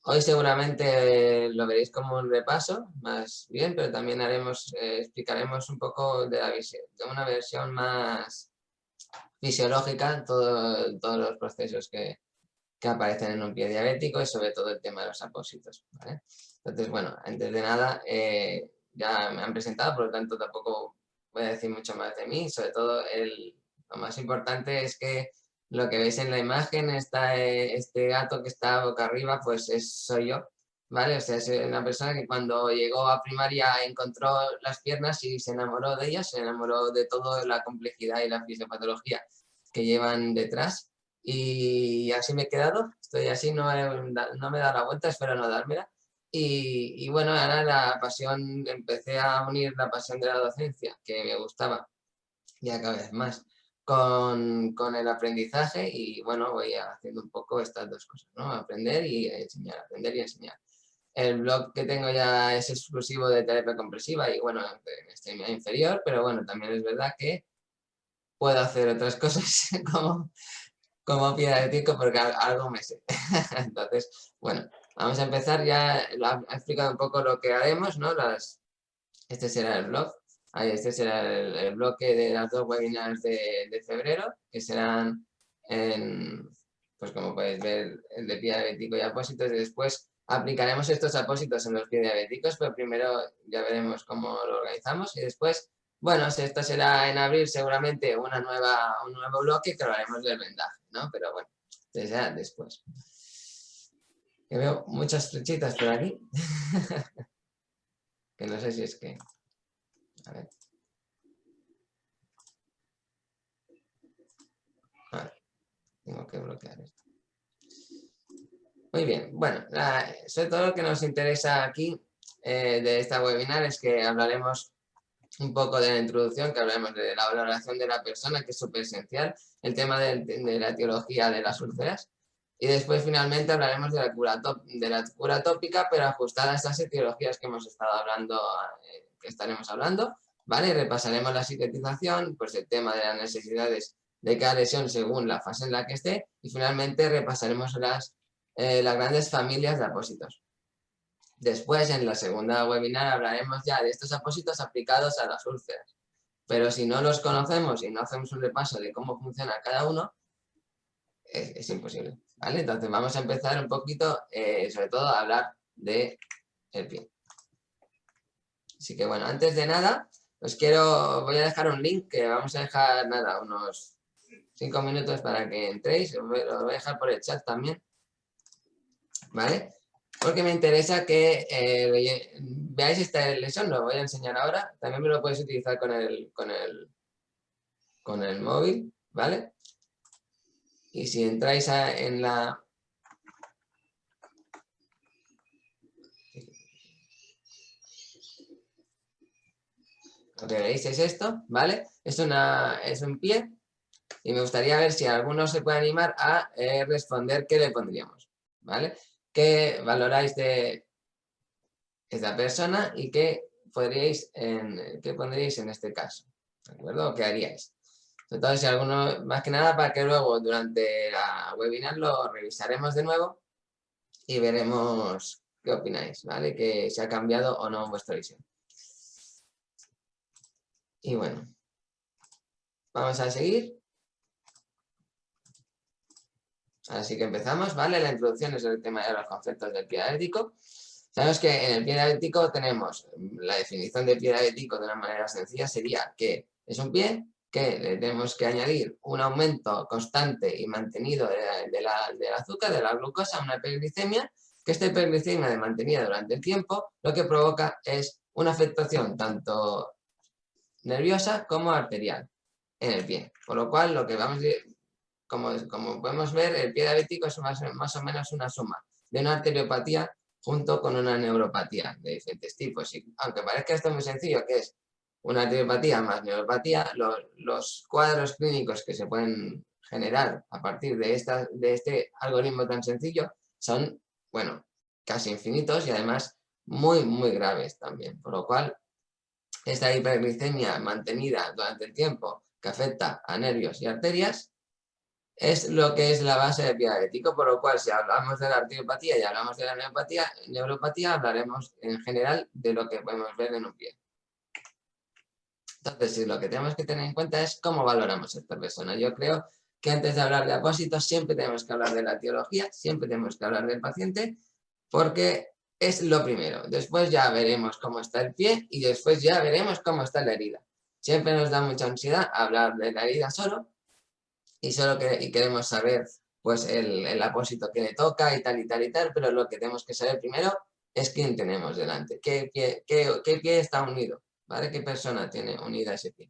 Hoy seguramente lo veréis como un repaso, más bien, pero también explicaremos un poco de una versión más fisiológica, todos los procesos que aparecen en un pie diabético y sobre todo el tema de los apósitos, ¿vale? Entonces, bueno, antes de nada, ya me han presentado, por lo tanto tampoco voy a decir mucho más de mí, sobre todo lo más importante es que lo que veis en la imagen, este gato que está boca arriba, pues soy yo, ¿vale? O sea, es una persona que cuando llegó a primaria encontró las piernas y se enamoró de ellas, se enamoró de toda la complejidad y la fisiopatología que llevan detrás. Y así me he quedado, estoy así, no me he dado la vuelta, espero no dármela. Y bueno, ahora empecé a unir la pasión de la docencia, que me gustaba ya cada vez más, con el aprendizaje y bueno, voy haciendo un poco estas dos cosas, ¿no? Aprender y enseñar, aprender y enseñar. El blog que tengo ya es exclusivo de terapia compresiva y bueno, en extremidad inferior, pero bueno, también es verdad que puedo hacer otras cosas como pie diabético porque algo me sé. Entonces, bueno, vamos a empezar. Ya lo ha explicado un poco lo que haremos, ¿no? Este será el blog. Este será el bloque de las dos webinars de febrero, que serán, pues como podéis ver, el de pie diabético y apósitos. Y después aplicaremos estos apósitos en los pie diabéticos, pero primero ya veremos cómo lo organizamos y después, bueno, si esto será en abril, seguramente un nuevo bloque que lo haremos del vendaje, ¿no? Pero bueno, será después. Que veo muchas flechitas por aquí. Que no sé si es que... A ver. Vale, tengo que bloquear esto. Muy bien, bueno, sobre todo lo que nos interesa aquí de esta webinar es que hablaremos un poco de la introducción, que hablaremos de la valoración de la persona, que es súper esencial, el tema de la etiología de las úlceras, y después finalmente hablaremos de la cura tópica, pero ajustada a estas etiologías que hemos estado hablando, que estaremos hablando, ¿vale? Y repasaremos la cicatrización, pues el tema de las necesidades de cada lesión según la fase en la que esté, y finalmente repasaremos las grandes familias de apósitos. Después, en la segunda webinar, hablaremos ya de estos apósitos aplicados a las úlceras. Pero si no los conocemos y no hacemos un repaso de cómo funciona cada uno, es imposible, ¿vale? Entonces vamos a empezar un poquito, sobre todo, a hablar del pie. Así que bueno, antes de nada, voy a dejar un link que vamos a dejar, nada, unos 5 minutos para que entréis. Lo voy a dejar por el chat también, ¿vale? Porque me interesa que veáis esta lesión, lo voy a enseñar ahora. También me lo podéis utilizar con el móvil, ¿vale? Y si entráis en la... Lo que veis es esto, ¿vale? Es un pie y me gustaría ver si alguno se puede animar a responder qué le pondríamos, ¿vale? ¿Qué valoráis de esta persona y qué pondríais en este caso? ¿De acuerdo? ¿O qué haríais? Entonces, si alguno, más que nada para que luego durante la webinar lo revisaremos de nuevo y veremos qué opináis, ¿vale? Que si ha cambiado o no vuestra visión. Y bueno, vamos a seguir. Así que empezamos, ¿vale? La introducción es el tema de los conceptos del pie diabético. Sabemos que en el pie diabético tenemos la definición de pie diabético de una manera sencilla, sería que es un pie que le tenemos que añadir un aumento constante y mantenido del azúcar, de la glucosa, una hiperglicemia, que esta hiperglicemia de mantenida durante el tiempo lo que provoca es una afectación tanto nerviosa como arterial en el pie. Por lo cual, lo que como podemos ver, el pie diabético es más o menos una suma de una arteriopatía junto con una neuropatía de diferentes tipos. Y aunque parezca esto muy sencillo, que es una arteriopatía más neuropatía, los cuadros clínicos que se pueden generar a partir de este algoritmo tan sencillo son, bueno, casi infinitos y además muy, muy graves también. Por lo cual, esta hiperglicemia mantenida durante el tiempo que afecta a nervios y arterias es lo que es la base del pie diabético, por lo cual si hablamos de la arteriopatía y hablamos de la neuropatía, hablaremos en general de lo que podemos ver en un pie. Entonces, sí, lo que tenemos que tener en cuenta es cómo valoramos a esta persona. Yo creo que antes de hablar de apósitos siempre tenemos que hablar de la etiología, siempre tenemos que hablar del paciente, porque es lo primero. Después ya veremos cómo está el pie y después ya veremos cómo está la herida. Siempre nos da mucha ansiedad hablar de la herida solo y queremos saber pues el apósito que le toca y tal y tal y tal, pero lo que tenemos que saber primero es quién tenemos delante, qué pie está unido, ¿vale? ¿Qué persona tiene unida ese pie?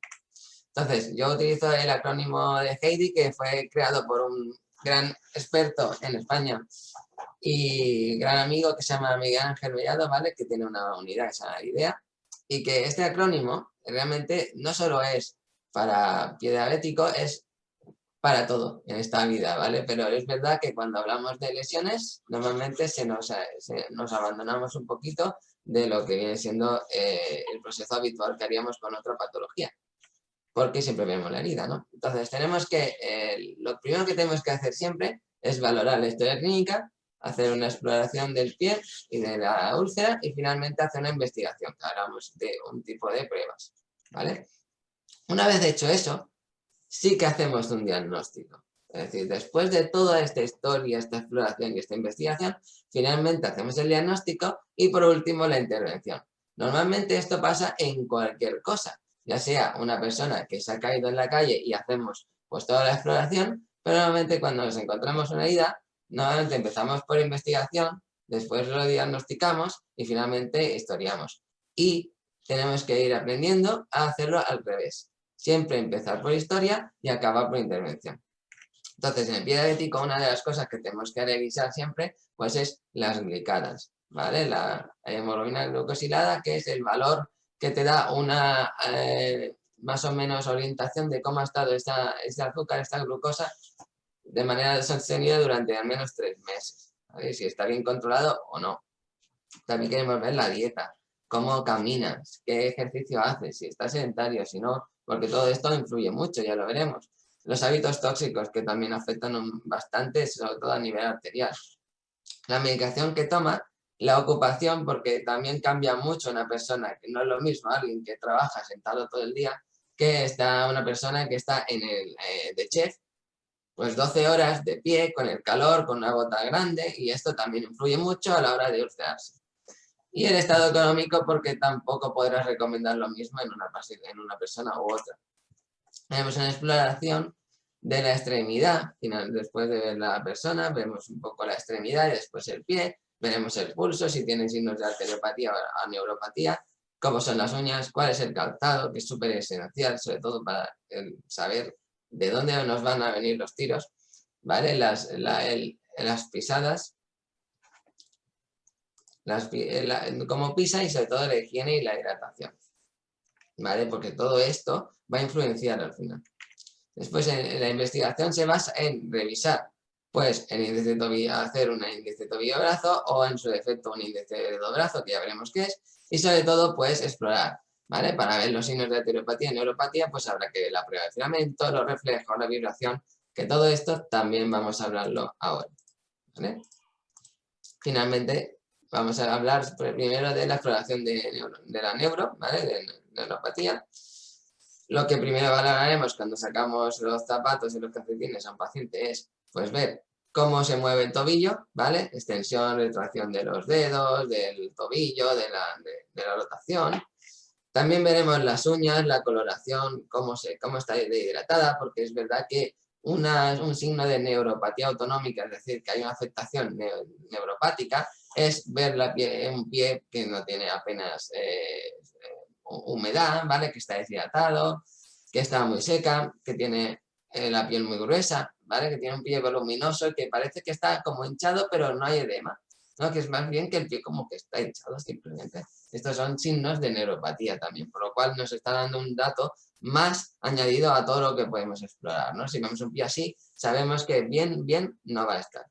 Entonces, yo utilizo el acrónimo de Heidi, que fue creado por un gran experto en España y gran amigo que se llama Miguel Ángel Mellado, ¿vale? Que tiene una unidad, esa idea, y que este acrónimo realmente no solo es para pie diabético, es para todo en esta vida, ¿vale? Pero es verdad que cuando hablamos de lesiones, normalmente nos abandonamos un poquito de lo que viene siendo el proceso habitual que haríamos con otra patología, porque siempre vemos la herida, ¿no? Entonces, lo primero que tenemos que hacer siempre es valorar la historia clínica, hacer una exploración del pie y de la úlcera y finalmente hacer una investigación, que hablamos de un tipo de pruebas, ¿vale? Una vez hecho eso, sí que hacemos un diagnóstico. Es decir, después de toda esta historia, esta exploración y esta investigación, finalmente hacemos el diagnóstico y por último la intervención. Normalmente esto pasa en cualquier cosa, ya sea una persona que se ha caído en la calle y hacemos pues toda la exploración, pero normalmente cuando nos encontramos una herida, normalmente empezamos por investigación, después lo diagnosticamos y finalmente historiamos. Y tenemos que ir aprendiendo a hacerlo al revés. Siempre empezar por historia y acabar por intervención. Entonces, en el pie diabético, una de las cosas que tenemos que revisar siempre, pues es las glicadas, ¿vale? La hemoglobina glucosilada, que es el valor que te da una más o menos orientación de cómo ha estado este azúcar, esta glucosa, de manera sostenida durante al menos 3 meses, ¿vale? Si está bien controlado o no. También queremos ver la dieta, cómo caminas, qué ejercicio haces, si estás sedentario, si no, porque todo esto influye mucho, ya lo veremos. Los hábitos tóxicos que también afectan bastante, sobre todo a nivel arterial. La medicación que toma, la ocupación, porque también cambia mucho una persona, que no es lo mismo alguien que trabaja sentado todo el día, que una persona que está de chef, pues 12 horas de pie, con el calor, con una bota grande, y esto también influye mucho a la hora de ulcerarse. Y el estado económico, porque tampoco podrás recomendar lo mismo en una persona u otra. Tenemos una exploración de la extremidad, después de ver la persona, vemos un poco la extremidad y después el pie, veremos el pulso, si tiene signos de arteriopatía o neuropatía, cómo son las uñas, cuál es el calzado, que es súper esencial, sobre todo para saber de dónde nos van a venir los tiros, ¿vale? Las pisadas, cómo pisa y sobre todo la higiene y la hidratación, ¿vale? Porque todo esto va a influenciar al final. Después en la investigación se basa en revisar pues el índice hacer un índice tobillo-brazo o en su defecto un índice de dedo-brazo, que ya veremos qué es, y sobre todo pues explorar, ¿vale? Para ver los signos de arteriopatía y neuropatía, pues habrá que ver la prueba de filamento, los reflejos, la vibración, que todo esto también vamos a hablarlo ahora, ¿vale? Finalmente, vamos a hablar primero de la exploración de la ¿vale? De neuropatía. Lo que primero valoraremos cuando sacamos los zapatos y los calcetines a un paciente es pues ver cómo se mueve el tobillo, ¿vale? Extensión, retracción de los dedos, del tobillo, de la rotación. También veremos las uñas, la coloración, cómo está hidratada, porque es verdad que un signo de neuropatía autonómica, es decir, que hay una afectación neuropática, es ver un pie que no tiene apenas humedad, ¿vale? Que está deshidratado, que está muy seca, que tiene la piel muy gruesa, ¿vale? Que tiene un pie voluminoso y que parece que está como hinchado, pero no hay edema, ¿no? Que es más bien que el pie como que está hinchado simplemente. Estos son signos de neuropatía también, por lo cual nos está dando un dato más añadido a todo lo que podemos explorar, ¿no? Si vemos un pie así, sabemos que bien no va a estar.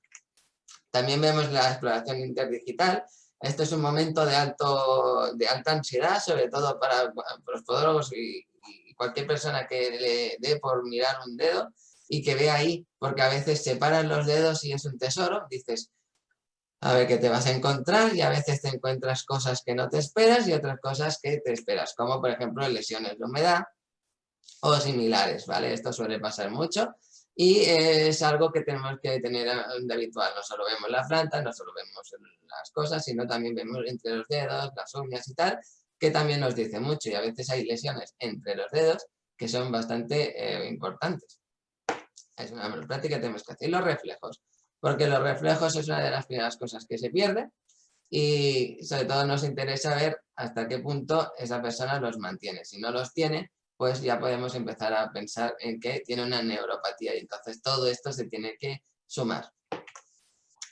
También vemos la exploración interdigital. Esto es un momento de alta ansiedad, sobre todo para los podólogos y cualquier persona que le dé por mirar un dedo. y que vea ahí, porque a veces separas los dedos y es un tesoro, dices, a ver qué te vas a encontrar, y a veces te encuentras cosas que no te esperas y otras cosas que te esperas, como por ejemplo lesiones de humedad o similares, ¿vale? Esto suele pasar mucho y es algo que tenemos que tener de habitual. No solo vemos la planta, no solo vemos las cosas, sino también vemos entre los dedos, las uñas y tal, que también nos dice mucho, y a veces hay lesiones entre los dedos que son bastante importantes. Es una práctica que tenemos que hacer. Y los reflejos, porque los reflejos es una de las primeras cosas que se pierde y sobre todo nos interesa ver hasta qué punto esa persona los mantiene. Si no los tiene, pues ya podemos empezar a pensar en que tiene una neuropatía y entonces todo esto se tiene que sumar.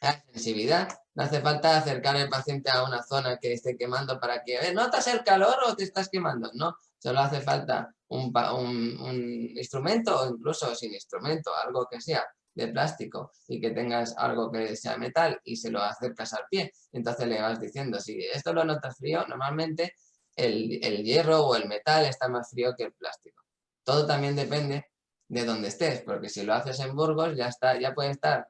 La sensibilidad, no hace falta acercar al paciente a una zona que esté quemando para que, ¿notas el calor o te estás quemando? No, solo hace falta un instrumento o incluso sin instrumento, algo que sea de plástico y que tengas algo que sea metal y se lo acercas al pie. Entonces le vas diciendo, si esto lo notas frío, normalmente el hierro o el metal está más frío que el plástico. Todo también depende de dónde estés, porque si lo haces en Burgos ya está, ya puede estar,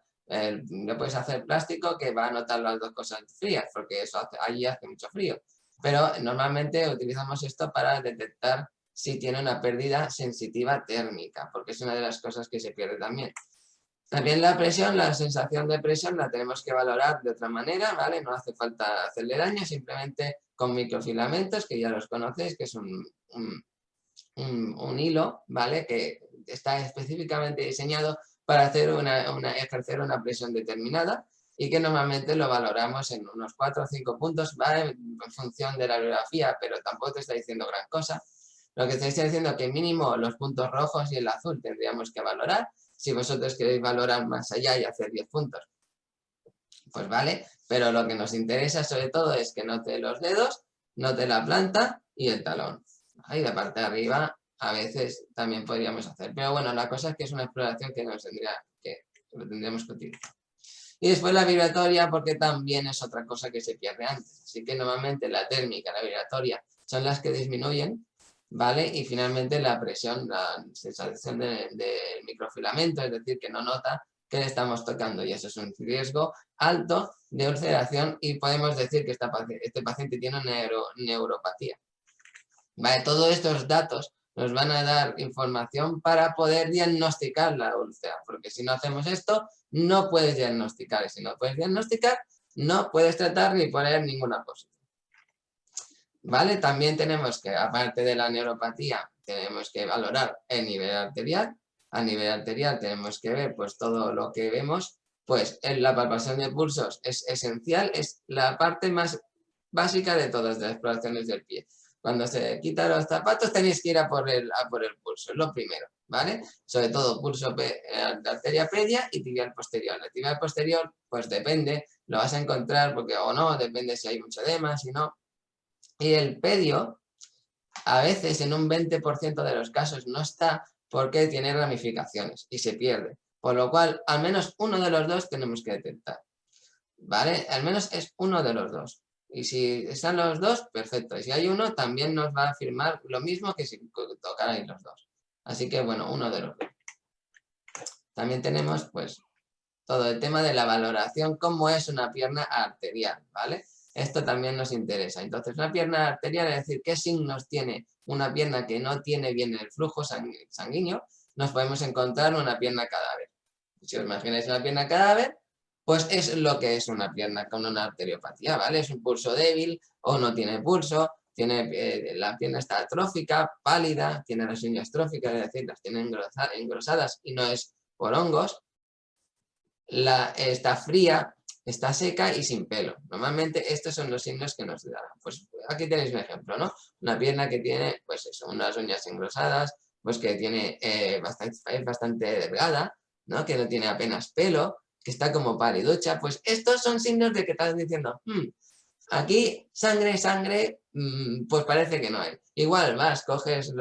no puedes hacer plástico que va a notar las dos cosas frías, porque eso allí hace mucho frío. Pero normalmente utilizamos esto para detectar si tiene una pérdida sensitiva térmica, porque es una de las cosas que se pierde también. También la presión, la sensación de presión la tenemos que valorar de otra manera, ¿vale? No hace falta hacerle daño, simplemente con microfilamentos, que ya los conocéis, que es un hilo, ¿vale? Que está específicamente diseñado para hacer ejercer una presión determinada y que normalmente lo valoramos en unos 4 o 5 puntos, ¿vale? En función de la bibliografía, pero tampoco te está diciendo gran cosa. Lo que te está diciendo es que mínimo los puntos rojos y el azul tendríamos que valorar. Si vosotros queréis valorar más allá y hacer 10 puntos, pues vale, pero lo que nos interesa sobre todo es que note los dedos, note la planta y el talón. Y la parte de arriba a veces también podríamos hacer, pero bueno, la cosa es que es una exploración que lo tendríamos que utilizar. Y después la vibratoria, porque también es otra cosa que se pierde antes. Así que normalmente la térmica, la vibratoria, son las que disminuyen, ¿vale? Y finalmente la presión, la sensación del microfilamento, es decir, que no nota que le estamos tocando, y eso es un riesgo alto de ulceración y podemos decir que este paciente tiene una neuropatía. ¿Vale? Todos estos datos nos van a dar información para poder diagnosticar la úlcera, porque si no hacemos esto, no puedes diagnosticar, y si no puedes diagnosticar, no puedes tratar ni poner ninguna posición. ¿Vale? También tenemos que, aparte de la neuropatía, tenemos que valorar el nivel arterial. A nivel arterial tenemos que ver pues todo lo que vemos, pues en la palpación de pulsos es esencial, es la parte más básica de todas las exploraciones del pie. Cuando se quitan los zapatos tenéis que ir a por el pulso, es lo primero, ¿vale? Sobre todo pulso de arteria media y tibial posterior. La tibial posterior, pues depende, lo vas a encontrar porque o no, depende si hay mucho edema, si no. Y el pedio, a veces en un 20% de los casos no está porque tiene ramificaciones y se pierde. Por lo cual, al menos uno de los dos tenemos que detectar, ¿vale? Al menos es uno de los dos. Y si están los dos, perfecto. Y si hay uno, también nos va a afirmar lo mismo que si tocaran los dos. Así que, bueno, uno de los dos. También tenemos, pues, todo el tema de la valoración, cómo es una pierna arterial, ¿vale? Esto también nos interesa. Entonces, una pierna arterial, es decir, qué signos tiene una pierna que no tiene bien el flujo sanguíneo, nos podemos encontrar una pierna cadáver. Si os imagináis una pierna cadáver, pues es lo que es una pierna con una arteriopatía, ¿vale? Es un pulso débil o no tiene pulso, la pierna está atrófica, pálida, tiene las uñas tróficas, es decir, las tiene engrosadas y no es por hongos. Está fría, está seca y sin pelo. Normalmente estos son los signos que nos darán. Pues aquí tenéis un ejemplo, ¿no? Una pierna que tiene, pues eso, unas uñas engrosadas, pues que tiene es bastante delgada, ¿no? Que no tiene apenas pelo, que está como paliducha. Pues estos son signos de que estás diciendo, aquí sangre, pues parece que no hay. Igual vas, coges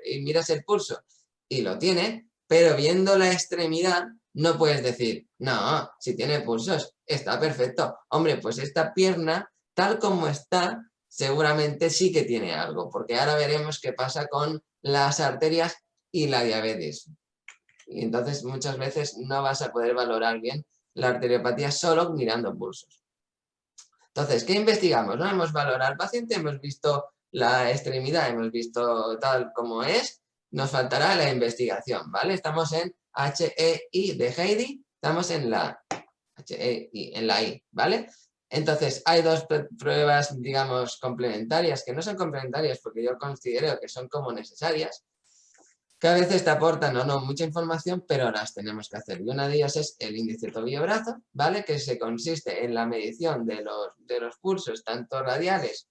y miras el pulso y lo tiene, pero viendo la extremidad no puedes decir, no, si tiene pulsos, está perfecto. Hombre, pues esta pierna, tal como está, seguramente sí que tiene algo, porque ahora veremos qué pasa con las arterias y la diabetes. Y entonces muchas veces no vas a poder valorar bien la arteriopatía solo mirando pulsos. Entonces, ¿qué investigamos? ¿No? Hemos valorado al paciente, hemos visto la extremidad, hemos visto tal como es, nos faltará la investigación, ¿vale? Estamos en HEI de Heidi, estamos en la HEI, en la I, ¿vale? Entonces, hay dos pruebas, digamos, complementarias, que no son complementarias porque yo considero que son como necesarias, que a veces te aportan o no mucha información, pero las tenemos que hacer. Y una de ellas es el índice tobillo-brazo, ¿vale? Que se consiste en la medición de los pulsos, tanto radiales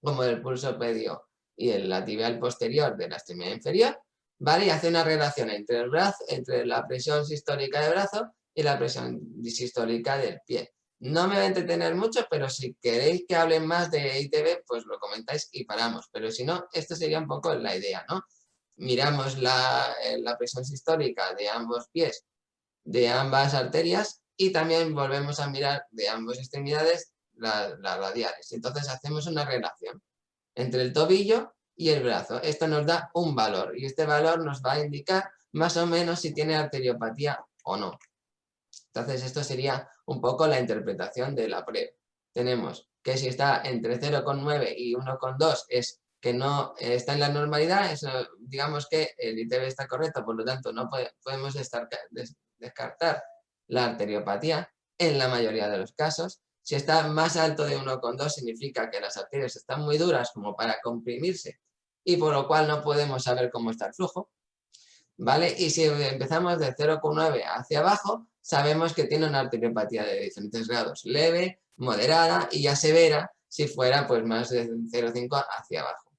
como del pulso pedio y la tibial posterior de la extremidad inferior, ¿vale? Y hace una relación entre el brazo, entre la presión sistólica del brazo y la presión sistólica del pie. No me voy a entretener mucho, pero si queréis que hable más de ITB, pues lo comentáis y paramos. Pero si no, esto sería un poco la idea, ¿no? Miramos la presión sistólica de ambos pies, de ambas arterias, y también volvemos a mirar de ambas extremidades las radiales. Entonces hacemos una relación entre el tobillo y el brazo. Esto nos da un valor y este valor nos va a indicar más o menos si tiene arteriopatía o no. Entonces esto sería un poco la interpretación de la prueba. Tenemos que si está entre 0,9 y 1,2 es que no está en la normalidad, eso, digamos que el ITB está correcto, por lo tanto no podemos descartar la arteriopatía en la mayoría de los casos. Si está más alto de 1,2 significa que las arterias están muy duras como para comprimirse y por lo cual no podemos saber cómo está el flujo, ¿vale? Y si empezamos de 0,9 hacia abajo, sabemos que tiene una arteriopatía de diferentes grados, leve, moderada y ya severa si fuera pues más de 0,5 hacia abajo.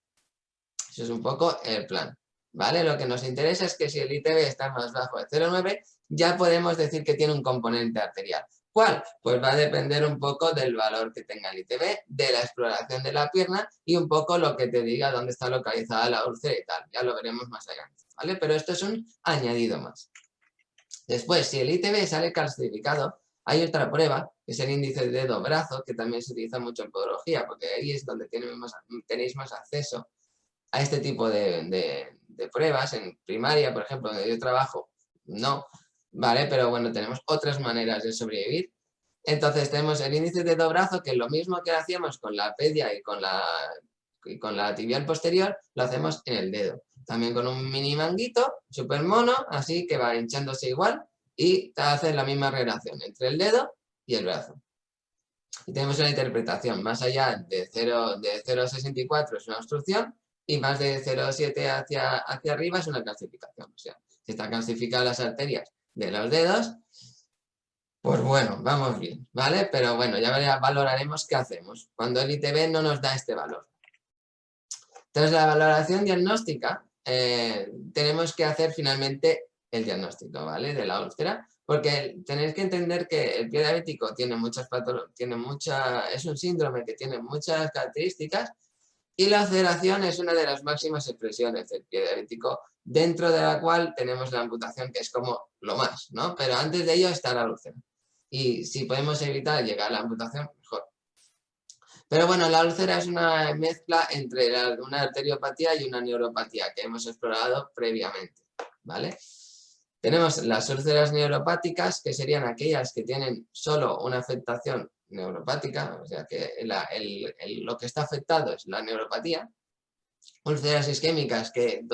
Eso es un poco el plan, ¿vale? Lo que nos interesa es que si el ITB está más bajo de 0,9, ya podemos decir que tiene un componente arterial. ¿Cuál? Pues va a depender un poco del valor que tenga el ITB, de la exploración de la pierna y un poco lo que te diga dónde está localizada la úlcera y tal. Ya lo veremos más adelante, ¿vale? Pero esto es un añadido más. Después, si el ITB sale calcificado, hay otra prueba, que es el índice de dedo-brazo, que también se utiliza mucho en podología, porque ahí es donde tenéis más acceso a este tipo de pruebas. En primaria, por ejemplo, donde yo trabajo, no, ¿vale? Pero bueno, tenemos otras maneras de sobrevivir. Entonces tenemos el índice de dedo-brazo, que es lo mismo que hacíamos con la pedia y con la tibial posterior, lo hacemos en el dedo. También con un mini manguito, súper mono, así que va hinchándose igual y te hace la misma relación entre el dedo y el brazo. Y tenemos una interpretación, más allá de 0,64 es una obstrucción y más de 0,7 hacia arriba es una calcificación. O sea, si están calcificadas las arterias de los dedos, pues bueno, vamos bien, ¿vale? Pero bueno, ya valoraremos qué hacemos cuando el ITB no nos da este valor. Entonces, la valoración diagnóstica, tenemos que hacer finalmente el diagnóstico, ¿vale? De la úlcera, porque tenéis que entender que el pie diabético tiene es un síndrome que tiene muchas características y la ulceración es una de las máximas expresiones del pie diabético, dentro de la cual tenemos la amputación, que es como lo más, ¿no? Pero antes de ello está la úlcera. Y si podemos evitar llegar a la amputación, mejor. Pero bueno, la úlcera es una mezcla entre una arteriopatía y una neuropatía que hemos explorado previamente, ¿vale? Tenemos las úlceras neuropáticas, que serían aquellas que tienen solo una afectación neuropática, o sea que lo que está afectado es la neuropatía. Úlceras isquémicas, que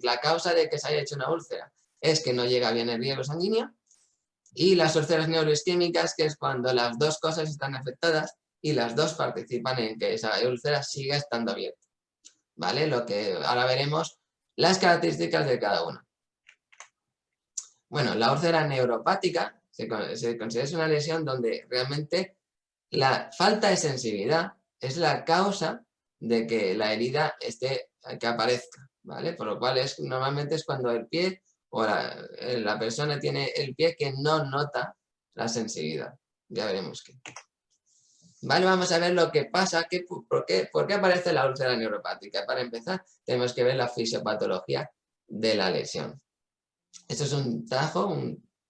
la causa de que se haya hecho una úlcera es que no llega bien el riego sanguíneo. Y las úlceras neuroisquémicas, que es cuando las dos cosas están afectadas y las dos participan en que esa úlcera siga estando abierta, ¿vale? Lo que ahora veremos las características de cada una. Bueno, la úlcera neuropática se considera una lesión donde realmente la falta de sensibilidad es la causa de que la herida que aparezca, ¿vale? Por lo cual normalmente es cuando el pie o la persona tiene el pie que no nota la sensibilidad. Ya veremos qué. Vale, vamos a ver lo que pasa, por qué aparece la úlcera neuropática. Para empezar, tenemos que ver la fisiopatología de la lesión. Esto es un tajo,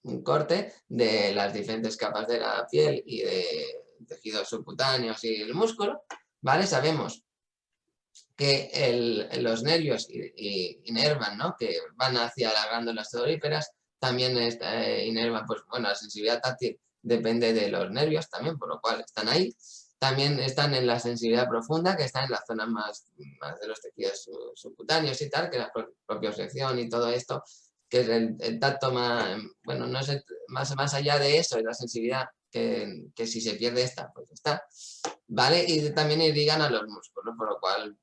un corte de las diferentes capas de la piel y de tejidos subcutáneos y el músculo, ¿vale? Sabemos que los nervios inervan, ¿no? Que van hacia las glándulas sudoríparas, también inervan, pues bueno, la sensibilidad táctil depende de los nervios también, por lo cual están ahí. También están en la sensibilidad profunda, que está en la zona más de los tejidos subcutáneos y tal, que la propiocepción y todo esto, que es el tacto más, bueno, no es más allá de eso, es la sensibilidad que si se pierde esta, pues está, ¿vale? Y también irrigan a los músculos, por lo cual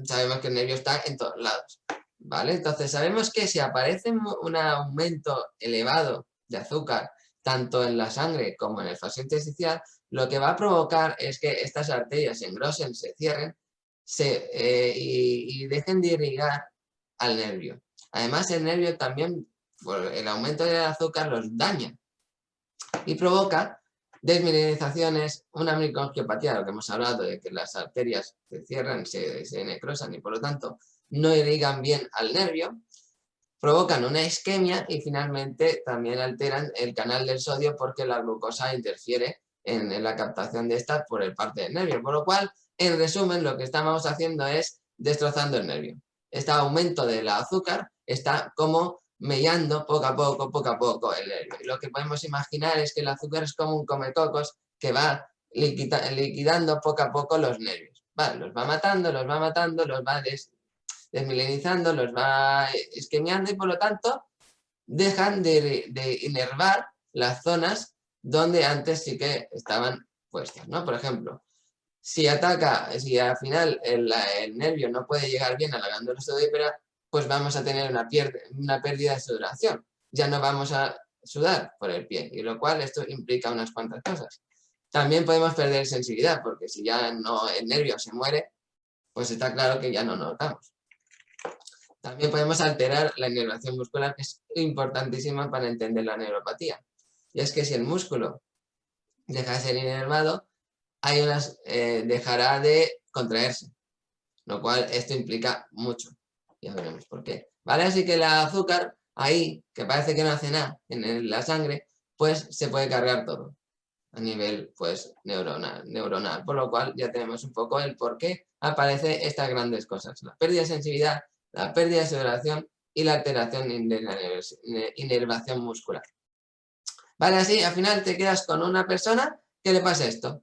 sabemos que el nervio está en todos lados, ¿vale? Entonces sabemos que si aparece un aumento elevado de azúcar, tanto en la sangre como en el fascio intersticial, lo que va a provocar es que estas arterias se engrosen, se cierren y dejen de irrigar al nervio. Además, el nervio también, por el aumento del azúcar, los daña y provoca desmineralizaciones, una microangiopatía, lo que hemos hablado de que las arterias se cierran, se necrosan y por lo tanto no irrigan bien al nervio, provocan una isquemia y finalmente también alteran el canal del sodio porque la glucosa interfiere en la captación de esta por el parte del nervio, por lo cual, en resumen, lo que estamos haciendo es destrozando el nervio. Este aumento del azúcar está como mellando poco a poco el nervio. Y lo que podemos imaginar es que el azúcar es como un comecocos que va liquidando poco a poco los nervios. Vale, los va matando, los va desmielizando, los va isquemiando y por lo tanto dejan de inervar las zonas donde antes sí que estaban puestas, ¿no? Por ejemplo, si al final el nervio no puede llegar bien a la glándula sudorípara, pues vamos a tener una pérdida de sudoración. Ya no vamos a sudar por el pie, y lo cual esto implica unas cuantas cosas. También podemos perder sensibilidad, porque si ya no el nervio se muere, pues está claro que ya no notamos. También podemos alterar la inervación muscular, que es importantísima para entender la neuropatía. Y es que si el músculo deja de ser inervado, dejará de contraerse, lo cual esto implica mucho. Ya veremos por qué. ¿Vale? Así que el azúcar ahí, que parece que no hace nada en la sangre, pues se puede cargar todo a nivel pues neuronal, por lo cual ya tenemos un poco el por qué aparecen estas grandes cosas: la pérdida de sensibilidad, la pérdida de sudoración y la alteración de la inervación muscular. Vale, así al final te quedas con una persona que le pasa esto,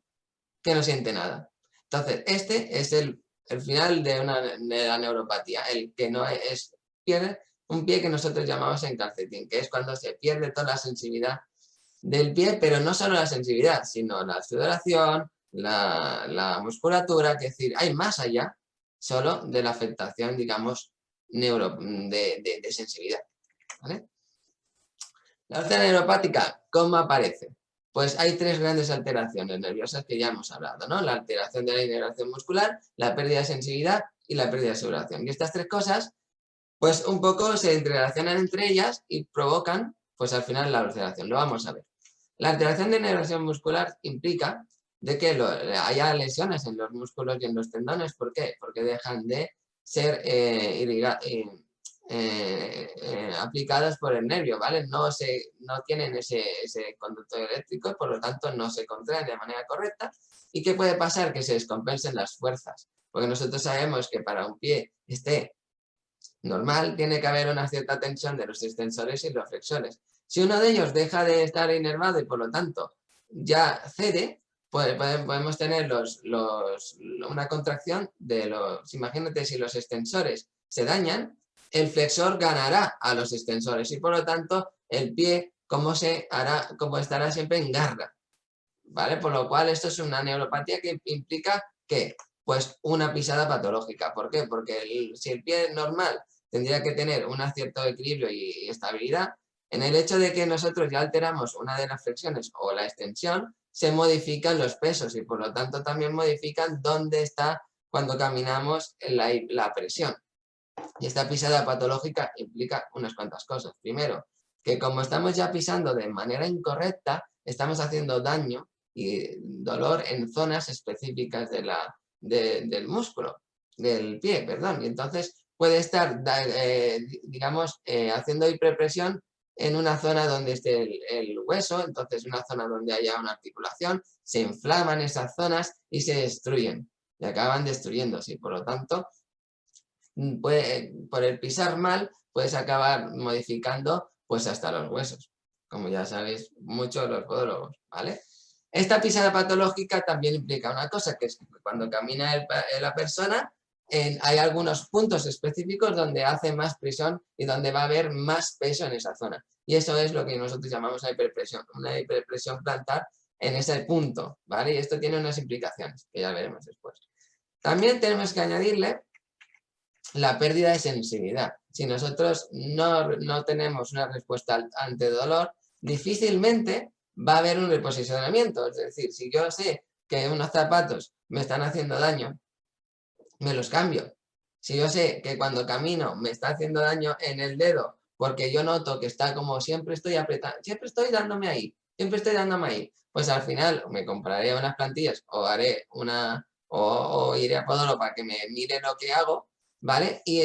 que no siente nada. Entonces, este es el final de la neuropatía, el que no pierde un pie que nosotros llamamos en calcetín, que es cuando se pierde toda la sensibilidad del pie, pero no solo la sensibilidad, sino la sudoración, la musculatura, que es decir, hay más allá solo de la afectación, digamos, de sensibilidad, ¿vale? La alteración neuropática, ¿cómo aparece? Pues hay tres grandes alteraciones nerviosas que ya hemos hablado, ¿no? La alteración de la inervación muscular, la pérdida de sensibilidad y la pérdida de sudoración. Y estas tres cosas, pues un poco se interrelacionan entre ellas y provocan, pues al final, la alteración. Lo vamos a ver. La alteración de inervación muscular implica de que haya lesiones en los músculos y en los tendones. ¿Por qué? Porque dejan de ser aplicadas por el nervio, ¿vale? No tienen ese conductor eléctrico y por lo tanto no se contraen de manera correcta. ¿Y qué puede pasar? Que se descompensen las fuerzas. Porque nosotros sabemos que para un pie esté normal tiene que haber una cierta tensión de los extensores y los flexores. Si uno de ellos deja de estar inervado y por lo tanto ya cede, pues podemos tener una contracción de los... Imagínate, si los extensores se dañan, el flexor ganará a los extensores y por lo tanto el pie como estará siempre en garra, ¿vale? Por lo cual esto es una neuropatía que implica que pues una pisada patológica. ¿Por qué? Porque si el pie normal tendría que tener un cierto equilibrio y estabilidad, en el hecho de que nosotros ya alteramos una de las flexiones o la extensión, se modifican los pesos y por lo tanto también modifican dónde está cuando caminamos la presión. Y esta pisada patológica implica unas cuantas cosas. Primero, que como estamos ya pisando de manera incorrecta, estamos haciendo daño y dolor en zonas específicas del músculo, del pie, perdón. Y entonces puede estar, digamos, haciendo hiperpresión en una zona donde esté el hueso, entonces una zona donde haya una articulación, se inflaman esas zonas y se destruyen, y acaban destruyéndose. Y por lo tanto, por el pisar mal, puedes acabar modificando pues hasta los huesos, como ya sabéis mucho los podólogos, ¿vale? Esta pisada patológica también implica una cosa, que es que cuando camina la persona, hay algunos puntos específicos donde hace más presión y donde va a haber más peso en esa zona. Y eso es lo que nosotros llamamos una hiperpresión plantar en ese punto, ¿vale? Y esto tiene unas implicaciones, que ya veremos después. También tenemos que añadirle la pérdida de sensibilidad. Si nosotros no tenemos una respuesta ante dolor, difícilmente va a haber un reposicionamiento. Es decir, si yo sé que unos zapatos me están haciendo daño, me los cambio. Si yo sé que cuando camino me está haciendo daño en el dedo, porque yo noto que está como siempre estoy apretando, siempre estoy dándome ahí, pues al final me compraré unas plantillas o haré o iré a podólogo para que me mire lo que hago, ¿vale? Y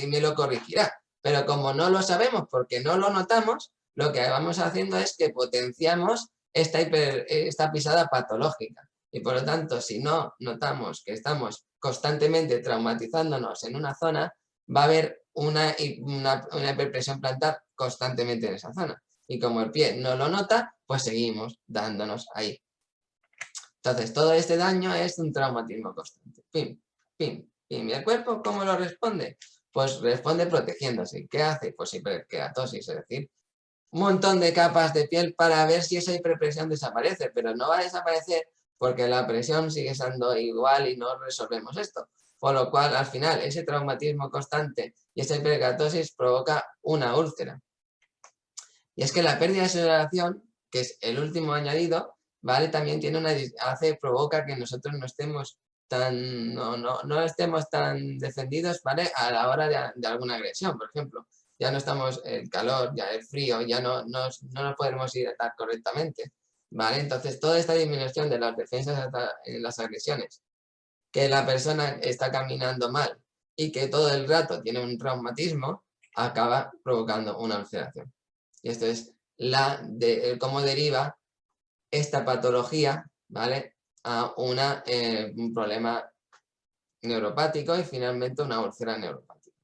me lo corregirá. Pero como no lo sabemos porque no lo notamos, lo que vamos haciendo es que potenciamos esta pisada patológica. Y por lo tanto, si no notamos que estamos constantemente traumatizándonos en una zona, va a haber una hiperpresión plantar constantemente en esa zona. Y como el pie no lo nota, pues seguimos dándonos ahí. Entonces, todo este daño es un traumatismo constante. Pim, pim, pim. ¿Y el cuerpo cómo lo responde? Pues responde protegiéndose. ¿Qué hace? Pues hiperkeratosis, es decir, un montón de capas de piel para ver si esa hiperpresión desaparece, pero no va a desaparecer porque la presión sigue siendo igual y no resolvemos esto. Por lo cual, al final, ese traumatismo constante y esa hiperkeratosis provoca una úlcera. Y es que la pérdida de sudoración, que es el último añadido, ¿vale? También provoca que nosotros no estemos no estemos tan defendidos, ¿vale? A la hora de alguna agresión, por ejemplo. Ya no estamos, el calor, ya el frío, ya no nos podemos hidratar correctamente, ¿vale? Entonces, toda esta disminución de las defensas en las agresiones, que la persona está caminando mal y que todo el rato tiene un traumatismo, acaba provocando una ulceración. Y esto es cómo deriva esta patología, ¿vale? A un problema neuropático y finalmente una úlcera neuropática.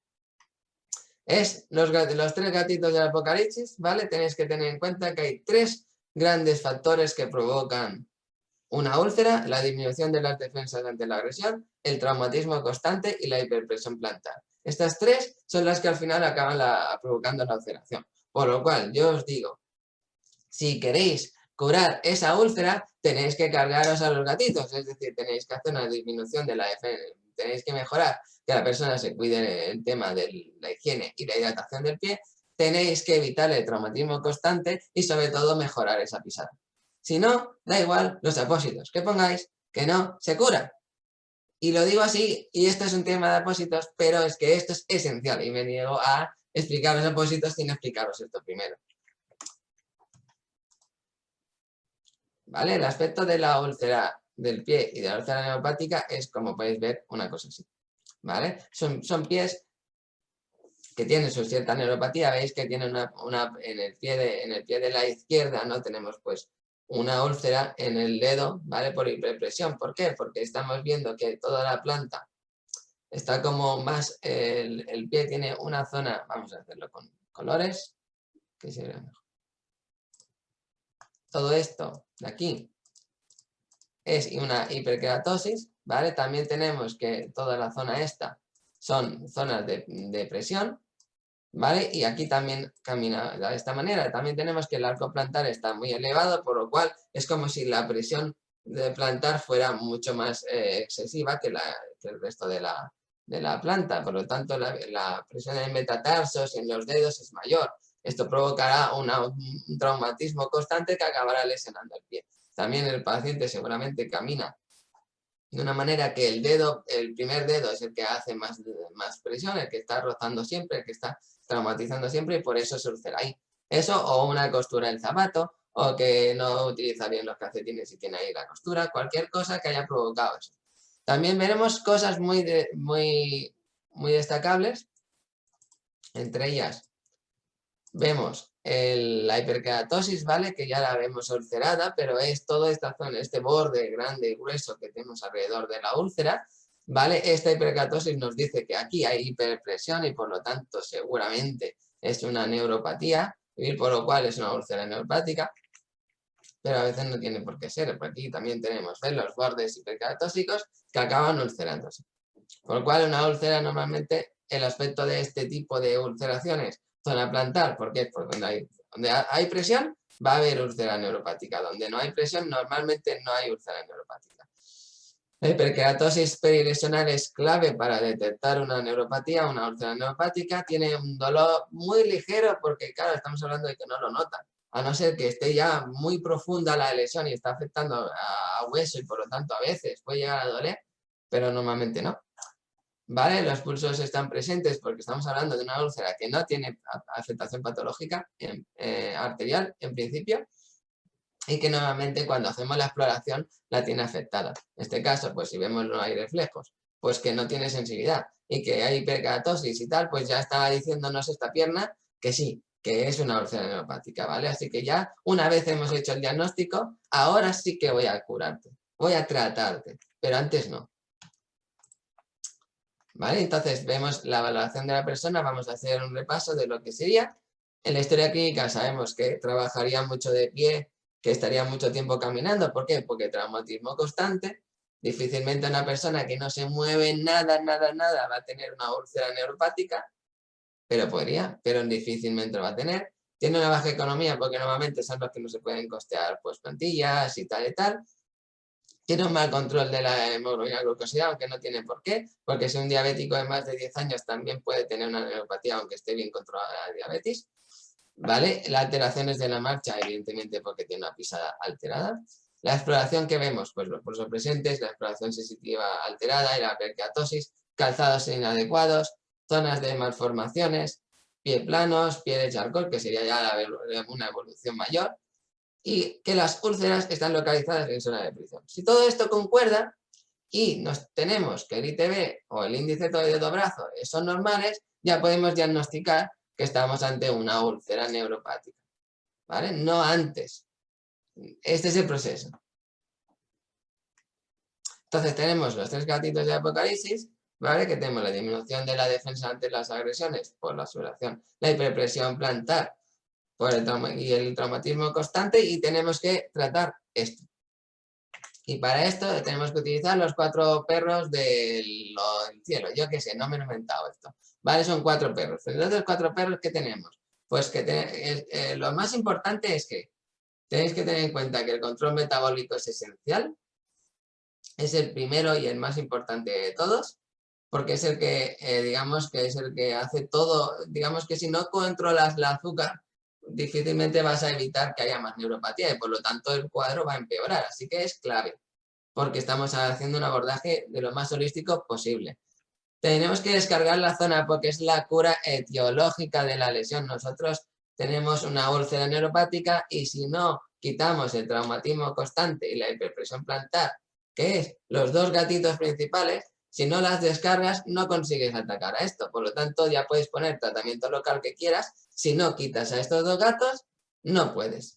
Los tres gatitos del apocalipsis, ¿vale? Tenéis que tener en cuenta que hay tres grandes factores que provocan una úlcera: la disminución de las defensas ante la agresión, el traumatismo constante y la hiperpresión plantar. Estas tres son las que al final acaban provocando la ulceración. Por lo cual, yo os digo, si queréis curar esa úlcera, tenéis que cargaros a los gatitos, es decir, tenéis que hacer una disminución de la defensa, tenéis que mejorar que la persona se cuide el tema de la higiene y la hidratación del pie, tenéis que evitar el traumatismo constante y sobre todo mejorar esa pisada. Si no, da igual los apósitos que pongáis, que no se cura. Y lo digo así, y esto es un tema de apósitos, pero es que esto es esencial y me niego a explicar los apósitos sin explicaros esto primero. ¿Vale? El aspecto de la úlcera del pie y de la úlcera neuropática es, como podéis ver, una cosa así, ¿vale? Son pies que tienen su cierta neuropatía. Veis que tienen en el pie de la izquierda, ¿no? Tenemos pues una úlcera en el dedo, ¿vale? Por hiperpresión. ¿Por qué? Porque estamos viendo que toda la planta está como más, el pie tiene una zona, vamos a hacerlo con colores, que se vea mejor. Todo esto de aquí es una hiperkeratosis, ¿vale? También tenemos que toda la zona esta son zonas de presión, ¿vale? Y aquí también camina de esta manera. También tenemos que el arco plantar está muy elevado, por lo cual es como si la presión de plantar fuera mucho más excesiva que el resto de la planta. Por lo tanto, la presión en metatarsos y en los dedos es mayor. Esto provocará un traumatismo constante que acabará lesionando el pie. También el paciente seguramente camina de una manera que el primer dedo es el que hace más presión, el que está rozando siempre, el que está traumatizando siempre, y por eso se ulcera ahí. Eso, o una costura del zapato, o que no utiliza bien los calcetines y tiene ahí la costura, cualquier cosa que haya provocado eso. También veremos cosas muy destacables, entre ellas vemos la hiperkeratosis, ¿vale? Que ya la vemos ulcerada, pero es toda esta zona, este borde grande y grueso que tenemos alrededor de la úlcera, ¿vale? Esta hiperkeratosis nos dice que aquí hay hiperpresión y por lo tanto seguramente es una neuropatía, y por lo cual es una úlcera neuropática, pero a veces no tiene por qué ser, porque aquí también tenemos los bordes hiperkeratóxicos que acaban ulcerándose. Por lo cual una úlcera normalmente el aspecto de este tipo de ulceraciones, zona plantar, ¿por qué? Porque donde hay presión va a haber úlcera neuropática, donde no hay presión normalmente no hay úlcera neuropática. La hiperkeratosis perilesional es clave para detectar una neuropatía, una úlcera neuropática. Tiene un dolor muy ligero porque, claro, estamos hablando de que no lo notan. A no ser que esté ya muy profunda la lesión y está afectando a hueso y por lo tanto a veces puede llegar a doler, pero normalmente no. ¿Vale? Los pulsos están presentes porque estamos hablando de una úlcera que no tiene afectación patológica arterial en principio, y que normalmente cuando hacemos la exploración la tiene afectada. En este caso, pues si vemos no hay reflejos, pues que no tiene sensibilidad y que hay hiperkeratosis y tal, pues ya está diciéndonos esta pierna que sí, que es una úlcera neuropática, ¿vale? Así que ya una vez hemos hecho el diagnóstico, ahora sí que voy a curarte, voy a tratarte, pero antes no. ¿Vale? Entonces vemos la valoración de la persona, vamos a hacer un repaso de lo que sería. En la historia clínica sabemos que trabajaría mucho de pie, que estaría mucho tiempo caminando. ¿Por qué? Porque traumatismo constante. Difícilmente una persona que no se mueve nada va a tener una úlcera neuropática, pero podría, pero difícilmente lo va a tener. Tiene una baja economía porque normalmente son los que no se pueden costear pues plantillas y tal y tal. Tiene un mal control de la hemoglobina glucosidad, aunque no tiene por qué, porque si un diabético de más de 10 años también puede tener una neuropatía, aunque esté bien controlada la diabetes. ¿Vale? La alteración es de la marcha, evidentemente porque tiene una pisada alterada. La exploración que vemos, pues los pulsos presentes, la exploración sensitiva alterada y la hiperkeratosis, calzados inadecuados, zonas de malformaciones, pie planos, pie de charcot, que sería ya una evolución mayor, y que las úlceras están localizadas en zona de prisión. Si todo esto concuerda y tenemos que el ITB o el índice de dobrazo son normales, ya podemos diagnosticar que estamos ante una úlcera neuropática, ¿vale? No antes. Este es el proceso. Entonces tenemos los tres gatitos de Apocalipsis, ¿vale? Que tenemos la disminución de la defensa ante las agresiones por la sudoración, la hiperpresión plantar por el traumatismo constante, y tenemos que tratar esto. Y para esto tenemos que utilizar los 4 perros del cielo. Yo qué sé, no me he inventado esto. Vale, son 4 perros. Entonces, 4 perros, ¿qué tenemos? Pues que lo más importante es que tenéis que tener en cuenta que el control metabólico es esencial. Es el primero y el más importante de todos, porque es el que, digamos, que es el que hace todo. Digamos que si no controlas el azúcar, difícilmente vas a evitar que haya más neuropatía y por lo tanto el cuadro va a empeorar. Así que es clave, porque estamos haciendo un abordaje de lo más holístico posible. Tenemos que descargar la zona porque es la cura etiológica de la lesión. Nosotros tenemos una úlcera neuropática y si no quitamos el traumatismo constante y la hiperpresión plantar, que es los 2 gatitos principales, si no las descargas no consigues atacar a esto. Por lo tanto, ya puedes poner tratamiento local que quieras. Si no quitas a estos 2 gatos, no puedes.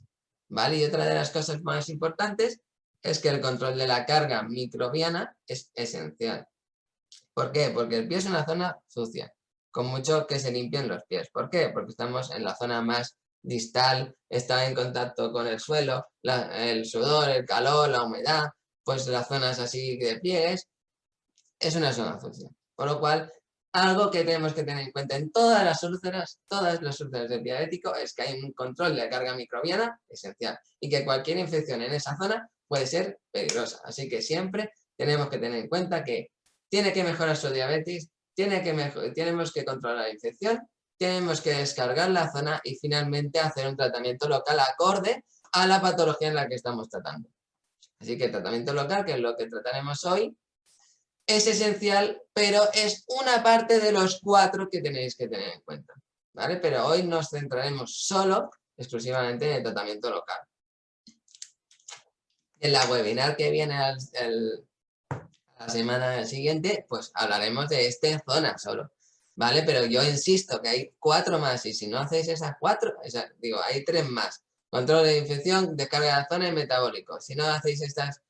¿Vale? Y otra de las cosas más importantes es que el control de la carga microbiana es esencial. ¿Por qué? Porque el pie es una zona sucia, con mucho que se limpien los pies. ¿Por qué? Porque estamos en la zona más distal, está en contacto con el suelo, el sudor, el calor, la humedad, pues las zonas así de pies, es una zona sucia. Por lo cual, algo que tenemos que tener en cuenta en todas las úlceras del diabético, es que hay un control de la carga microbiana esencial y que cualquier infección en esa zona puede ser peligrosa. Así que siempre tenemos que tener en cuenta que tiene que mejorar su diabetes, tenemos que controlar la infección, tenemos que descargar la zona y finalmente hacer un tratamiento local acorde a la patología en la que estamos tratando. Así que el tratamiento local, que es lo que trataremos hoy, es esencial, pero es una parte de los 4 que tenéis que tener en cuenta, ¿vale? Pero hoy nos centraremos exclusivamente en el tratamiento local. En la webinar que viene la semana siguiente, pues hablaremos de esta zona solo, ¿vale? Pero yo insisto que hay 4 más, y si no hacéis esas 4, hay 3 más. Control de infección, descarga de la zona y metabólico. Si no hacéis estas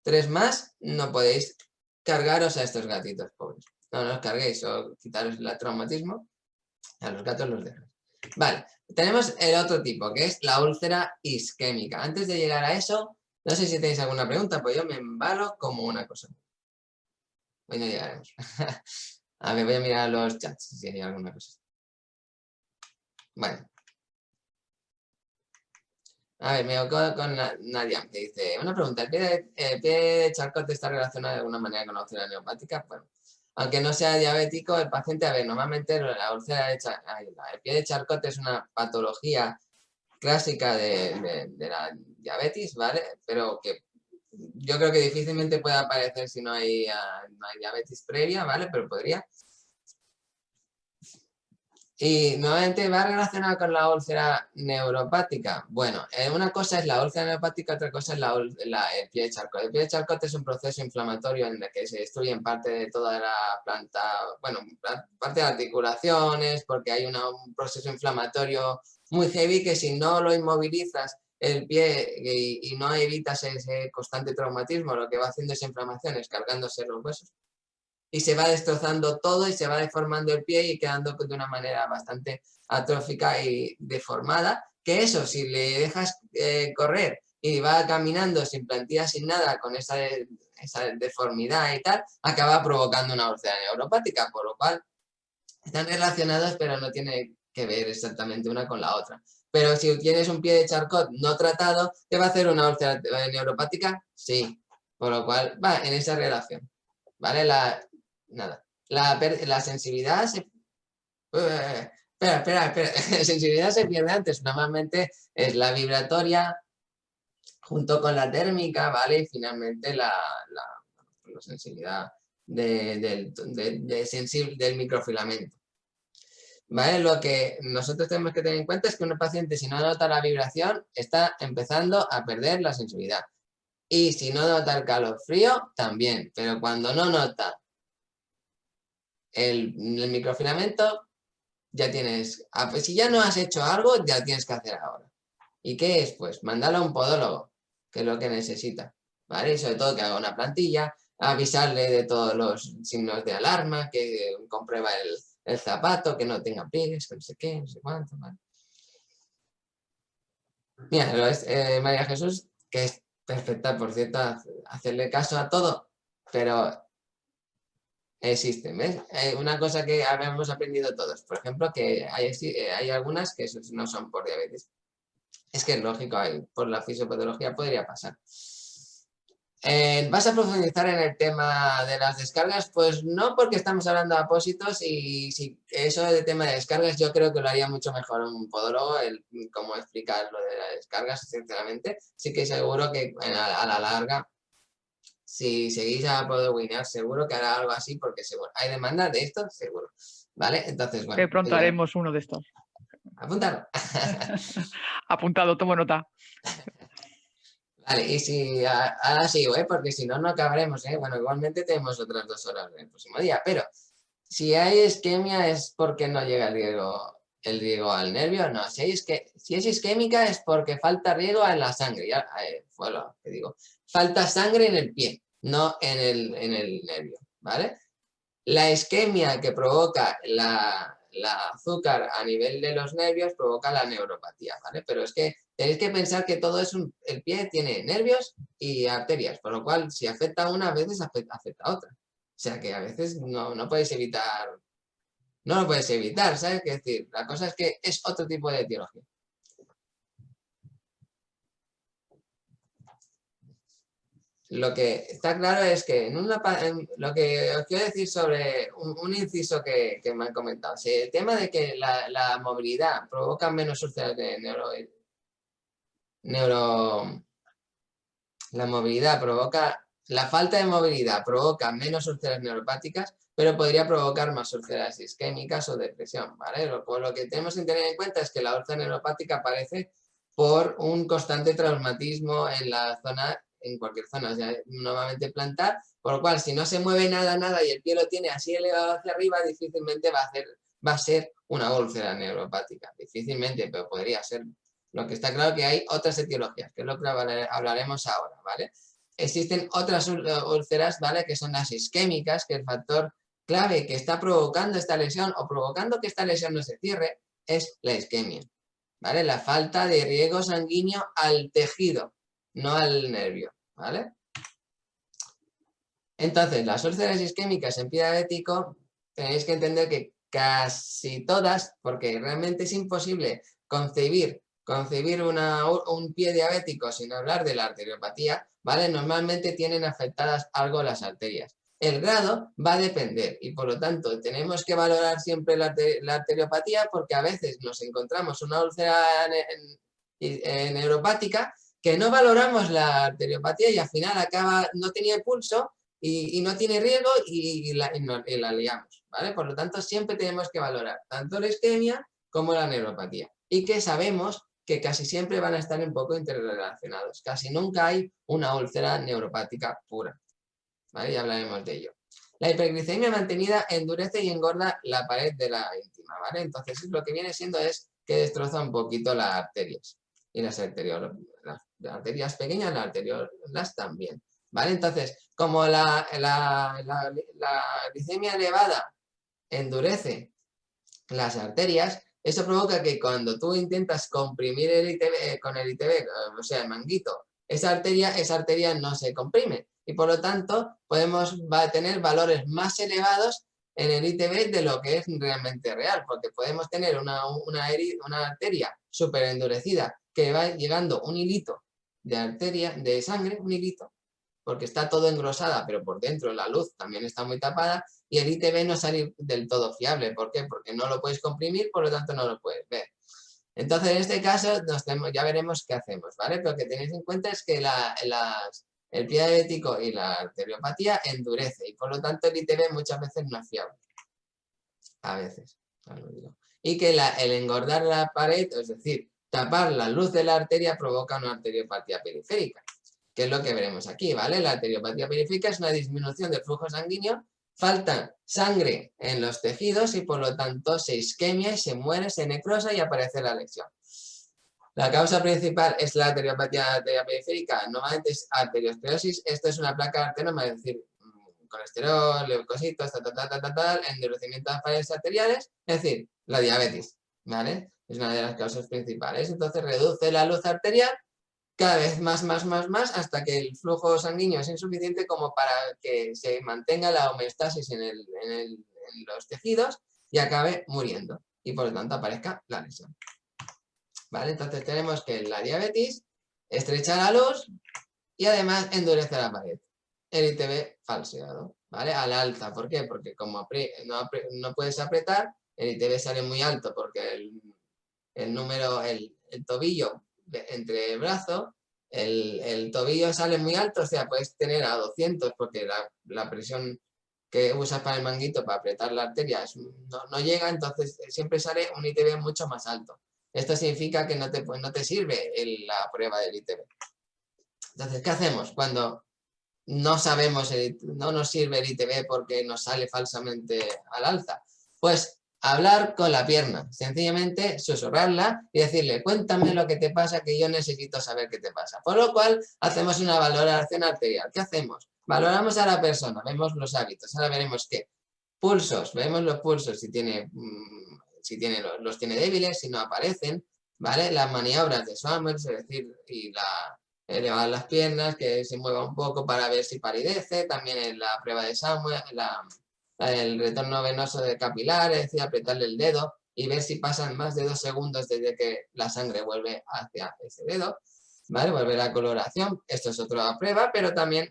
3 más, no podéis cargaros a estos gatitos pobres. No los carguéis o quitaros el traumatismo, a los gatos los dejáis. Vale, tenemos el otro tipo, que es la úlcera isquémica. Antes de llegar a eso, no sé si tenéis alguna pregunta, pues yo me embalo como una cosa. Hoy no llegaremos. A ver, voy a mirar los chats si hay alguna cosa. Vale. A ver, me voy con Nadia, que dice, una pregunta, ¿el pie de Charcot está relacionado de alguna manera con la úlcera neopática? Bueno, aunque no sea diabético, el paciente, a ver, normalmente la úlcera el pie de Charcot es una patología clásica de la diabetes, ¿vale? Pero que yo creo que difícilmente puede aparecer si no hay diabetes previa, ¿vale? Pero podría. Y nuevamente va relacionado con la úlcera neuropática. Bueno, una cosa es la úlcera neuropática, otra cosa es el pie de Charcot. El pie de Charcot es un proceso inflamatorio en el que se destruyen parte de toda la planta, bueno, parte de articulaciones, porque hay un proceso inflamatorio muy heavy que si no lo inmovilizas el pie y no evitas ese constante traumatismo, lo que va haciendo es inflamación, es cargándose los huesos y se va destrozando todo y se va deformando el pie y quedando de una manera bastante atrófica y deformada, que eso, si le dejas correr y va caminando sin plantillas, sin nada, con esa deformidad y tal, acaba provocando una úlcera neuropática, por lo cual están relacionados, pero no tiene que ver exactamente una con la otra. Pero si tienes un pie de Charcot no tratado, ¿te va a hacer una úlcera neuropática? Sí, por lo cual va en esa relación. ¿Vale? Nada. La sensibilidad se... espera. La sensibilidad se pierde antes. Normalmente es la vibratoria junto con la térmica, ¿vale? Y finalmente la sensibilidad del microfilamento. ¿Vale? Lo que nosotros tenemos que tener en cuenta es que un paciente, si no nota la vibración, está empezando a perder la sensibilidad. Y si no nota el calor-frío, también. Pero cuando no nota el microfilamento, ya tienes, pues si ya no has hecho algo, ya tienes que hacer ahora. ¿Y qué es? Pues mandarlo a un podólogo, que es lo que necesita, ¿vale? Y sobre todo que haga una plantilla, avisarle de todos los signos de alarma, que comprueba el zapato, que no tenga pliegues, que no sé qué, no sé cuánto, ¿vale? Mira, María Jesús, que es perfecta, por cierto, hacerle caso a todo, pero existen, ¿ves? Una cosa que habíamos aprendido todos, por ejemplo, que hay algunas que no son por diabetes. Es que es lógico, por la fisiopatología podría pasar. ¿Vas a profundizar en el tema de las descargas? Pues no, porque estamos hablando de apósitos y si eso de tema de descargas yo creo que lo haría mucho mejor un podólogo, cómo explicar lo de las descargas, sinceramente. Sí que seguro que a la larga, si seguís a Podwinear, seguro que hará algo así, porque seguro, hay demanda de esto, seguro. ¿Vale? Entonces, bueno. Que pronto haremos uno de estos. Apuntarlo. Apuntado, tomo nota. Vale, y si ahora sigo, porque si no, no acabaremos, Bueno, igualmente tenemos otras 2 horas el próximo día, pero si hay isquemia es porque no llega el riego al nervio, no, si es isquémica es porque falta riego en la sangre, ya fue lo que digo, falta sangre en el pie, no en el nervio, ¿vale? La isquemia que provoca la azúcar a nivel de los nervios provoca la neuropatía, ¿vale? Pero es que tenéis que pensar que todo es el pie tiene nervios y arterias, por lo cual si afecta una, a veces afecta a otra. O sea que a veces no puedes evitar, no lo puedes evitar, ¿sabes? Es decir, la cosa es que es otro tipo de etiología. Lo que está claro es que lo que os quiero decir sobre un inciso que me han comentado, si el tema de que la movilidad provoca menos úlceras de la falta de movilidad provoca menos úlceras neuropáticas, pero podría provocar más úlceras isquémicas o depresión, ¿vale? Lo que tenemos que tener en cuenta es que la úlcera neuropática aparece por un constante traumatismo en la zona, en cualquier zona, o sea, normalmente plantar, por lo cual si no se mueve nada y el pie lo tiene así elevado hacia arriba, difícilmente va a ser una úlcera neuropática, difícilmente, pero podría ser. Lo que está claro que hay otras etiologías, que es lo que hablaremos ahora, ¿vale? existen otras úlceras, ¿vale? Que son las isquémicas, que el factor clave que está provocando esta lesión o provocando que esta lesión no se cierre es la isquemia, ¿vale? La falta de riego sanguíneo al tejido, no al nervio, ¿vale? Entonces, las úlceras isquémicas en pie diabético, tenéis que entender que casi todas, porque realmente es imposible concebir un pie diabético sin hablar de la arteriopatía, ¿vale? Normalmente tienen afectadas algo las arterias. El grado va a depender y por lo tanto tenemos que valorar siempre la arteriopatía porque a veces nos encontramos una úlcera neuropática que no valoramos la arteriopatía y al final no tenía pulso y no tiene riego y la liamos, ¿vale? Por lo tanto, siempre tenemos que valorar tanto la isquemia como la neuropatía. Y que sabemos que casi siempre van a estar un poco interrelacionados. Casi nunca hay una úlcera neuropática pura, ¿vale? Ya hablaremos de ello. La hiperglicemia mantenida endurece y engorda la pared de la íntima, ¿vale? Entonces, lo que viene siendo es que destroza un poquito las arterias. Y las arterias pequeñas, las arteriolas también. ¿Vale? Entonces, como la glicemia elevada endurece las arterias, eso provoca que cuando tú intentas comprimir el ITB, con el ITB, o sea, el manguito, esa arteria no se comprime y por lo tanto va a tener valores más elevados en el ITB de lo que es realmente real, porque podemos tener una arteria súper endurecida que va llegando un hilito de sangre, un hilito, porque está todo engrosada, pero por dentro la luz también está muy tapada y el ITB no sale del todo fiable. ¿Por qué? Porque no lo puedes comprimir, por lo tanto no lo puedes ver. Entonces, en este caso, ya veremos qué hacemos, ¿vale? Pero lo que tenéis en cuenta es que el pie diabético y la arteriopatía endurece y por lo tanto el ITB muchas veces no es fiable. A veces, os lo digo. Y que el engordar la pared, es decir, tapar la luz de la arteria provoca una arteriopatía periférica, que es lo que veremos aquí, ¿vale? La arteriopatía periférica es una disminución del flujo sanguíneo, falta sangre en los tejidos y por lo tanto se isquemia y se muere, se necrosa y aparece la lesión. La causa principal es la arteriopatía periférica, normalmente es arteriosclerosis, esto es una placa arterioma, es decir, colesterol, leucocitos, endurecimiento de las paredes arteriales, es decir, la diabetes, ¿vale? Es una de las causas principales, entonces reduce la luz arterial cada vez más, hasta que el flujo sanguíneo es insuficiente como para que se mantenga la homeostasis en los tejidos y acabe muriendo. Y por lo tanto aparezca la lesión. ¿Vale? Entonces tenemos que la diabetes estrecha la luz y además endurece la pared. El ITB falseado, ¿vale? Al alza. ¿Por qué? Porque como no puedes apretar, el ITB sale muy alto porque el tobillo entre el brazo, el tobillo sale muy alto, o sea, puedes tener a 200 porque la presión que usas para el manguito para apretar la arteria no llega, entonces siempre sale un ITB mucho más alto. Esto significa que no te sirve la prueba del ITB. Entonces, ¿qué hacemos cuando no nos sirve el ITB porque nos sale falsamente al alza? Pues hablar con la pierna, sencillamente susurrarla y decirle, cuéntame lo que te pasa, que yo necesito saber qué te pasa. Por lo cual, hacemos una valoración arterial. ¿Qué hacemos? Valoramos a la persona, vemos los hábitos, ahora veremos qué. Pulsos, vemos los pulsos, los tiene débiles, si no aparecen, ¿vale? Las maniobras de Summers, es decir, elevar las piernas, que se mueva un poco para ver si palidece, también en la prueba de Samuel, el retorno venoso de capilar, es decir, apretarle el dedo y ver si pasan más de 2 segundos desde que la sangre vuelve hacia ese dedo, ¿vale? Vuelve la coloración, esto es otra prueba, pero también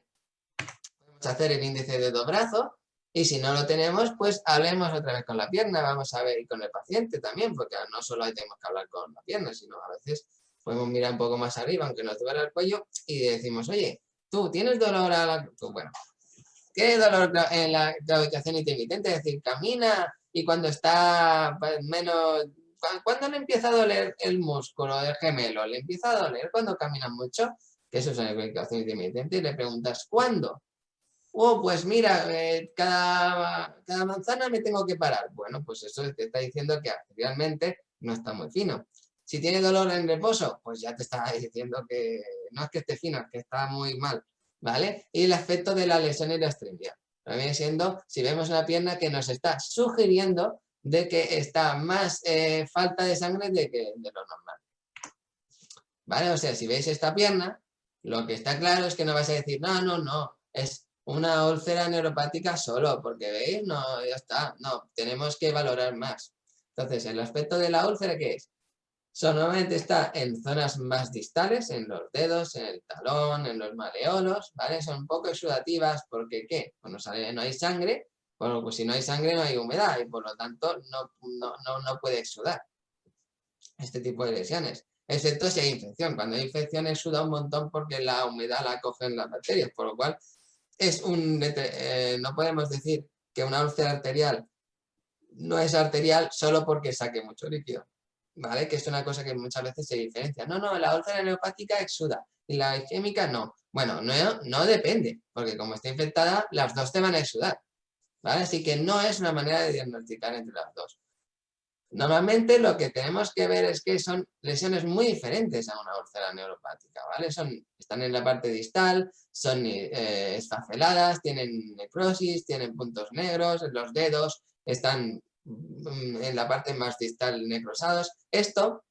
podemos hacer el índice de brazo y si no lo tenemos, pues hablemos otra vez con la pierna, vamos a ver y con el paciente también, porque no solo tenemos que hablar con la pierna, sino a veces podemos mirar un poco más arriba, aunque nos duela el cuello, y decimos, oye, ¿tú tienes dolor pues bueno, ¿qué dolor en la claudicación intermitente? Es decir, camina y cuando está menos... ¿Cuándo le empieza a doler el músculo del gemelo? ¿Le empieza a doler cuando camina mucho? Que eso es una claudicación intermitente y le preguntas, ¿cuándo? Oh, pues mira, cada manzana me tengo que parar. Bueno, pues eso te está diciendo que realmente no está muy fino. Si tiene dolor en reposo, pues ya te está diciendo que no es que esté fino, es que está muy mal. ¿vale? Y el aspecto de la lesión y la extremidad. Lo viene siendo, si vemos una pierna que nos está sugiriendo de que está más falta de sangre de lo normal. ¿Vale? O sea, si veis esta pierna, lo que está claro es que no vais a decir, no, es una úlcera neuropática solo, porque veis, no, ya está, no, tenemos que valorar más. Entonces, el aspecto de la úlcera, ¿qué es? Normalmente está en zonas más distales, en los dedos, en el talón, en los maleolos, ¿vale? Son un poco exudativas porque, ¿qué? Pues no hay sangre, bueno, pues si no hay sangre no hay humedad y por lo tanto no puede exudar este tipo de lesiones. Excepto si hay infección. Cuando hay infección exuda un montón porque la humedad la cogen las bacterias, por lo cual no podemos decir que una úlcera arterial no es arterial solo porque saque mucho líquido. ¿Vale? Que es una cosa que muchas veces se diferencia. No, la úlcera neuropática exuda y la isquémica no. Bueno, no depende, porque como está infectada, las dos te van a exudar. ¿Vale? Así que no es una manera de diagnosticar entre las dos. Normalmente lo que tenemos que ver es que son lesiones muy diferentes a una úlcera neuropática, ¿vale? Están en la parte distal, son esfaceladas, tienen necrosis, tienen puntos negros en los dedos, están en la parte más distal necrosados. Esto,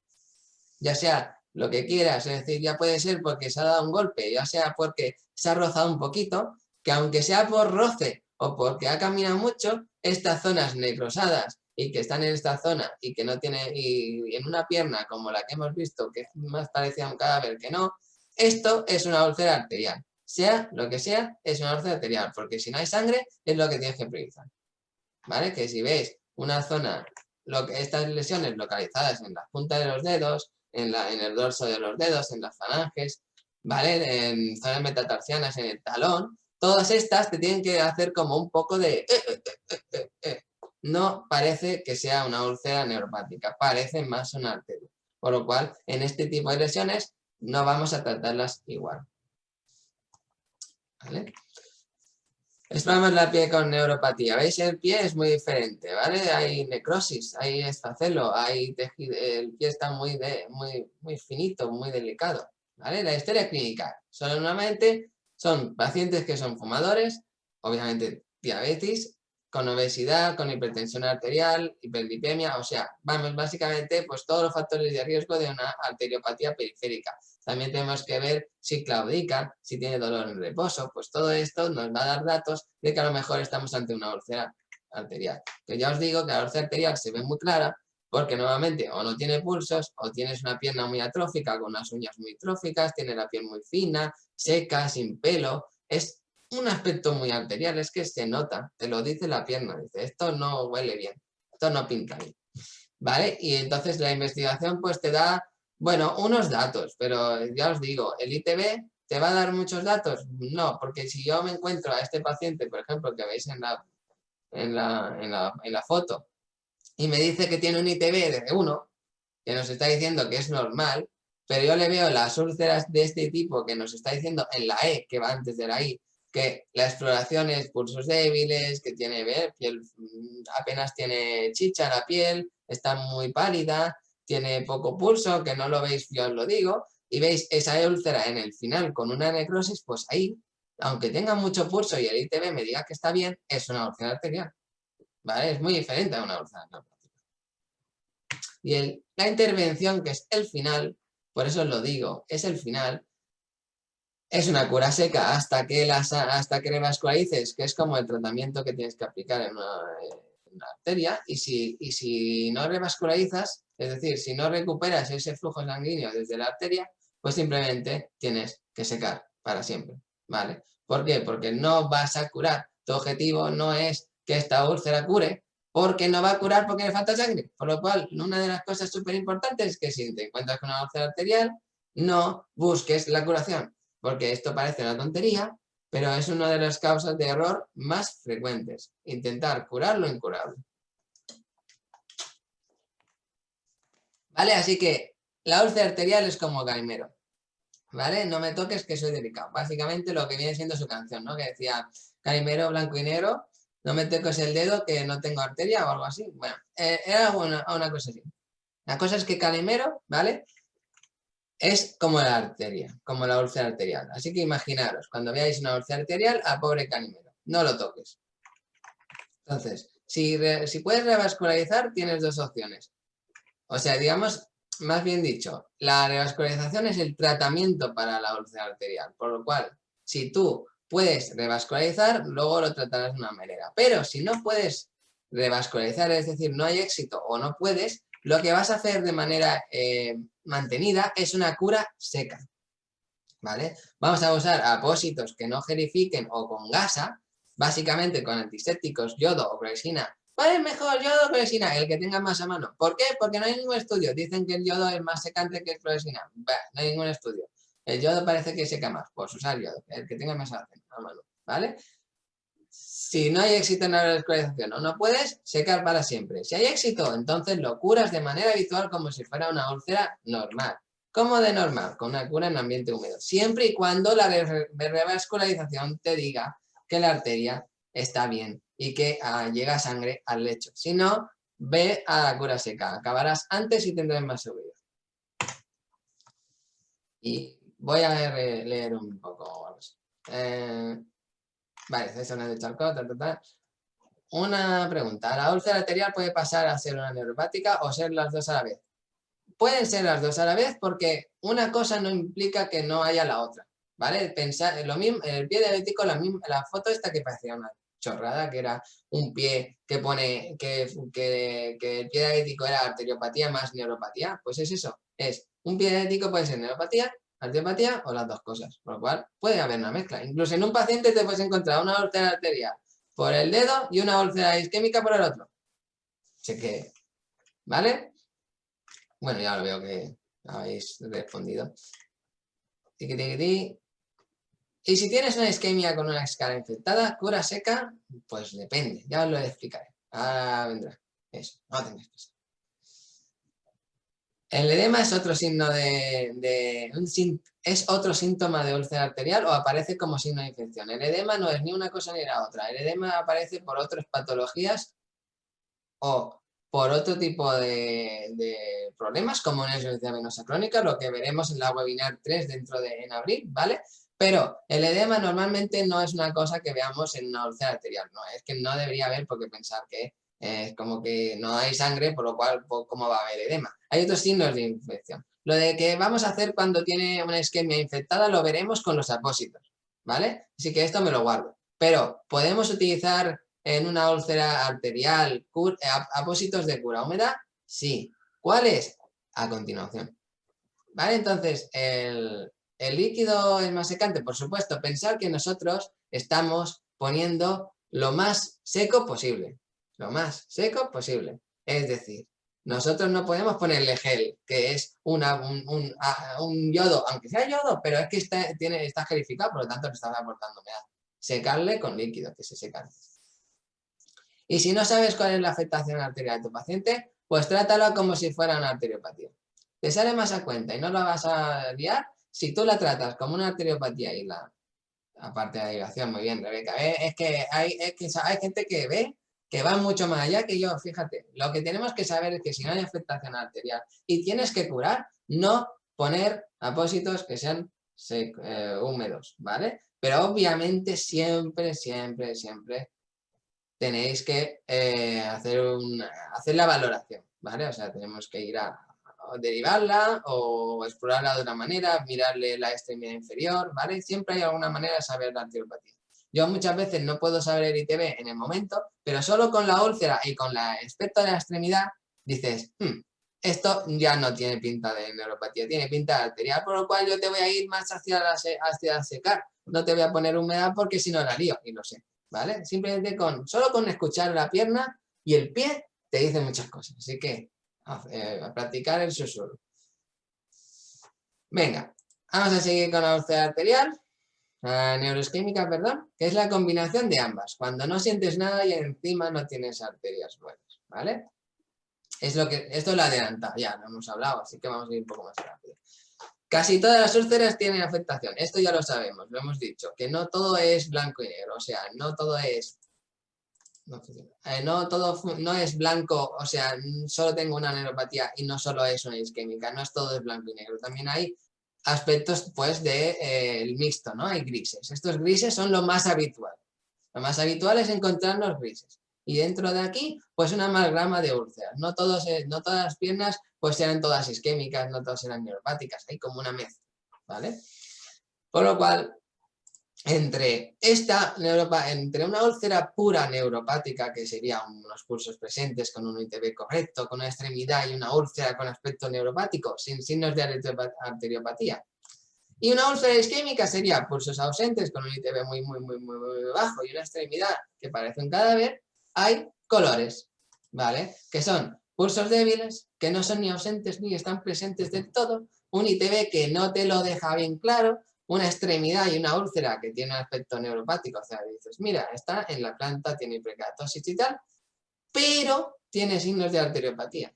ya sea lo que quieras, es decir, ya puede ser porque se ha dado un golpe, ya sea porque se ha rozado un poquito, que aunque sea por roce o porque ha caminado mucho, estas zonas necrosadas y que están en esta zona y que no tiene, y en una pierna como la que hemos visto, que es más parecida a un cadáver que no, esto es una úlcera arterial. Sea lo que sea, es una úlcera arterial, porque si no hay sangre, es lo que tienes que priorizar. ¿Vale? Que si veis una zona, estas lesiones localizadas en la punta de los dedos, en el dorso de los dedos, en las falanges, ¿vale? En zonas metatarsianas, en el talón, todas estas te tienen que hacer como un poco de... No parece que sea una úlcera neuropática, parece más una arteria. Por lo cual, en este tipo de lesiones no vamos a tratarlas igual. ¿Vale? Exploramos la piel con neuropatía. ¿Veis? El pie es muy diferente, ¿vale? Hay necrosis, hay esfacelo, hay tejido, el pie está muy finito, muy delicado, ¿vale? La historia clínica. Normalmente son pacientes que son fumadores, obviamente diabetes, con obesidad, con hipertensión arterial, hiperlipemia, o sea, vamos, básicamente, pues todos los factores de riesgo de una arteriopatía periférica. También tenemos que ver si claudica, si tiene dolor en reposo, pues todo esto nos va a dar datos de que a lo mejor estamos ante una úlcera arterial. Que ya os digo que la úlcera arterial se ve muy clara porque nuevamente o no tiene pulsos o tienes una pierna muy atrófica con unas uñas muy tróficas, tiene la piel muy fina, seca, sin pelo, es un aspecto muy arterial, es que se nota, te lo dice la pierna, dice, esto no huele bien, esto no pinta bien, ¿vale? Y entonces la investigación pues te da, bueno, unos datos, pero ya os digo, ¿el ITB te va a dar muchos datos? No, porque si yo me encuentro a este paciente, por ejemplo, que veis en la foto, y me dice que tiene un ITB de 1, que nos está diciendo que es normal, pero yo le veo las úlceras de este tipo que nos está diciendo en la E, que va antes de la I, que la exploración es pulsos débiles, que tiene piel, apenas tiene chicha la piel, está muy pálida, tiene poco pulso, que no lo veis, yo os lo digo, y veis esa úlcera en el final con una necrosis, pues ahí, aunque tenga mucho pulso y el ITB me diga que está bien, es una úlcera arterial, ¿vale? Es muy diferente a una úlcera arterial. Y la intervención, que es el final, por eso os lo digo, es el final, es una cura seca hasta que revascularices, que es como el tratamiento que tienes que aplicar en una arteria, y si no revascularizas, es decir, si no recuperas ese flujo sanguíneo desde la arteria, pues simplemente tienes que secar para siempre, ¿vale? ¿Por qué? Porque no vas a curar. Tu objetivo no es que esta úlcera cure, porque no va a curar porque le falta sangre. Por lo cual, una de las cosas súper importantes es que si te encuentras con una úlcera arterial, no busques la curación, porque esto parece una tontería, pero es una de las causas de error más frecuentes. Intentar curar lo incurable. ¿Vale? Así que la úlcera arterial es como Calimero. ¿Vale? No me toques que soy delicado. Básicamente lo que viene siendo su canción, ¿no? Que decía Calimero, blanco y negro, no me toques el dedo que no tengo arteria o algo así. Bueno, era una cosa así. La cosa es que Calimero, ¿vale? es como la arteria, como la úlcera arterial. Así que imaginaros, cuando veáis una úlcera arterial, al pobre canimero, no lo toques. Entonces, si puedes revascularizar, tienes dos opciones. O sea, digamos, más bien dicho, la revascularización es el tratamiento para la úlcera arterial, por lo cual, si tú puedes revascularizar, luego lo tratarás de una manera. Pero si no puedes revascularizar, es decir, no hay éxito o no puedes, lo que vas a hacer de manera mantenida es una cura seca, ¿vale? Vamos a usar apósitos que no gelifiquen o con gasa, básicamente con antisépticos, yodo o clorexina. ¿Cuál es mejor, yodo o clorexina? El que tenga más a mano. ¿Por qué? Porque no hay ningún estudio. Dicen que el yodo es más secante que el clorexina. Bah, no hay ningún estudio. El yodo parece que seca más. Pues usar yodo, el que tenga más a mano, ¿vale? Si no hay éxito en la revascularización o no puedes, secar para siempre. Si hay éxito, entonces lo curas de manera habitual como si fuera una úlcera normal. ¿Cómo de normal? Con una cura en ambiente húmedo. Siempre y cuando la revascularización te diga que la arteria está bien y que llega sangre al lecho. Si no, ve a la cura seca. Acabarás antes y tendrás más seguridad. Y voy a leer un poco. Vale, estáis hablando de Charcot, Una pregunta. ¿La úlcera arterial puede pasar a ser una neuropática o ser las dos a la vez? Pueden ser las dos a la vez porque una cosa no implica que no haya la otra, ¿vale? Pensar, lo mismo, el pie diabético, la foto esta que parecía una chorrada, que era un pie que pone que el pie diabético era arteriopatía más neuropatía, pues es eso, es un pie diabético puede ser neuropatía, arteriopatía o las dos cosas, por lo cual puede haber una mezcla. Incluso en un paciente te puedes encontrar una úlcera arterial por el dedo y una úlcera isquémica por el otro. Así que, ¿vale? Bueno, ya lo veo que habéis respondido. Tiqui, tiqui, tiqui. Y si tienes una isquemia con una escala infectada, cura seca, pues depende, ya os lo explicaré. Ahora vendrá. Eso, no tengáis prisa. El edema es otro signo es otro síntoma de úlcera arterial o aparece como signo de infección. El edema no es ni una cosa ni la otra. El edema aparece por otras patologías o por otro tipo de problemas como una insuficiencia venosa crónica, lo que veremos en la webinar 3 en abril, ¿vale? Pero el edema normalmente no es una cosa que veamos en una úlcera arterial, no, es que no debería haber porque pensar que es como que no hay sangre, por lo cual, ¿cómo va a haber edema? Hay otros signos de infección. Lo de que vamos a hacer cuando tiene una isquemia infectada lo veremos con los apósitos, ¿vale? Así que esto me lo guardo. Pero podemos utilizar en una úlcera arterial apósitos de cura húmeda, sí. ¿Cuáles? A continuación. ¿Vale? Entonces, el líquido es más secante, por supuesto. Pensar que nosotros estamos poniendo lo más seco posible. Lo más seco posible. Es decir, nosotros no podemos ponerle gel, que es un yodo, aunque sea yodo, pero es que está gelificado, por lo tanto le está aportando humedad. Secarle con líquido, que se seca antes. Y si no sabes cuál es la afectación arterial de tu paciente, pues trátalo como si fuera una arteriopatía. Te sale más a cuenta y no la vas a liar si tú la tratas como una arteriopatía y aparte de la derivación, muy bien, Rebeca. Es que hay gente que ve que va mucho más allá que yo, fíjate. Lo que tenemos que saber es que si no hay afectación arterial y tienes que curar, no poner apósitos que sean húmedos, ¿vale? Pero obviamente siempre tenéis que hacer la valoración, ¿vale? O sea, tenemos que ir a derivarla o explorarla de otra manera, mirarle la extremidad inferior, ¿vale? Siempre hay alguna manera de saber la arteriopatía. Yo muchas veces no puedo saber el ITB en el momento, pero solo con la úlcera y con el aspecto de la extremidad dices, esto ya no tiene pinta de neuropatía, tiene pinta de arterial, por lo cual yo te voy a ir más hacia secar. No te voy a poner humedad porque si no la lío, y lo sé. ¿Vale? Simplemente solo con escuchar la pierna y el pie te dice muchas cosas. Así que a practicar el susurro. Venga, vamos a seguir con la úlcera arterial, neuroisquémica, perdón, que es la combinación de ambas. Cuando no sientes nada y encima no tienes arterias buenas, ¿vale? Esto lo adelanta, ya lo hemos hablado, así que vamos a ir un poco más rápido. Casi todas las úlceras tienen afectación, esto ya lo sabemos, lo hemos dicho, que no todo es blanco y negro, o sea, no todo es no es blanco, o sea, solo tengo una neuropatía y no solo es una isquémica, no es todo es blanco y negro. También hay aspectos pues el mixto, ¿no? Hay grises. Estos grises son lo más habitual. Lo más habitual es encontrar los grises. Y dentro de aquí, pues una amalgama de úlceras. No todas las piernas pues serán todas isquémicas, no todas serán neuropáticas. Hay como una mezcla, ¿vale? Por lo cual, entre una úlcera pura neuropática, que sería unos pulsos presentes con un ITB correcto, con una extremidad y una úlcera con aspecto neuropático, sin signos de arteriopatía, y una úlcera isquémica sería pulsos ausentes con un ITB muy bajo y una extremidad que parece un cadáver, hay colores, ¿vale? Que son pulsos débiles, que no son ni ausentes ni están presentes del todo, un ITB que no te lo deja bien claro, una extremidad y una úlcera que tiene un aspecto neuropático, o sea, dices, mira, está en la planta, tiene hiperkeratosis y tal, pero tiene signos de arteriopatía,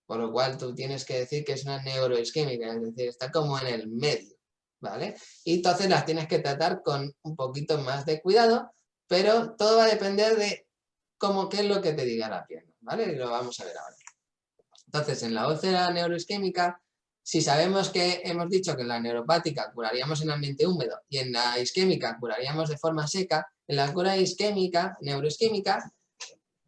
por lo cual tú tienes que decir que es una neuroisquémica, es decir, está como en el medio, ¿vale? Y entonces las tienes que tratar con un poquito más de cuidado, pero todo va a depender de qué es lo que te diga la pierna, ¿vale? Y lo vamos a ver ahora. Entonces, en la úlcera neuroisquémica, si sabemos que hemos dicho que en la neuropática curaríamos en ambiente húmedo y en la isquémica curaríamos de forma seca, en la cura isquémica, neuroisquémica,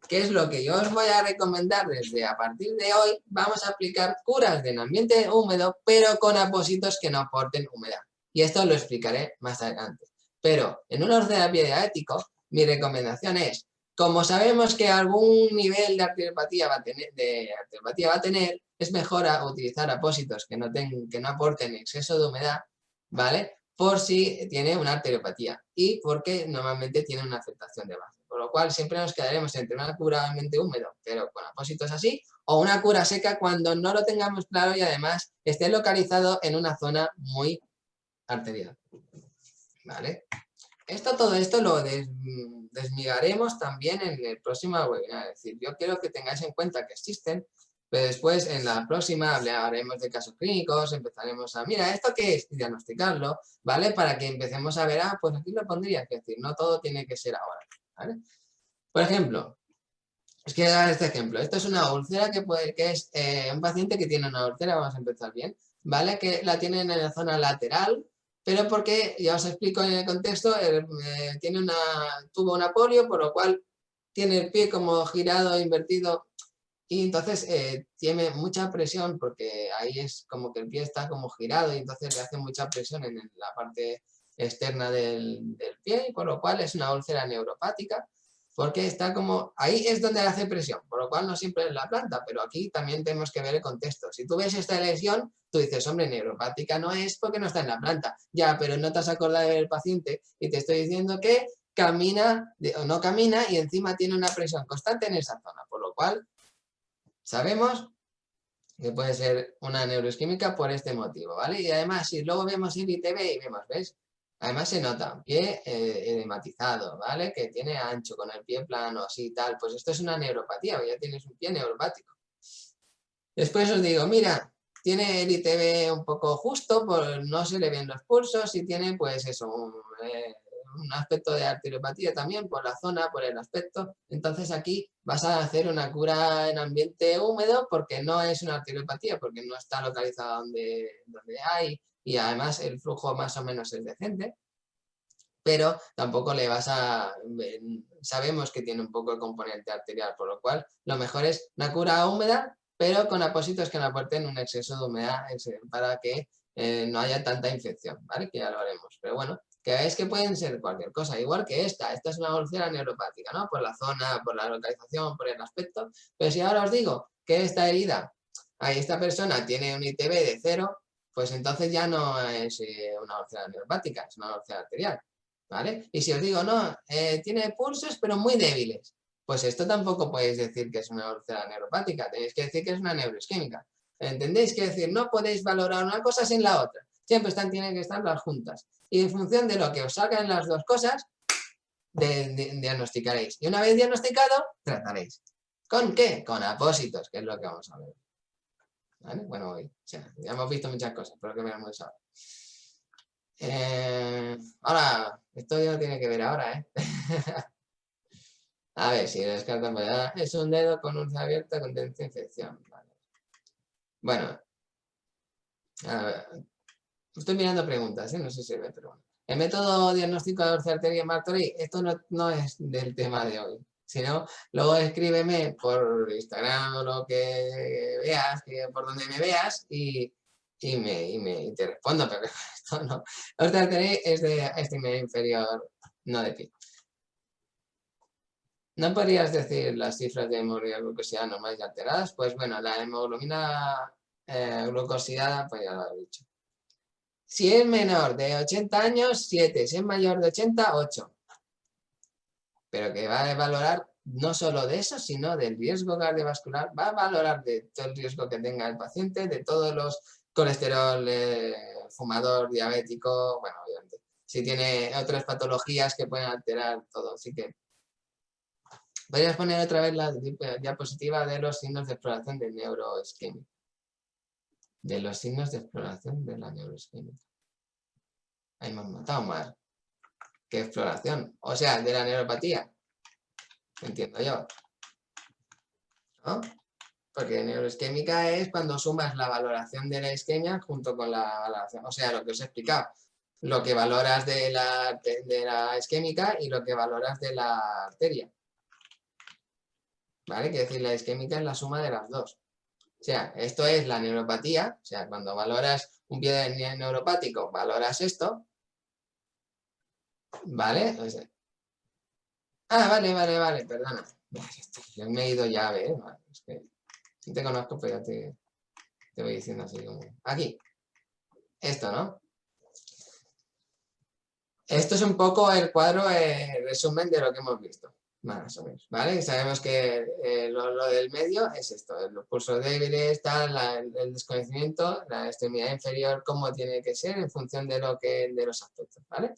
¿qué es lo que yo os voy a recomendar desde a partir de hoy? Vamos a aplicar curas en ambiente húmedo, pero con apósitos que no aporten humedad. Y esto lo explicaré más adelante. Pero en un ortoterapia diabético, mi recomendación es, como sabemos que algún nivel de arteriopatía va a tener, es mejor utilizar apósitos que no aporten exceso de humedad, ¿vale? Por si tiene una arteriopatía y porque normalmente tiene una afectación de base. Por lo cual siempre nos quedaremos entre una cura ambiente húmedo, pero con apósitos así, o una cura seca cuando no lo tengamos claro y además esté localizado en una zona muy arterial. ¿Vale? Todo esto lo desmigaremos también en el próximo webinar. Es decir, yo quiero que tengáis en cuenta que existen, pero después en la próxima hablaremos de casos clínicos, empezaremos a, mira, ¿esto qué es? Y diagnosticarlo, ¿vale? Para que empecemos a ver, pues aquí lo pondría, es decir, no todo tiene que ser ahora, ¿vale? Por ejemplo, os quiero dar este ejemplo. Esto es una úlcera que es un paciente que tiene una úlcera, vamos a empezar bien, ¿vale? Que la tienen en la zona lateral, pero porque, ya os explico en el contexto, tuvo una polio, por lo cual tiene el pie como girado, invertido, y entonces tiene mucha presión porque ahí es como que el pie está como girado y entonces le hace mucha presión en la parte externa del pie, y por lo cual es una úlcera neuropática, porque está como, ahí es donde le hace presión, por lo cual no siempre es la planta, pero aquí también tenemos que ver el contexto. Si tú ves esta lesión, tú dices, hombre, neuropática no es porque no está en la planta, ya, pero no te has acordado del paciente y te estoy diciendo que camina o no camina y encima tiene una presión constante en esa zona, por lo cual sabemos que puede ser una neuroisquémica por este motivo, ¿vale? Y además, si luego vemos el ITB y vemos, ¿ves? Además se nota, pie edematizado, ¿vale? Que tiene ancho, con el pie plano, así tal. Pues esto es una neuropatía, ya tienes un pie neuropático. Después os digo, mira, tiene el ITB un poco justo, no se le ven los pulsos y tiene, pues eso, un aspecto de arteriopatía también por la zona, por el aspecto. Entonces aquí vas a hacer una cura en ambiente húmedo porque no es una arteriopatía, porque no está localizada donde hay y además el flujo más o menos es decente. Pero tampoco le vas a... Sabemos que tiene un poco de componente arterial, por lo cual lo mejor es una cura húmeda, pero con apósitos que no aporten un exceso de humedad para que no haya tanta infección, ¿vale? Que ya lo haremos. Pero bueno, que veáis que pueden ser cualquier cosa, igual que esta es una úlcera neuropática, ¿no? Por la zona, por la localización, por el aspecto. Pero si ahora os digo que esta herida, esta persona tiene un ITB de 0, pues entonces ya no es una úlcera neuropática, es una úlcera arterial. ¿Vale? Y si os digo, no, tiene pulsos pero muy débiles, pues esto tampoco podéis decir que es una úlcera neuropática, tenéis que decir que es una neuroisquémica. ¿Entendéis? Que decir, no podéis valorar una cosa sin la otra, siempre tienen que estar las juntas. Y en función de lo que os salgan las dos cosas, diagnosticaréis. Y una vez diagnosticado, trataréis. ¿Con qué? Con apósitos, que es lo que vamos a ver. ¿Vale? Bueno, hoy, ya hemos visto muchas cosas, pero que veamos ahora. Ahora, esto ya no tiene que ver ahora, ¿eh? A ver, si descartan, es un dedo con úlcera abierta con tendencia a infección. Vale. Bueno, a ver, Estoy mirando preguntas, no sé si se ve, pero bueno. El método diagnóstico de orcearteria en Martorell, esto no es del tema de hoy. Si no, luego escríbeme por Instagram o lo que veas, por donde me veas y te respondo, pero esto no. La orcearteria es de extremidad inferior, no de pie. ¿No podrías decir las cifras de hemoglobina glucosidada normales y alteradas? Pues bueno, la hemoglobina glucosidada, pues ya lo he dicho. Si es menor de 80 años, 7. Si es mayor de 80, 8. Pero que va a valorar no solo de eso, sino del riesgo cardiovascular. Va a valorar de todo el riesgo que tenga el paciente, de todos los colesterol, fumador, diabético, bueno, obviamente. Si tiene otras patologías que pueden alterar todo. Así que podrías poner otra vez la diapositiva de los signos de exploración de neuroisquemia. De los signos de exploración de la neuroisquemia. Ahí me han matado más. ¿Qué exploración? O sea, de la neuropatía. Entiendo yo. ¿No? Porque neuroisquémica es cuando sumas la valoración de la isquemia junto con la valoración. O sea, lo que os he explicado. Lo que valoras de la isquémica y lo que valoras de la arteria. ¿Vale? Quiere decir, la isquémica es la suma de las dos. O sea, esto es la neuropatía. O sea, cuando valoras un pie neuropático, valoras esto. ¿Vale? O sea, vale, perdona. Yo me he ido ya, ¿ves? Es que no te conozco, pero ya te voy diciendo así como... Aquí. Esto, ¿no? Esto es un poco el cuadro resumen de lo que hemos visto. Más o menos, ¿vale? Sabemos que lo del medio es esto. Los pulsos débiles, el desconocimiento, la extremidad inferior, cómo tiene que ser en función de los aspectos, ¿vale?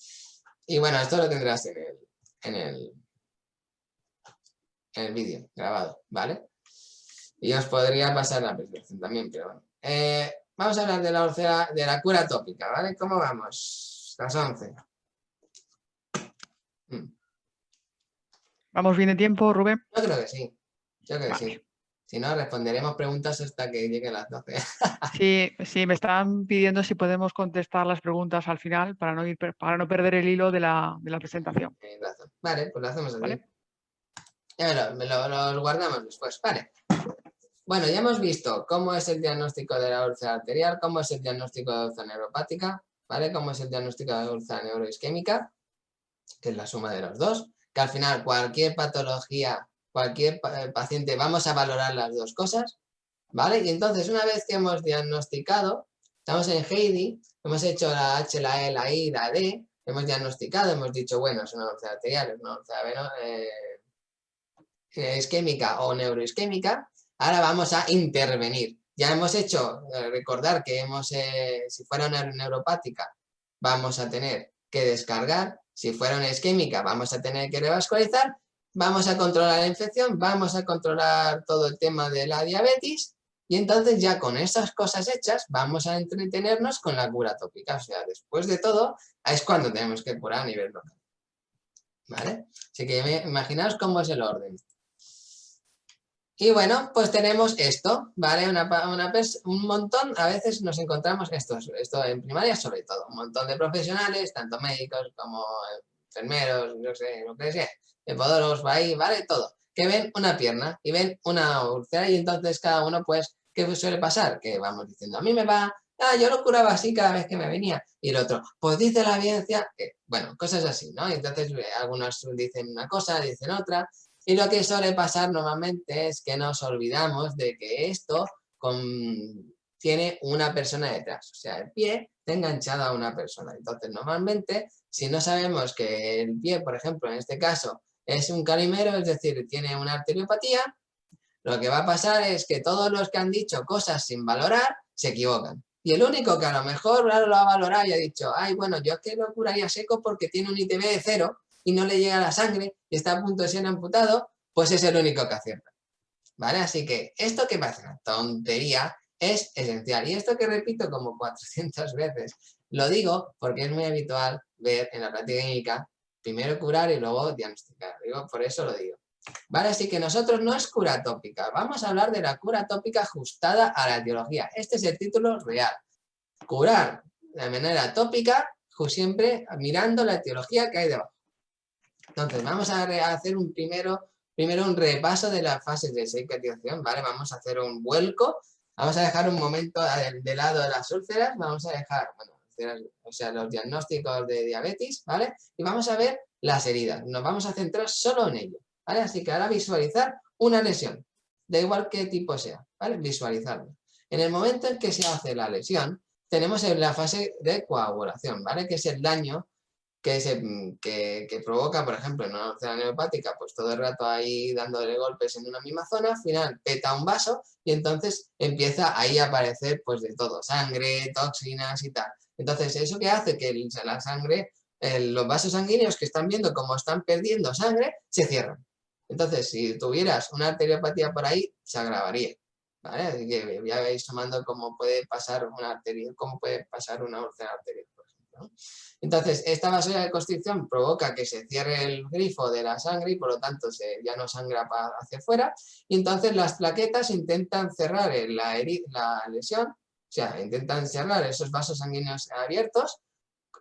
Y bueno, esto lo tendrás en el vídeo grabado, ¿vale? Y os podría pasar la presentación también, pero bueno. Vamos a hablar de la cura tópica, ¿vale? ¿Cómo vamos? Las 11. ¿Vamos bien de tiempo, Rubén? Yo creo que sí. Yo creo que Vale. sí. Si no, responderemos preguntas hasta que lleguen las 12. Sí, me están pidiendo si podemos contestar las preguntas al final para no perder el hilo de la presentación, Tienes razón. Vale, pues lo hacemos así. ¿vale? Ya lo guardamos después. Vale. Bueno, ya hemos visto cómo es el diagnóstico de la úlcera arterial, cómo es el diagnóstico de úlcera neuropática, ¿vale? Cómo es el diagnóstico de úlcera neuroisquémica, que es la suma de los dos, que al final cualquier patología, cualquier paciente, vamos a valorar las dos cosas, ¿vale? Y entonces, una vez que hemos diagnosticado, estamos en Heidi, hemos hecho la H, la E, la I, la D, hemos diagnosticado, hemos dicho, bueno, es una úlcera arterial, es una úlcera isquémica o neuroisquémica, ahora vamos a intervenir. Ya hemos hecho, recordar que si fuera una neuropática, vamos a tener que descargar, si fuera una isquémica, vamos a tener que revascularizar, vamos a controlar la infección, vamos a controlar todo el tema de la diabetes, y entonces ya con esas cosas hechas, vamos a entretenernos con la cura tópica. O sea, después de todo, es cuando tenemos que curar a nivel local. ¿Vale? Así que imaginaos cómo es el orden. Y bueno, pues tenemos esto, ¿vale? Un montón, a veces nos encontramos, esto en primaria sobre todo, un montón de profesionales, tanto médicos como enfermeros, no sé, lo que sea, podólogos, ahí, ¿vale? Todo, que ven una pierna y ven una úlcera y entonces cada uno, pues, ¿qué suele pasar? Que vamos diciendo, a mí me va, yo lo curaba así cada vez que me venía, y el otro, pues dice la evidencia, bueno, cosas así, ¿no? Y entonces algunos dicen una cosa, dicen otra. Y lo que suele pasar normalmente es que nos olvidamos de que esto tiene una persona detrás. O sea, el pie está enganchado a una persona. Entonces, normalmente, si no sabemos que el pie, por ejemplo, en este caso, es un calimero, es decir, tiene una arteriopatía, lo que va a pasar es que todos los que han dicho cosas sin valorar, se equivocan. Y el único que a lo mejor ahora lo ha valorado y ha dicho, ay, bueno, yo es que lo curaría seco porque tiene un ITB de 0 y no le llega la sangre y está a punto de ser amputado, pues es el único que acierta. ¿Vale? Así que esto que parece una tontería es esencial. Y esto que repito como 400 veces, lo digo porque es muy habitual ver en la práctica clínica primero curar y luego diagnosticar. Por eso lo digo. ¿Vale? Así que nosotros no es cura tópica, vamos a hablar de la cura tópica ajustada a la etiología. Este es el título real. Curar de manera tópica, siempre mirando la etiología que hay debajo. Entonces, vamos a hacer primero un repaso de las fases de cicatrización, ¿vale? Vamos a hacer un vuelco, vamos a dejar un momento de lado de las úlceras, vamos a dejar, bueno, o sea, los diagnósticos de diabetes, ¿vale? Y vamos a ver las heridas, nos vamos a centrar solo en ello, ¿vale? Así que ahora visualizar una lesión, da igual qué tipo sea, ¿vale? Visualizarlo. En el momento en que se hace la lesión, tenemos la fase de coagulación, ¿vale? Que es el daño que provoca, por ejemplo, en una úlcera neuropática, pues todo el rato ahí dándole golpes en una misma zona, al final peta un vaso y entonces empieza ahí a aparecer pues de todo, sangre, toxinas y tal. Entonces, ¿eso que hace? Que la sangre, los vasos sanguíneos que están viendo cómo están perdiendo sangre, se cierran. Entonces, si tuvieras una arteriopatía por ahí, se agravaría, ¿vale? Así que ya veis tomando cómo puede pasar una arteria, cómo puede pasar una úlcera arterial, por ejemplo, ¿no? Entonces, esta vasoconstricción provoca que se cierre el grifo de la sangre y por lo tanto ya no sangra hacia afuera. Y entonces las plaquetas intentan cerrar la lesión, o sea, intentan cerrar esos vasos sanguíneos abiertos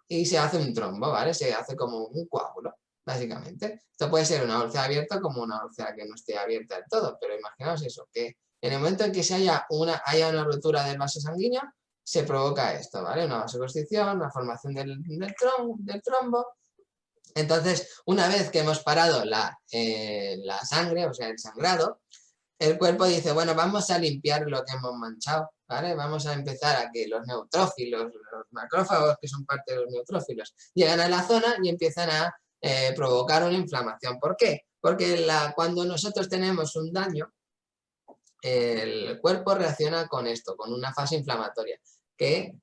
y se hace un trombo, ¿vale? Se hace como un coágulo, básicamente. Esto puede ser una úlcera abierta como una úlcera que no esté abierta del todo, pero imaginaos eso, que en el momento en que haya una rotura del vaso sanguíneo, se provoca esto, ¿vale? Una vasoconstricción, una formación del trombo. Entonces, una vez que hemos parado la sangre, o sea, el sangrado, el cuerpo dice, bueno, vamos a limpiar lo que hemos manchado, ¿vale? Vamos a empezar a que los neutrófilos, los macrófagos, que son parte de los neutrófilos, llegan a la zona y empiezan a provocar una inflamación. ¿Por qué? Porque cuando nosotros tenemos un daño, el cuerpo reacciona con esto, con una fase inflamatoria, que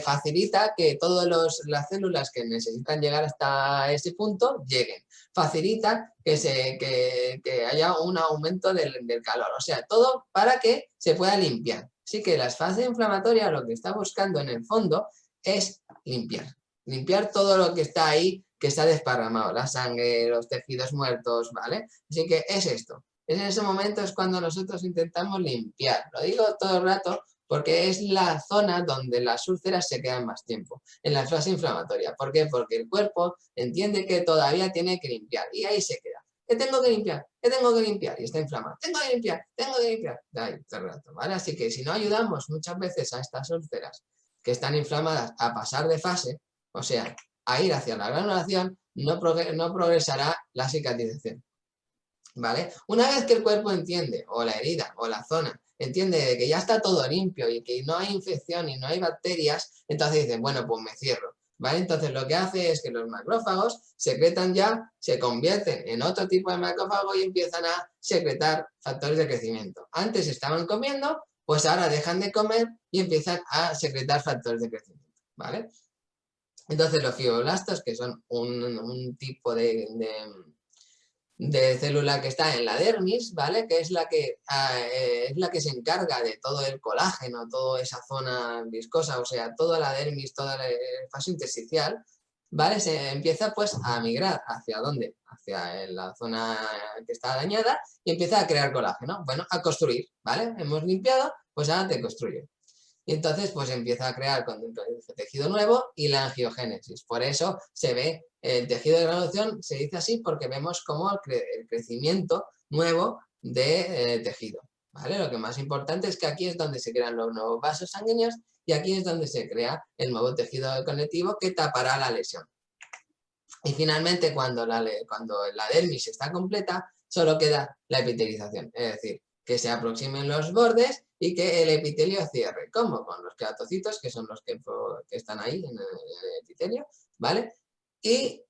facilita que todas las células que necesitan llegar hasta ese punto lleguen. Facilita que haya un aumento del calor. O sea, todo para que se pueda limpiar. Así que la fase inflamatoria lo que está buscando en el fondo es limpiar. Limpiar todo lo que está ahí, que está desparramado. La sangre, los tejidos muertos, ¿vale? Así que es esto. En ese momento es cuando nosotros intentamos limpiar. Lo digo todo el rato porque es la zona donde las úlceras se quedan más tiempo, en la fase inflamatoria. ¿Por qué? Porque el cuerpo entiende que todavía tiene que limpiar y ahí se queda. ¿Qué tengo que limpiar? ¿Qué tengo que limpiar? Y está inflamado. Tengo que limpiar, tengo que limpiar. De ahí todo el rato, ¿vale? Así que si no ayudamos muchas veces a estas úlceras que están inflamadas a pasar de fase, o sea, a ir hacia la granulación, no progresará la cicatrización. ¿Vale? Una vez que el cuerpo entiende, o la herida, o la zona, entiende de que ya está todo limpio y que no hay infección y no hay bacterias, entonces dice, bueno, pues me cierro, ¿vale? Entonces lo que hace es que los macrófagos secretan ya, se convierten en otro tipo de macrófago y empiezan a secretar factores de crecimiento. Antes estaban comiendo, pues ahora dejan de comer y empiezan a secretar factores de crecimiento, ¿vale? Entonces los fibroblastos, que son un tipo de célula que está en la dermis, ¿vale? Que es la que se encarga de todo el colágeno, toda esa zona viscosa, o sea, toda la dermis, toda la fase intersticial, ¿vale? Se empieza pues a migrar, ¿hacia dónde? Hacia la zona que está dañada y empieza a crear colágeno, bueno, a construir, ¿vale? Hemos limpiado, pues ahora te construye. Y entonces pues empieza a crear tejido nuevo y la angiogénesis. Por eso se ve el tejido de granulación, se dice así porque vemos como el crecimiento nuevo de tejido, ¿vale? Lo que más importante es que aquí es donde se crean los nuevos vasos sanguíneos y aquí es donde se crea el nuevo tejido conectivo que tapará la lesión. Y finalmente cuando la dermis está completa, solo queda la epitelización, es decir, que se aproximen los bordes y que el epitelio cierre. ¿Cómo? Con los queratocitos, que son los que están ahí en el epitelio, ¿vale? Y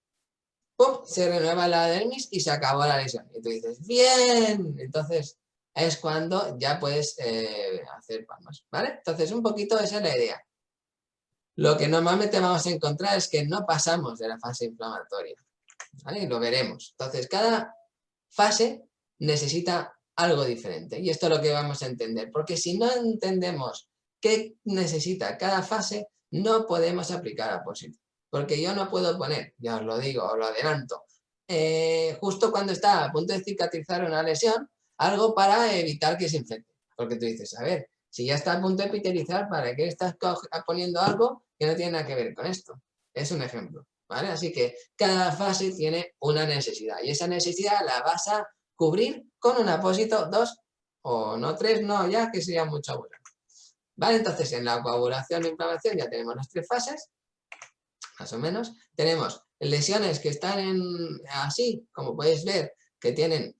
¡pum! Se renueva la dermis y se acabó la lesión. Y tú dices, ¡bien! Entonces es cuando ya puedes hacer palmas, ¿vale? Entonces un poquito esa es la idea. Lo que normalmente vamos a encontrar es que no pasamos de la fase inflamatoria, ¿vale? Y lo veremos. Entonces cada fase necesita algo diferente. Y esto es lo que vamos a entender. Porque si no entendemos qué necesita cada fase, no podemos aplicar apósito. Porque yo no puedo poner, ya os lo digo, os lo adelanto, justo cuando está a punto de cicatrizar una lesión, algo para evitar que se infecte. Porque tú dices, a ver, Si ya está a punto de epitelizar, ¿para qué estás poniendo algo que no tiene nada que ver con esto? Es un ejemplo, ¿vale? Así que cada fase tiene una necesidad y esa necesidad la vas a cubrir con un apósito 2 o no 3, no, ya que sería mucho bueno. ¿Vale? Entonces, en la coagulación e inflamación ya tenemos las 3 fases, más o menos. Tenemos lesiones que están así, como podéis ver, que tienen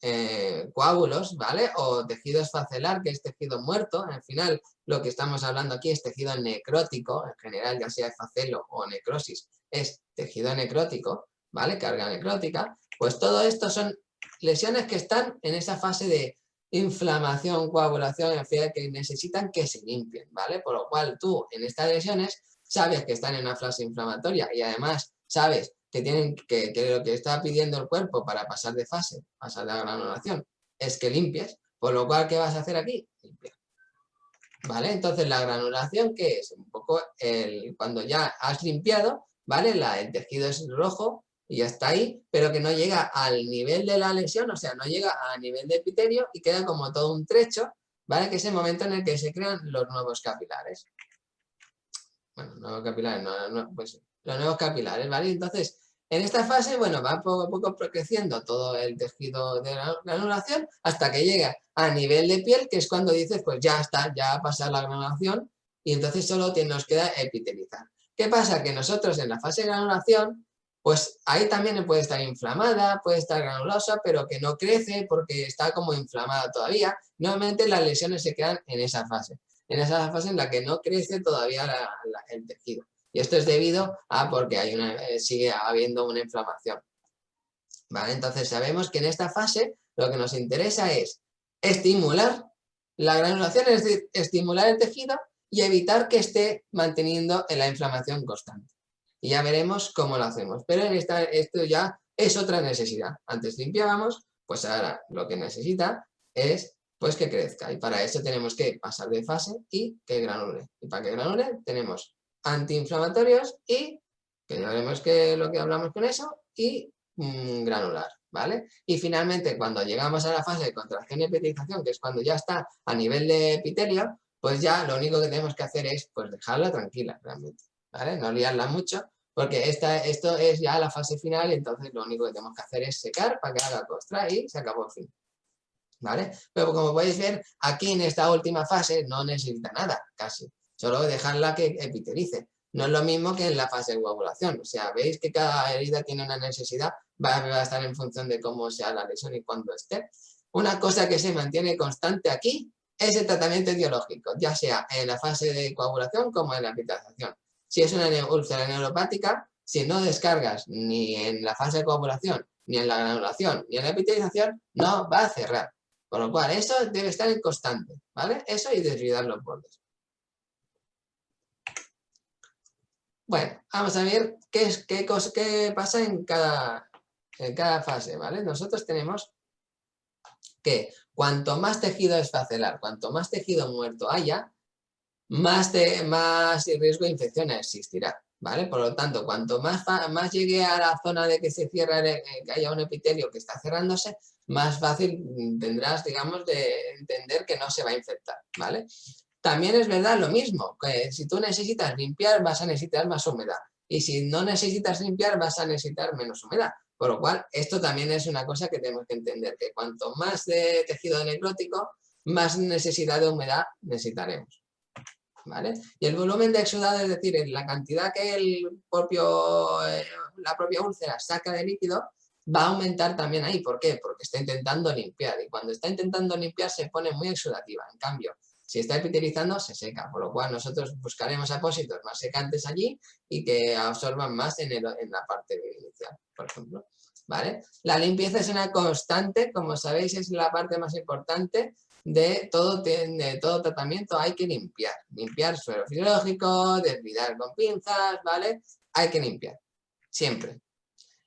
coágulos, ¿vale? O tejido esfacelar, que es tejido muerto. Al final, lo que estamos hablando aquí es tejido necrótico, en general, ya sea esfacelo o necrosis, es tejido necrótico, ¿vale? Carga necrótica. Pues todo esto son lesiones que están en esa fase de inflamación, coagulación, en fin, que necesitan que se limpien, ¿vale? Por lo cual, tú, en estas lesiones, sabes que están en una fase inflamatoria y además sabes que tienen que lo que está pidiendo el cuerpo para pasar de fase, pasar de la granulación, es que limpies, por lo cual, ¿qué vas a hacer aquí? Limpiar. ¿Vale? Entonces, la granulación, ¿qué es? Un poco cuando ya has limpiado, ¿vale? El tejido es rojo y ya está ahí, pero que no llega al nivel de la lesión, o sea, no llega a nivel de epitelio y queda como todo un trecho, ¿vale? Que es el momento en el que se crean los nuevos capilares. Bueno, nuevos capilares, pues los nuevos capilares, ¿vale? Entonces, en esta fase, bueno, va poco a poco creciendo todo el tejido de la granulación hasta que llega a nivel de piel, que es cuando dices, pues ya está, ya ha pasado la granulación y entonces solo nos queda epitelizar. ¿Qué pasa? Que nosotros en la fase de granulación, pues ahí también puede estar inflamada, puede estar granulosa, pero que no crece porque está como inflamada todavía. Normalmente las lesiones se quedan en esa fase en la que no crece todavía el tejido. Y esto es debido a porque sigue habiendo una inflamación. ¿Vale? Entonces sabemos que en esta fase lo que nos interesa es estimular la granulación, es decir, estimular el tejido y evitar que esté manteniendo la inflamación constante. Y ya veremos cómo lo hacemos. Pero esto ya es otra necesidad. Antes limpiábamos, pues ahora lo que necesita es pues que crezca. Y para eso tenemos que pasar de fase y que granule. Y para que granule tenemos antiinflamatorios y, que ya veremos lo que hablamos con eso, y granular, ¿vale? Y finalmente, cuando llegamos a la fase de contracción y epitelización, que es cuando ya está a nivel de epitelio, pues ya lo único que tenemos que hacer es pues dejarla tranquila, realmente, ¿vale? No liarla mucho, porque esto es ya la fase final y entonces lo único que tenemos que hacer es secar para que haga costra y se acabó el fin. ¿Vale? Pero como podéis ver, aquí en esta última fase no necesita nada, casi. Solo dejarla que epitelice. No es lo mismo que en la fase de coagulación. O sea, veis que cada herida tiene una necesidad, va a estar en función de cómo sea la lesión y cuándo esté. Una cosa que se mantiene constante aquí es el tratamiento etiológico, ya sea en la fase de coagulación como en la epitelización. Si es una úlcera neuropática, si no descargas ni en la fase de coagulación, ni en la granulación, ni en la epitelización, no va a cerrar. Con lo cual, eso debe estar en constante, ¿vale? Eso y desvidar los bordes. Bueno, vamos a ver qué pasa en cada fase, ¿vale? Nosotros tenemos que cuanto más tejido esfacelar, cuanto más tejido muerto haya, más riesgo de infección existirá, ¿vale? Por lo tanto, cuanto más llegue a la zona de que se cierra, que haya un epitelio que está cerrándose, más fácil tendrás, digamos, de entender que no se va a infectar, ¿vale? También es verdad lo mismo, que si tú necesitas limpiar vas a necesitar más humedad y si no necesitas limpiar vas a necesitar menos humedad. Por lo cual, esto también es una cosa que tenemos que entender, que cuanto más de tejido necrótico, más necesidad de humedad necesitaremos. ¿Vale? Y el volumen de exudado, es decir, la cantidad que la propia úlcera saca de líquido, va a aumentar también ahí. ¿Por qué? Porque está intentando limpiar y cuando está intentando limpiar se pone muy exudativa. En cambio, si está epitelizando, se seca, por lo cual nosotros buscaremos apósitos más secantes allí y que absorban más en la parte inicial, por ejemplo. ¿Vale? La limpieza es una constante, como sabéis, es la parte más importante de todo tratamiento. Hay que limpiar suelo fisiológico, desbridar con pinzas, ¿vale? Hay que limpiar, siempre.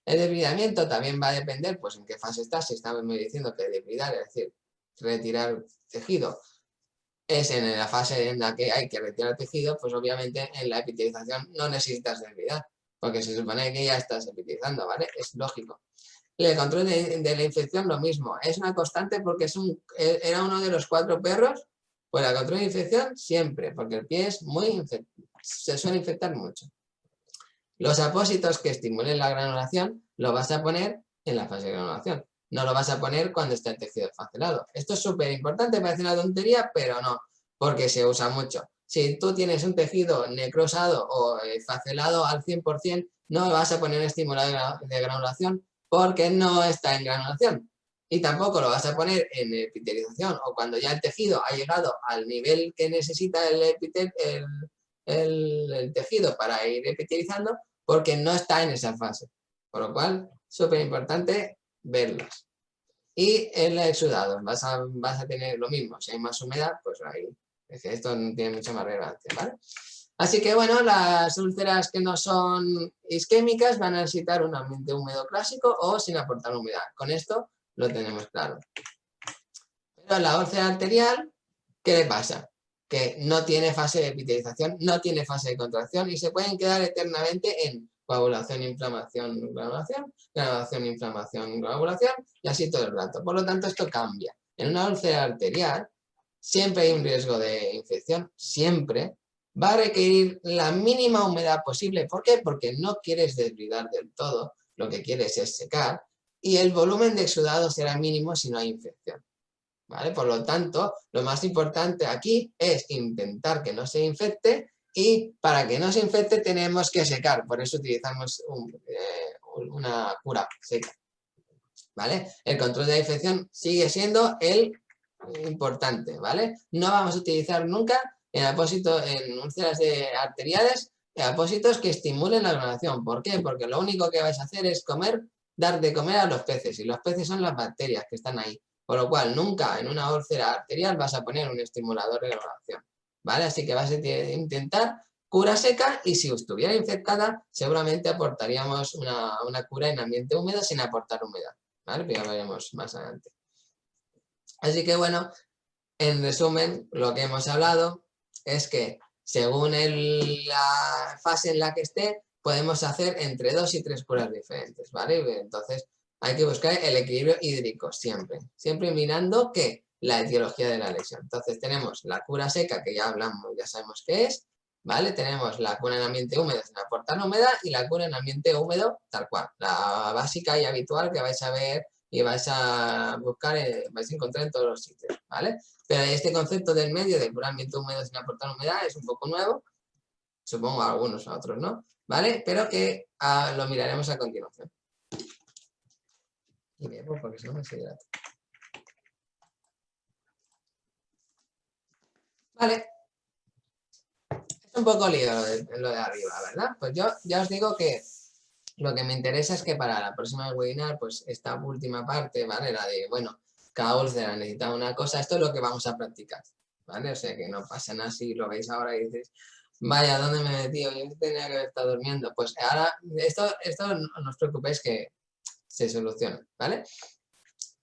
El desbridamiento también va a depender, pues, en qué fase estás. Si estamos diciendo que desbridar, es decir, retirar tejido, es en la fase en la que hay que retirar tejido, pues obviamente en la epitelización no necesitas desbridar, porque se supone que ya estás epitelizando, ¿vale? Es lógico. El control de la infección lo mismo, es una constante porque era uno de los 4 perros Pues la control de infección siempre, porque el pie es se suele infectar mucho. Los apósitos que estimulen la granulación lo vas a poner en la fase de granulación. No lo vas a poner cuando está el tejido facelado. Esto es súper importante, parece una tontería, pero no, porque se usa mucho. Si tú tienes un tejido necrosado o facelado al 100%, no vas a poner un estimulador de granulación porque no está en granulación. Y tampoco lo vas a poner en epitelización o cuando ya el tejido ha llegado al nivel que necesita el tejido para ir epitelizando, porque no está en esa fase. Por lo cual, súper importante verlos. Y el exudado, vas a tener lo mismo. Si hay más humedad, pues ahí. Es que esto no tiene mucha más relevancia, ¿vale? Así que bueno, las úlceras que no son isquémicas van a necesitar un ambiente húmedo clásico o sin aportar humedad. Con esto lo tenemos claro. Pero la úlcera arterial, ¿qué le pasa? Que no tiene fase de epitelización, no tiene fase de contracción y se pueden quedar eternamente en coagulación, inflamación, granulación, granulación, inflamación, coagulación y así todo el rato. Por lo tanto, esto cambia. En una úlcera arterial siempre hay un riesgo de infección, siempre. Va a requerir la mínima humedad posible. ¿Por qué? Porque no quieres desbridar del todo, lo que quieres es secar y el volumen de exudado será mínimo si no hay infección. ¿Vale? Por lo tanto, lo más importante aquí es intentar que no se infecte y para que no se infecte tenemos que secar, por eso utilizamos una cura seca. ¿Vale? El control de la infección sigue siendo el importante, ¿vale? No vamos a utilizar nunca en úlceras arteriales apósitos que estimulen la granulación. ¿Por qué? Porque lo único que vais a hacer es dar de comer a los peces y los peces son las bacterias que están ahí. Por lo cual, nunca en una úlcera arterial vas a poner un estimulador de granulación, ¿vale? Así que vas a intentar cura seca y si estuviera infectada, seguramente aportaríamos una cura en ambiente húmedo sin aportar humedad, ¿vale? Pero ya lo veremos más adelante. Así que bueno, en resumen, lo que hemos hablado es que según la fase en la que esté, podemos hacer entre 2 y 3 curas diferentes, ¿vale? Entonces, hay que buscar el equilibrio hídrico siempre, siempre mirando que la etiología de la lesión. Entonces, tenemos la cura seca, que ya hablamos, ya sabemos qué es, ¿vale? Tenemos la cura en ambiente húmedo sin aportar humedad y la cura en ambiente húmedo tal cual, la básica y habitual que vais a ver y vais a buscar, vais a encontrar en todos los sitios, ¿vale? Pero este concepto del medio de cura ambiente húmedo sin aportar humedad es un poco nuevo, supongo a algunos, a otros no, ¿vale? Pero que lo miraremos a continuación. Y bebo porque si no me deshidrato. Vale. Es un poco lío lo de arriba, ¿verdad? Pues yo ya os digo que lo que me interesa es que para la próxima webinar, pues esta última parte, ¿vale? La de, bueno, cada úlcera necesita una cosa, esto es lo que vamos a practicar, ¿vale? O sea que no pasa nada si lo veis ahora y dices, vaya, ¿dónde me he metido? Yo tenía que haber estado durmiendo. Pues ahora, esto no os preocupéis que se soluciona, ¿vale?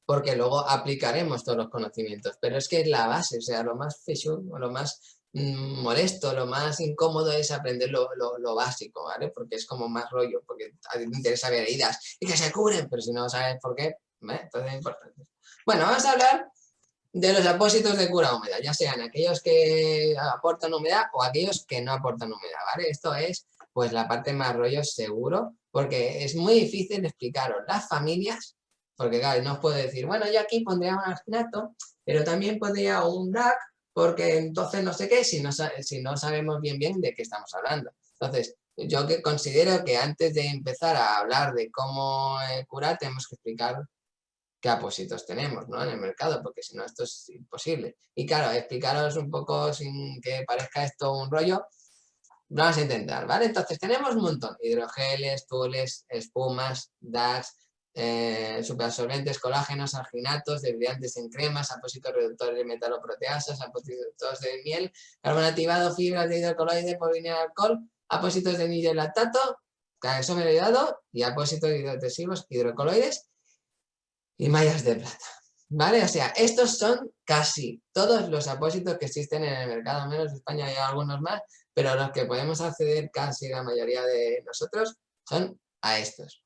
Porque luego aplicaremos todos los conocimientos, pero es que es la base, o sea, lo más lo más molesto, lo más incómodo es aprender lo básico, ¿vale? Porque es como más rollo, porque a ti te interesa ver heridas y que se cubren, pero si no sabes por qué, ¿vale? Entonces es importante. Bueno, vamos a hablar de los apósitos de cura húmeda, ya sean aquellos que aportan humedad o aquellos que no aportan humedad, ¿vale? Esto es, pues, la parte más rollo seguro, porque es muy difícil explicaros las familias, porque claro, no os puedo decir, bueno, yo aquí pondría un alginato, pero también pondría un DAC, porque entonces no sé qué, si no sabemos bien de qué estamos hablando. Entonces, yo que considero que antes de empezar a hablar de cómo curar, tenemos que explicar qué apósitos tenemos, ¿no? En el mercado, porque si no esto es imposible. Y claro, explicaros un poco sin que parezca esto un rollo, vamos a intentar, ¿vale? Entonces tenemos un montón, hidrogeles, tules, espumas, DAX, superabsorbentes, colágenos, alginatos, desbridantes en cremas, apósitos reductores de metaloproteasas, apósitos de miel, carbón activado, fibras de hidrocoloide, polivinil alcohol, apósitos de anillo lactato, caexómero hidratado y apósitos hidrotesivos, hidrocoloides y mallas de plata, ¿vale? O sea, estos son casi todos los apósitos que existen en el mercado, menos en España hay algunos más, pero los que podemos acceder casi la mayoría de nosotros son a estos.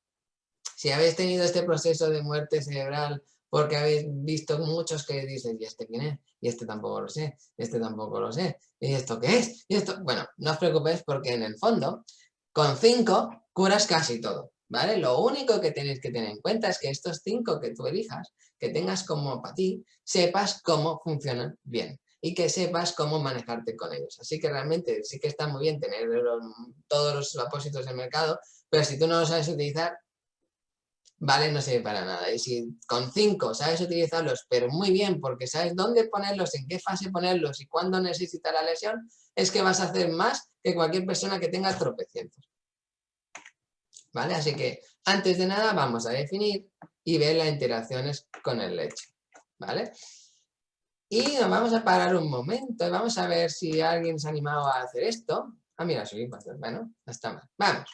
Si habéis tenido este proceso de muerte cerebral porque habéis visto muchos que dicen, ¿y este quién es? Y este tampoco lo sé, este tampoco lo sé, ¿y esto qué es? Y esto, bueno, no os preocupéis porque en el fondo, con 5 curas casi todo, ¿vale? Lo único que tenéis que tener en cuenta es que estos 5 que tú elijas, que tengas como para ti, sepas cómo funcionan bien y que sepas cómo manejarte con ellos. Así que realmente sí que está muy bien tener todos los apósitos del mercado, pero si tú no los sabes utilizar, vale, no sirve para nada. Y si con 5 sabes utilizarlos, pero muy bien, porque sabes dónde ponerlos, en qué fase ponerlos y cuándo necesita la lesión, es que vas a hacer más que cualquier persona que tenga tropecientos. ¿Vale? Así que antes de nada vamos a definir y ver las interacciones con el leche. ¿Vale? Y nos vamos a parar un momento y vamos a ver si alguien se ha animado a hacer esto. Ah, mira, soy impactor. Bueno, no está mal. Vamos.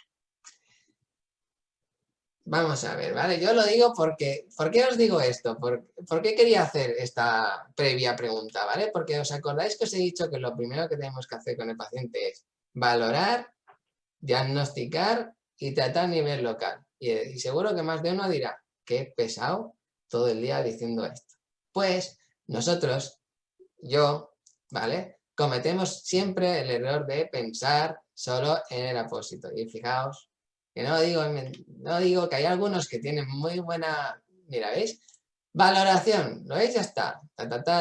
Vamos a ver, ¿vale? Yo lo digo porque... ¿Por qué os digo esto? ¿Por qué quería hacer esta previa pregunta, ¿vale? Porque os acordáis que os he dicho que lo primero que tenemos que hacer con el paciente es valorar, diagnosticar y tratar a nivel local. Y seguro que más de uno dirá, qué pesado todo el día diciendo esto. Pues nosotros, yo, ¿vale? Cometemos siempre el error de pensar solo en el apósito. Y fijaos, que no digo que hay algunos que tienen muy buena, mira, ¿veis? Valoración, ¿lo veis? Ya está.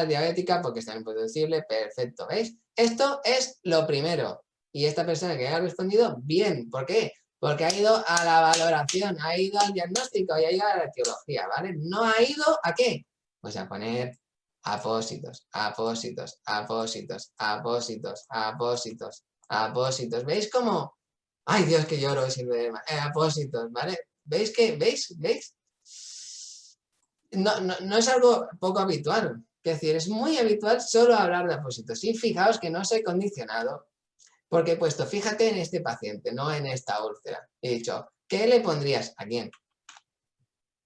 Diabética porque está improducible, perfecto, ¿veis? Esto es lo primero. Y esta persona que ha respondido, bien. ¿Por qué? Porque ha ido a la valoración, ha ido al diagnóstico y ha ido a la etiología, ¿vale? No ha ido ¿a qué? Pues a poner apósitos, apósitos, apósitos, apósitos, apósitos, apósitos. ¿Veis cómo? Ay, Dios, que lloro ese apósitos, ¿vale? ¿Veis que? ¿Veis? ¿Veis? No es algo poco habitual. Es decir, es muy habitual solo hablar de apósitos. Y fijaos que no soy condicionado, porque he puesto, fíjate en este paciente, no en esta úlcera. He dicho, ¿qué le pondrías? ¿A quién?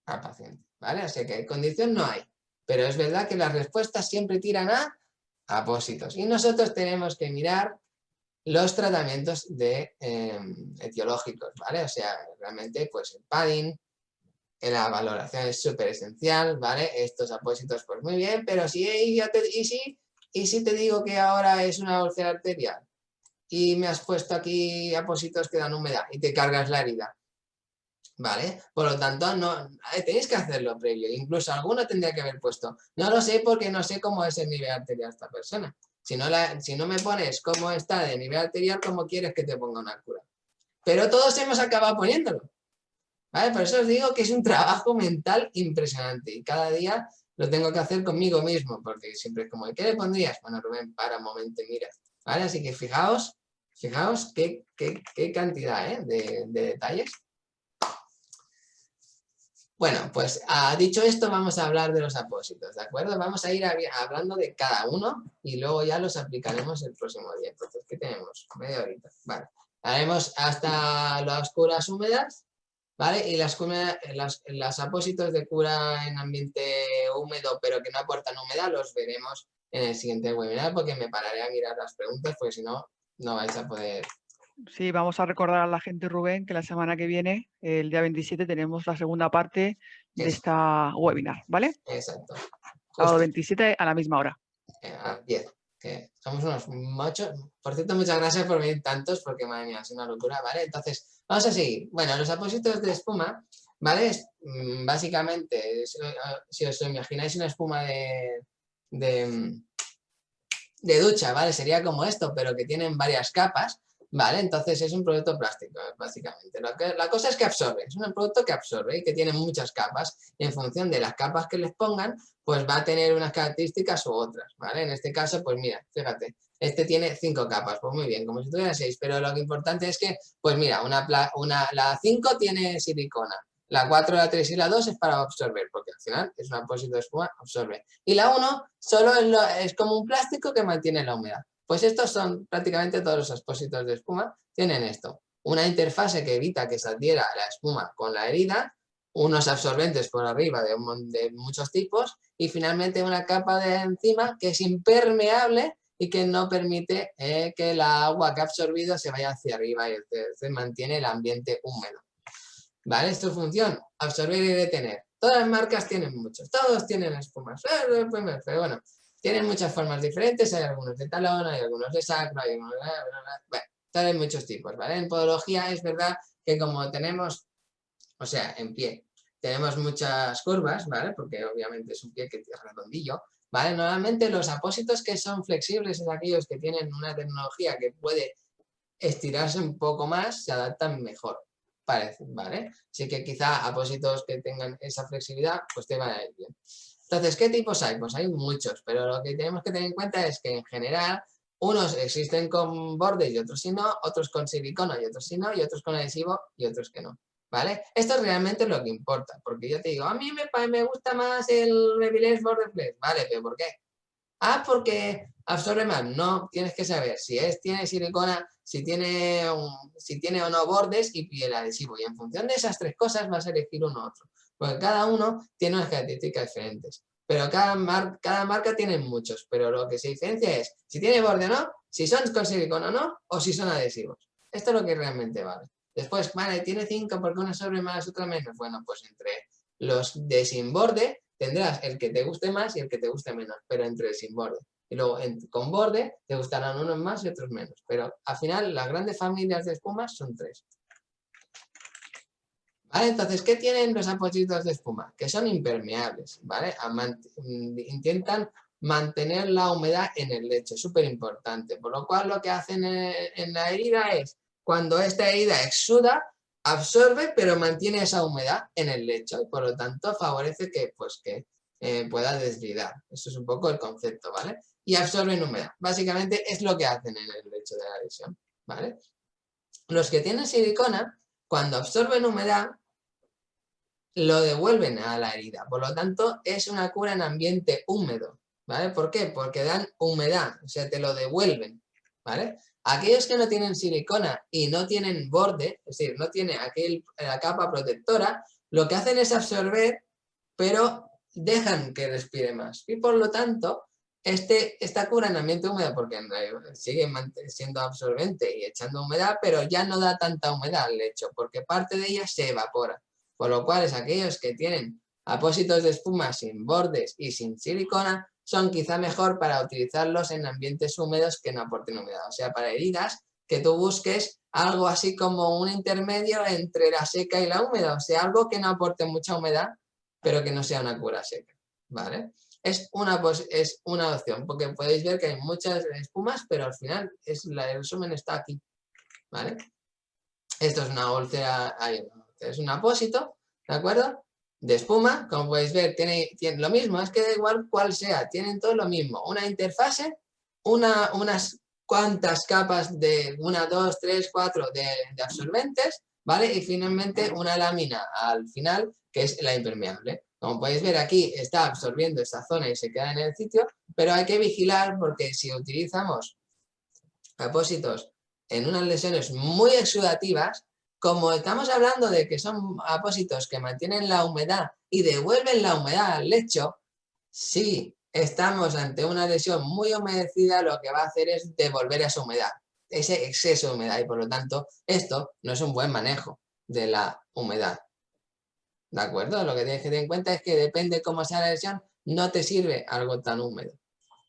Al paciente, ¿vale? Así que condición no hay. Pero es verdad que las respuestas siempre tiran a apósitos. Y nosotros tenemos que mirar los tratamientos de etiológicos, ¿vale? O sea, realmente, pues el padding, la valoración es súper esencial, ¿vale? Estos apósitos, pues muy bien, pero si te digo que ahora es una úlcera arterial y me has puesto aquí apósitos que dan humedad y te cargas la herida, ¿vale? Por lo tanto, no, tenéis que hacerlo previo. Incluso alguno tendría que haber puesto, no lo sé porque no sé cómo es el nivel arterial de esta persona. Si no me pones cómo está de nivel arterial, ¿cómo quieres que te ponga una cura? Pero todos hemos acabado poniéndolo. ¿Vale? Por eso os digo que es un trabajo mental impresionante y cada día lo tengo que hacer conmigo mismo, porque siempre es como, ¿qué le pondrías? Bueno, Rubén, para un momento, mira. ¿Vale? Así que fijaos qué cantidad de detalles. Bueno, pues dicho esto, vamos a hablar de los apósitos, ¿de acuerdo? Vamos a ir hablando de cada uno y luego ya los aplicaremos el próximo día. Entonces, ¿qué tenemos? Media horita. Vale. Haremos hasta las curas húmedas, ¿vale? Y los apósitos de cura en ambiente húmedo, pero que no aportan humedad, los veremos en el siguiente webinar, porque me pararé a mirar las preguntas, porque si no, no vais a poder... Sí, vamos a recordar a la gente, Rubén, que la semana que viene, el día 27, tenemos la segunda parte de Eso, esta webinar, ¿vale? exacto. Sábado Justo. 27 a la misma hora. A 10. Que somos unos machos. Por cierto, muchas gracias por venir tantos, porque madre mía, es una locura, ¿vale? Entonces, vamos a seguir. Bueno, los apósitos de espuma, ¿vale? Básicamente, si os imagináis una espuma de ducha, ¿vale? Sería como esto, pero que tienen varias capas, ¿vale? Entonces es un producto plástico, básicamente. La cosa es que absorbe, es un producto que absorbe y que tiene muchas capas. Y en función de las capas que les pongan, pues va a tener unas características u otras, ¿vale? En este caso, pues mira, fíjate, este tiene 5 capas, pues muy bien, como si tuviera 6, pero lo que importante es que, pues mira, la 5 tiene silicona, la 4, la 3 y la 2 es para absorber, porque al final es un apósito de espuma, absorbe. Y la 1 solo es como un plástico que mantiene la humedad. Pues estos son prácticamente todos los apósitos de espuma, tienen esto. Una interfase que evita que se adhiera la espuma con la herida, unos absorbentes por arriba de muchos tipos y finalmente una capa de encima que es impermeable y que no permite que el agua que ha absorbido se vaya hacia arriba y se mantiene el ambiente húmedo. ¿Vale? Esto es función, absorber y retener. Todas las marcas tienen muchos, todos tienen espumas, pero bueno, tienen muchas formas diferentes, hay algunos de talón, hay algunos de sacro, hay algunos de... Bueno, hay muchos tipos, ¿vale? En podología es verdad que como tenemos, o sea, en pie, tenemos muchas curvas, ¿vale? Porque obviamente es un pie que es redondillo, ¿vale? Normalmente los apósitos que son flexibles es aquellos que tienen una tecnología que puede estirarse un poco más, se adaptan mejor, parece, ¿vale? Así que quizá apósitos que tengan esa flexibilidad, pues te van a ir bien. Entonces, ¿qué tipos hay? Pues hay muchos, pero lo que tenemos que tener en cuenta es que en general unos existen con bordes y otros sí no, otros con silicona y otros sí no, y otros con adhesivo y otros que no, ¿vale? Esto es realmente lo que importa, porque yo te digo, a mí me gusta más el Babyliss Borderflex, ¿vale? ¿Pero por qué? Ah, porque absorbe más. No, tienes que saber si tiene silicona, si tiene o no bordes y el adhesivo. Y en función de esas tres cosas vas a elegir uno u otro. Porque cada uno tiene unas características diferentes. Pero cada marca tiene muchos. Pero lo que se diferencia es si tiene borde o no, si son con silicona o no, o si son adhesivos. Esto es lo que realmente vale. Después, vale, tiene 5 porque una sobre más, otra menos. Bueno, pues entre los de sin borde tendrás el que te guste más y el que te guste menos, pero entre el sin borde. Y luego con borde te gustarán unos más y otros menos. Pero al final las grandes familias de espumas son 3. ¿Vale? Entonces, ¿qué tienen los apósitos de espuma? Que son impermeables, ¿vale? Intentan mantener la humedad en el lecho, súper importante. Por lo cual lo que hacen en la herida es, cuando esta herida exuda, absorbe, pero mantiene esa humedad en el lecho y por lo tanto favorece que pueda deslizar. Eso es un poco el concepto, ¿vale? Y absorben humedad. Básicamente es lo que hacen en el lecho de la lesión, ¿vale? Los que tienen silicona, cuando absorben humedad, lo devuelven a la herida. Por lo tanto, es una cura en ambiente húmedo, ¿vale? ¿Por qué? Porque dan humedad, o sea, te lo devuelven, ¿vale? Aquellos que no tienen silicona y no tienen borde, es decir, no tiene la capa protectora, lo que hacen es absorber, pero dejan que respire más. Y por lo tanto, esta cura en ambiente húmedo, porque sigue siendo absorbente y echando humedad, pero ya no da tanta humedad al lecho, porque parte de ella se evapora. Por lo cual, aquellos que tienen apósitos de espuma sin bordes y sin silicona son quizá mejor para utilizarlos en ambientes húmedos que no aporten humedad. O sea, para heridas que tú busques algo así como un intermedio entre la seca y la húmeda. O sea, algo que no aporte mucha humedad, pero que no sea una cura seca. ¿Vale? Es una opción, porque podéis ver que hay muchas espumas, pero al final el resumen está aquí. ¿Vale? Esto es una úlcera, es un apósito, ¿de acuerdo? De espuma, como podéis ver, tiene lo mismo, es que da igual cuál sea, tienen todo lo mismo. Una interfase, unas cuantas capas de 1, 2, 3, 4 de absorbentes, ¿vale? Y finalmente una lámina al final, que es la impermeable. Como podéis ver aquí, está absorbiendo esta zona y se queda en el sitio, pero hay que vigilar porque si utilizamos apósitos en unas lesiones muy exudativas, como estamos hablando de que son apósitos que mantienen la humedad y devuelven la humedad al lecho, si estamos ante una lesión muy humedecida, lo que va a hacer es devolver esa humedad, ese exceso de humedad, y por lo tanto esto no es un buen manejo de la humedad. ¿De acuerdo? Lo que tienes que tener en cuenta es que depende cómo sea la lesión, no te sirve algo tan húmedo.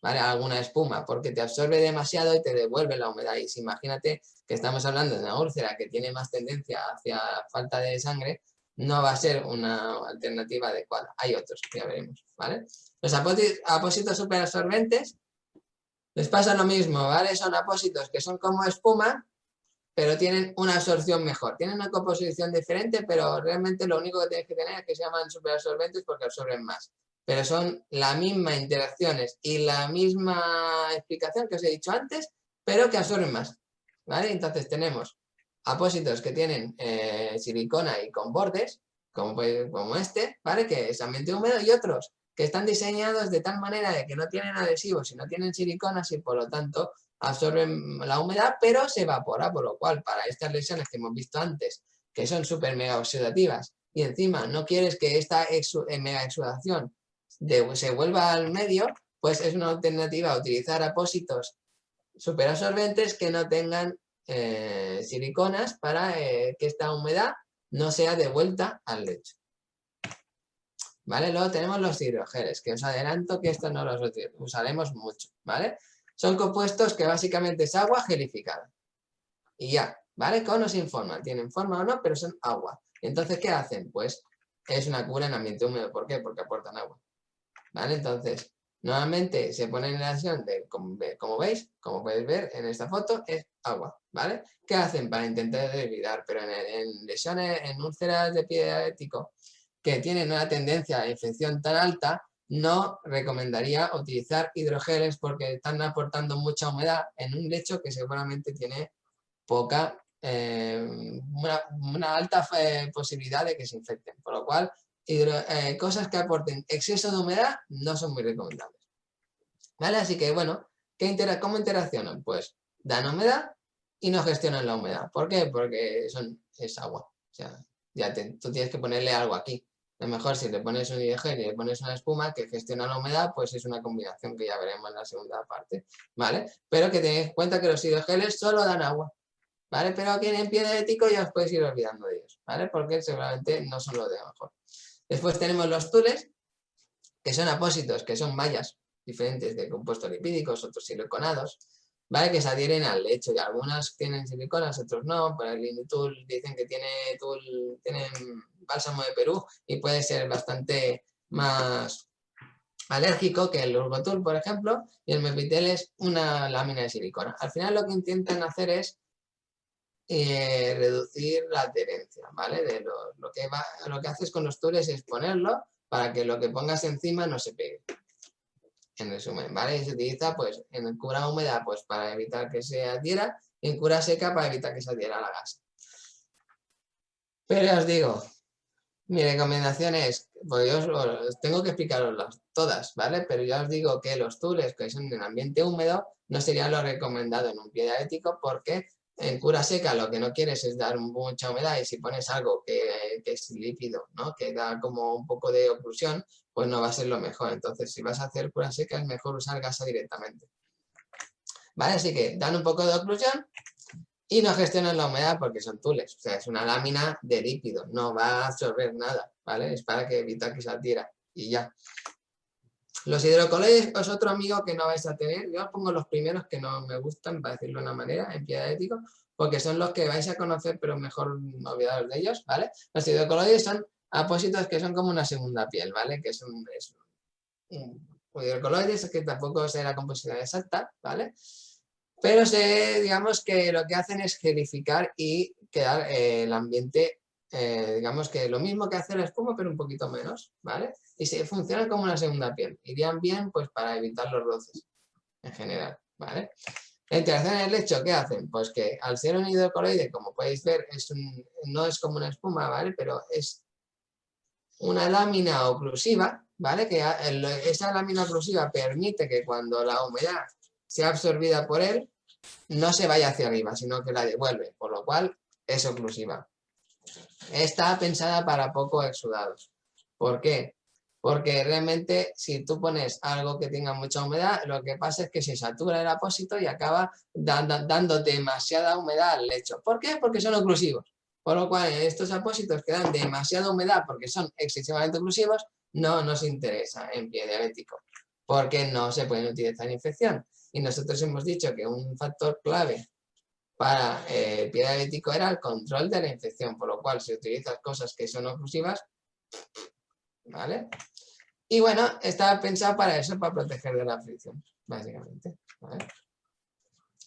¿Vale? Alguna espuma, porque te absorbe demasiado y te devuelve la humedad. Y si imagínate que estamos hablando de una úlcera que tiene más tendencia hacia falta de sangre, no va a ser una alternativa adecuada. Hay otros, ya veremos, ¿vale? Los apósitos superabsorbentes les pasa lo mismo, ¿vale? Son apósitos que son como espuma, pero tienen una absorción mejor. Tienen una composición diferente, pero realmente lo único que tienes que tener es que se llaman superabsorbentes porque absorben más. Pero son las mismas interacciones y la misma explicación que os he dicho antes, pero que absorben más, ¿vale? Entonces tenemos apósitos que tienen silicona y con bordes, como este, ¿vale? Que es ambiente húmedo, y otros que están diseñados de tal manera de que no tienen adhesivos y no tienen siliconas y por lo tanto absorben la humedad, pero se evapora, por lo cual para estas lesiones que hemos visto antes, que son súper mega oxidativas, y encima no quieres que esta mega exudación se vuelva al medio, pues es una alternativa a utilizar apósitos superabsorbentes que no tengan siliconas para que esta humedad no sea devuelta al lecho. ¿vale? Luego tenemos los hidrogeles, que os adelanto que estos no los usaremos mucho, ¿vale? Son compuestos que básicamente es agua gelificada. Y ya, ¿vale? Con o sin forma. Tienen forma o no, pero son agua. Entonces, ¿qué hacen? Pues es una cura en ambiente húmedo. ¿Por qué? Porque aportan agua. ¿Vale? Entonces, normalmente se pone en la acción de, como veis, como podéis ver en esta foto, es agua, ¿vale? ¿Qué hacen para intentar evitar? Pero en lesiones, en úlceras de pie diabético que tienen una tendencia a infección tan alta, no recomendaría utilizar hidrogeles porque están aportando mucha humedad en un lecho que seguramente tiene poca, una alta posibilidad de que se infecten. Por lo cual, cosas que aporten exceso de humedad no son muy recomendables. ¿Vale? Así que, bueno, ¿cómo interaccionan? Pues dan humedad y no gestionan la humedad. ¿Por qué? Porque es agua. O sea, tú tienes que ponerle algo aquí. A lo mejor si le pones un hidrogel y le pones una espuma que gestiona la humedad, pues es una combinación que ya veremos en la segunda parte. ¿Vale? Pero que tengáis en cuenta que los hidrogeles solo dan agua. ¿Vale? Pero aquí en pie diabético ya os podéis ir olvidando de ellos, ¿vale? Porque seguramente no son los de mejor. Después tenemos los tules, que son apósitos, que son mallas diferentes de compuestos lipídicos, otros siliconados, ¿vale? Que se adhieren al lecho y algunas tienen siliconas, otros no. Para el Inutul dicen que tienen bálsamo de Perú y puede ser bastante más alérgico que el Urgotul, por ejemplo, y el Mepitel es una lámina de silicona. Al final lo que intentan hacer es reducir la adherencia, ¿vale? Lo que haces con los tules es ponerlo para que lo que pongas encima no se pegue. En resumen, ¿vale? Y se utiliza pues en cura húmeda pues para evitar que se adhiera y en cura seca para evitar que se adhiera a la gasa. Pero ya os digo, mi recomendación es, pues yo os tengo que explicaroslas todas, ¿vale? Pero ya os digo que los tules que son en ambiente húmedo no sería lo recomendado en un pie diabético porque en cura seca lo que no quieres es dar mucha humedad y si pones algo que es líquido, ¿no? Que da como un poco de oclusión, pues no va a ser lo mejor. Entonces, si vas a hacer cura seca es mejor usar gasa directamente. ¿Vale? Así que dan un poco de oclusión y no gestionan la humedad porque son tules. O sea, es una lámina de líquido, no va a absorber nada, ¿vale? Es para evitar que se adhiera y ya. Los hidrocoloides es otro amigo que no vais a tener. Yo os pongo los primeros que no me gustan, para decirlo de una manera, en pie diabético, porque son los que vais a conocer, pero mejor no olvidaros de ellos, ¿vale? Los hidrocoloides son apósitos que son como una segunda piel, ¿vale? Que es un hidrocoloides, que tampoco sé la composición exacta, ¿vale? Pero digamos que lo que hacen es gelificar y quedar el ambiente, digamos que lo mismo que hace la espuma, pero un poquito menos, ¿vale? Y funcionan como una segunda piel. Irían bien pues para evitar los roces, en general, ¿vale? La interacción en el lecho, ¿qué hacen? Pues que al ser un hidrocoloide, como podéis ver, no es como una espuma, ¿vale? Pero es una lámina oclusiva, ¿vale? Que esa lámina oclusiva permite que cuando la humedad sea absorbida por él, no se vaya hacia arriba, sino que la devuelve, por lo cual es oclusiva. Está pensada para poco exudados. ¿Por qué? Porque realmente si tú pones algo que tenga mucha humedad, lo que pasa es que se satura el apósito y acaba dando demasiada humedad al lecho. ¿Por qué? Porque son oclusivos. Por lo cual, estos apósitos que dan demasiada humedad porque son excesivamente oclusivos, no nos interesa en pie diabético, porque no se pueden utilizar en infección. Y nosotros hemos dicho que un factor clave para el pie diabético era el control de la infección, por lo cual si utilizas cosas que son oclusivas, ¿vale? Y bueno, está pensado para eso, para proteger de la fricción, básicamente, ¿vale?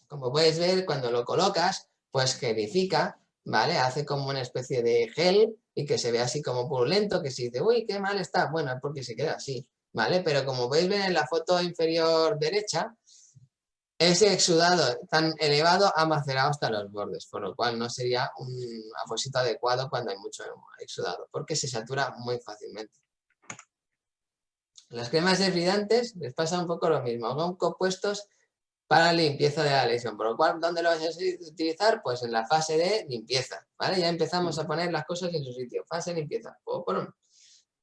Como puedes ver, cuando lo colocas, pues gelifica, ¿vale? Hace como una especie de gel y que se ve así como purulento, que se dice, uy, qué mal está. Bueno, es porque se queda así, ¿vale? Pero como podéis ver en la foto inferior derecha, ese exudado tan elevado ha macerado hasta los bordes, por lo cual no sería un apósito adecuado cuando hay mucho exudado, porque se satura muy fácilmente. Las cremas desbridantes les pasa un poco lo mismo, son compuestos para limpieza de la lesión, por lo cual, ¿dónde lo vais a utilizar? Pues en la fase de limpieza, ¿vale? Ya empezamos a poner las cosas en su sitio, fase de limpieza.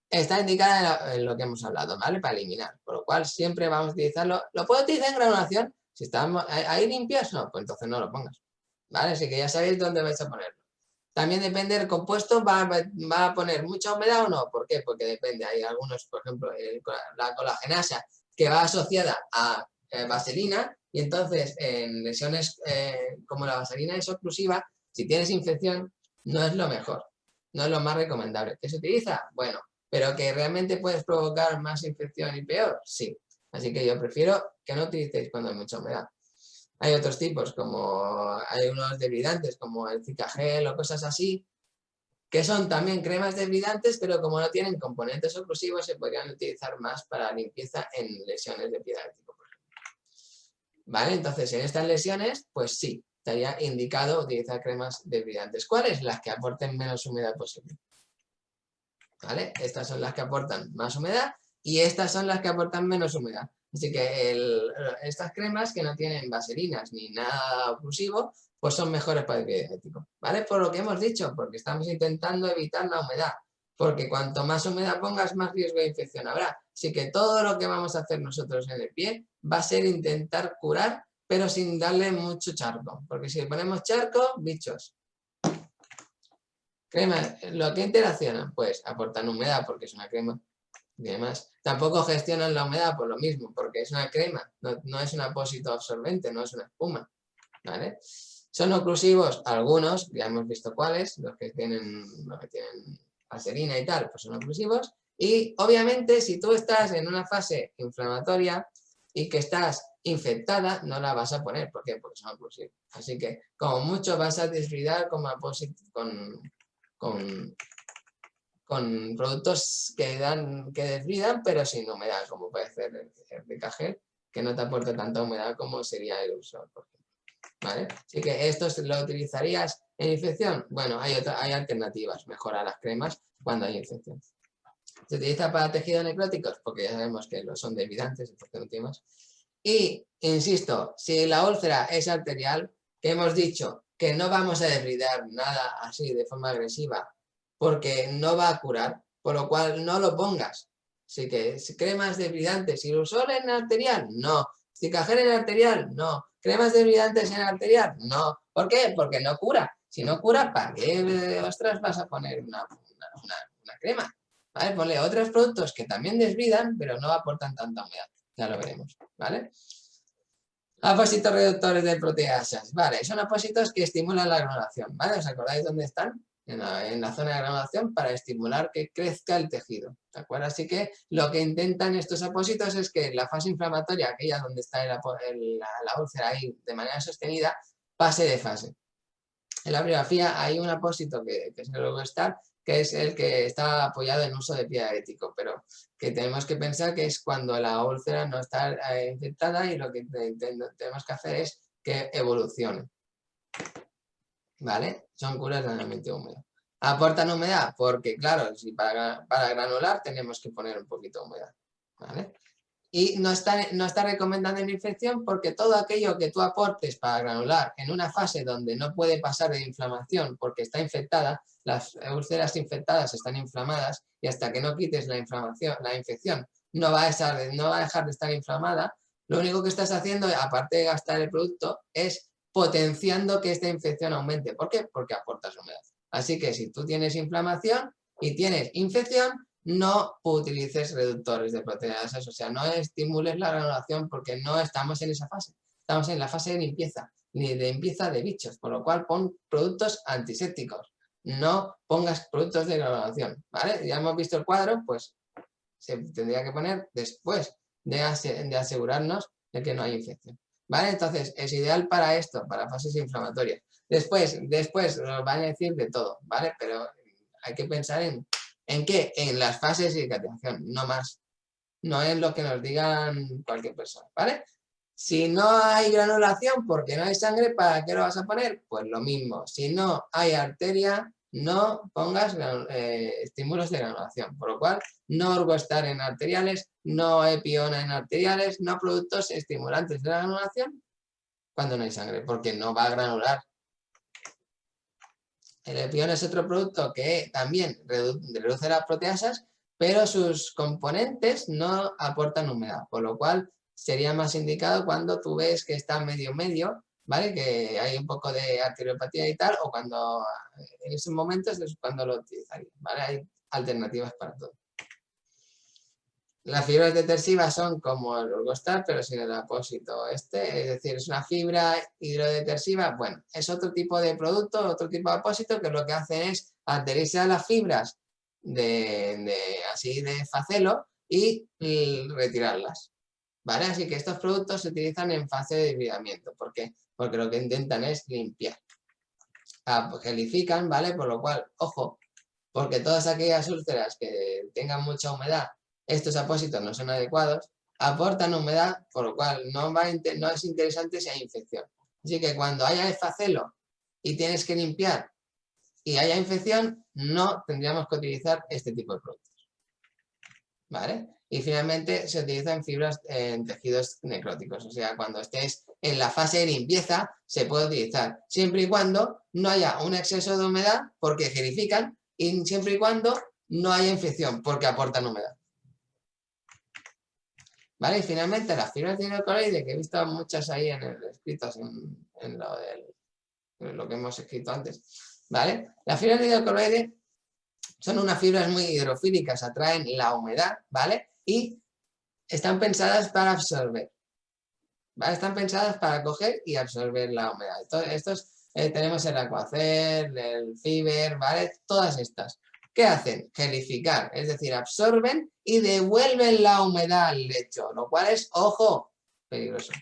Está indicada en lo que hemos hablado, ¿vale? Para eliminar, por lo cual siempre vamos a utilizarlo. ¿Lo puedo utilizar en granulación? Si estamos ahí limpias, no, pues entonces no lo pongas, ¿vale? Así que ya sabéis dónde vais a ponerlo. También depende del compuesto, va a poner mucha humedad o no. ¿Por qué? Porque depende. Hay algunos, por ejemplo, la colagenasa, que va asociada a vaselina, y entonces en lesiones como la vaselina es oclusiva, si tienes infección, no es lo mejor, no es lo más recomendable. ¿Qué se utiliza? Bueno, pero que realmente puedes provocar más infección y peor, sí. Así que yo prefiero que no utilicéis cuando hay mucha humedad. Hay otros tipos, como hay unos debridantes, como el Zicagel o cosas así, que son también cremas debridantes, pero como no tienen componentes oclusivos, se podrían utilizar más para limpieza en lesiones de pie diabético, por ejemplo. ¿Vale? Entonces, en estas lesiones, pues sí, estaría indicado utilizar cremas debridantes. ¿Cuáles? Las que aporten menos humedad posible. ¿Vale? Estas son las que aportan más humedad y estas son las que aportan menos humedad. Así que estas cremas que no tienen vaselinas ni nada oclusivo, pues son mejores para el pie diabético, ¿vale? Por lo que hemos dicho, porque estamos intentando evitar la humedad, porque cuanto más humedad pongas, más riesgo de infección habrá. Así que todo lo que vamos a hacer nosotros en el pie va a ser intentar curar, pero sin darle mucho charco, porque si le ponemos charco, bichos. Crema, ¿lo que interaccionan? Pues aportan humedad porque es una crema y demás. Tampoco gestionan la humedad por lo mismo, porque es una crema, no es un apósito absorbente, no es una espuma, ¿vale? Son oclusivos algunos, ya hemos visto cuáles, los que tienen vaselina y tal, pues son oclusivos. Y obviamente si tú estás en una fase inflamatoria y que estás infectada, no la vas a poner. ¿Por qué? Porque son oclusivos. Así que como mucho vas a desbridar como apósito con productos que desbridan, pero sin humedad, como puede ser el Zicagel, que no te aporta tanta humedad como sería el uso, por ejemplo. ¿Vale? Así que esto lo utilizarías en infección. Bueno, hay alternativas, mejora las cremas cuando hay infección. Se utiliza para tejidos necróticos porque ya sabemos que son desbridantes, entonces no tiene más. Y, insisto, si la úlcera es arterial, que hemos dicho que no vamos a desbridar nada así de forma agresiva porque no va a curar, por lo cual no lo pongas. Así que cremas desbridantes, ¿Irusol en arterial? No. ¿Zicagel en arterial? No. ¿Cremas desbridantes en arterial? No. ¿Por qué? Porque no cura. Si no cura, ¿para qué, ostras, vas a poner una crema? ¿Vale? Ponle otros productos que también desbridan, pero no aportan tanta humedad. Ya lo veremos, ¿vale? Apósitos reductores de proteasas. Vale, son apósitos que estimulan la granulación, ¿vale? ¿Os acordáis dónde están? En la zona de granulación para estimular que crezca el tejido, ¿de acuerdo? Así que lo que intentan estos apósitos es que la fase inflamatoria, aquella donde está la úlcera ahí de manera sostenida, pase de fase. En la bibliografía hay un apósito que es el Logostar, que es el que está apoyado en uso de pie diabético, pero que tenemos que pensar que es cuando la úlcera no está infectada y lo que tenemos que hacer es que evolucione. ¿Vale? Son curas de ambiente húmedo. ¿Aportan humedad? Porque, claro, si para granular tenemos que poner un poquito de humedad. ¿Vale? Y no está recomendando en infección porque todo aquello que tú aportes para granular en una fase donde no puede pasar de inflamación porque está infectada, las úlceras infectadas están inflamadas y hasta que no quites la infección no va a dejar de estar inflamada, lo único que estás haciendo, aparte de gastar el producto, es potenciando que esta infección aumente. ¿Por qué? Porque aportas humedad. Así que si tú tienes inflamación y tienes infección, no utilices reductores de proteasas, o sea, no estimules la granulación porque no estamos en esa fase. Estamos en la fase de limpieza, ni de limpieza de bichos, por lo cual pon productos antisépticos. No pongas productos de granulación, ¿vale? Ya hemos visto el cuadro, pues se tendría que poner después de asegurarnos de que no hay infección, ¿vale? Entonces, es ideal para esto, para fases inflamatorias. Después nos van a decir de todo, ¿vale? Pero hay que pensar ¿en qué? En las fases de cicatrización, no más. No es lo que nos digan cualquier persona, ¿vale? Si no hay granulación porque no hay sangre, ¿para qué lo vas a poner? Pues lo mismo. Si no hay arteria, no pongas estímulos de granulación. Por lo cual, no Orgostar en arteriales, no Epiona en arteriales, no productos estimulantes de la granulación cuando no hay sangre, porque no va a granular. El Epiona es otro producto que también reduce las proteasas, pero sus componentes no aportan humedad, por lo cual sería más indicado cuando tú ves que está medio-medio ¿vale? Que hay un poco de arteriopatía y tal, o cuando en esos momentos es cuando lo utilizaría, ¿vale? Hay alternativas para todo. Las fibras detersivas son como el Orgostar, pero sin el apósito es decir, es una fibra hidrodetersiva. Bueno, es otro tipo de producto, otro tipo de apósito que lo que hacen es adherirse a las fibras así de facelo y retirarlas, ¿vale? Así que estos productos se utilizan en fase de hibridamiento. ¿Por qué? Porque lo que intentan es limpiar. Gelifican, ¿vale? Por lo cual, ojo, porque todas aquellas úlceras que tengan mucha humedad, estos apósitos no son adecuados, aportan humedad, por lo cual no es interesante si hay infección. Así que cuando haya facelo y tienes que limpiar y haya infección, no tendríamos que utilizar este tipo de productos, ¿vale? Y finalmente se utiliza en fibras en tejidos necróticos, o sea, cuando estés en la fase de limpieza se puede utilizar, siempre y cuando no haya un exceso de humedad, porque gelifican, y siempre y cuando no haya infección, porque aportan humedad. ¿Vale? Y finalmente las fibras de hidrocoloide, que he visto muchas ahí escritas en lo que hemos escrito antes, ¿vale? Las fibras de hidrocoloide son unas fibras muy hidrofílicas, atraen la humedad, ¿vale? Y están pensadas para absorber, ¿vale? Están pensadas para coger y absorber la humedad. Estos tenemos el Aquacer, el Fiber, ¿vale? Todas estas. ¿Qué hacen? Gelificar, es decir, absorben y devuelven la humedad al lecho, lo cual es, ojo, peligroso.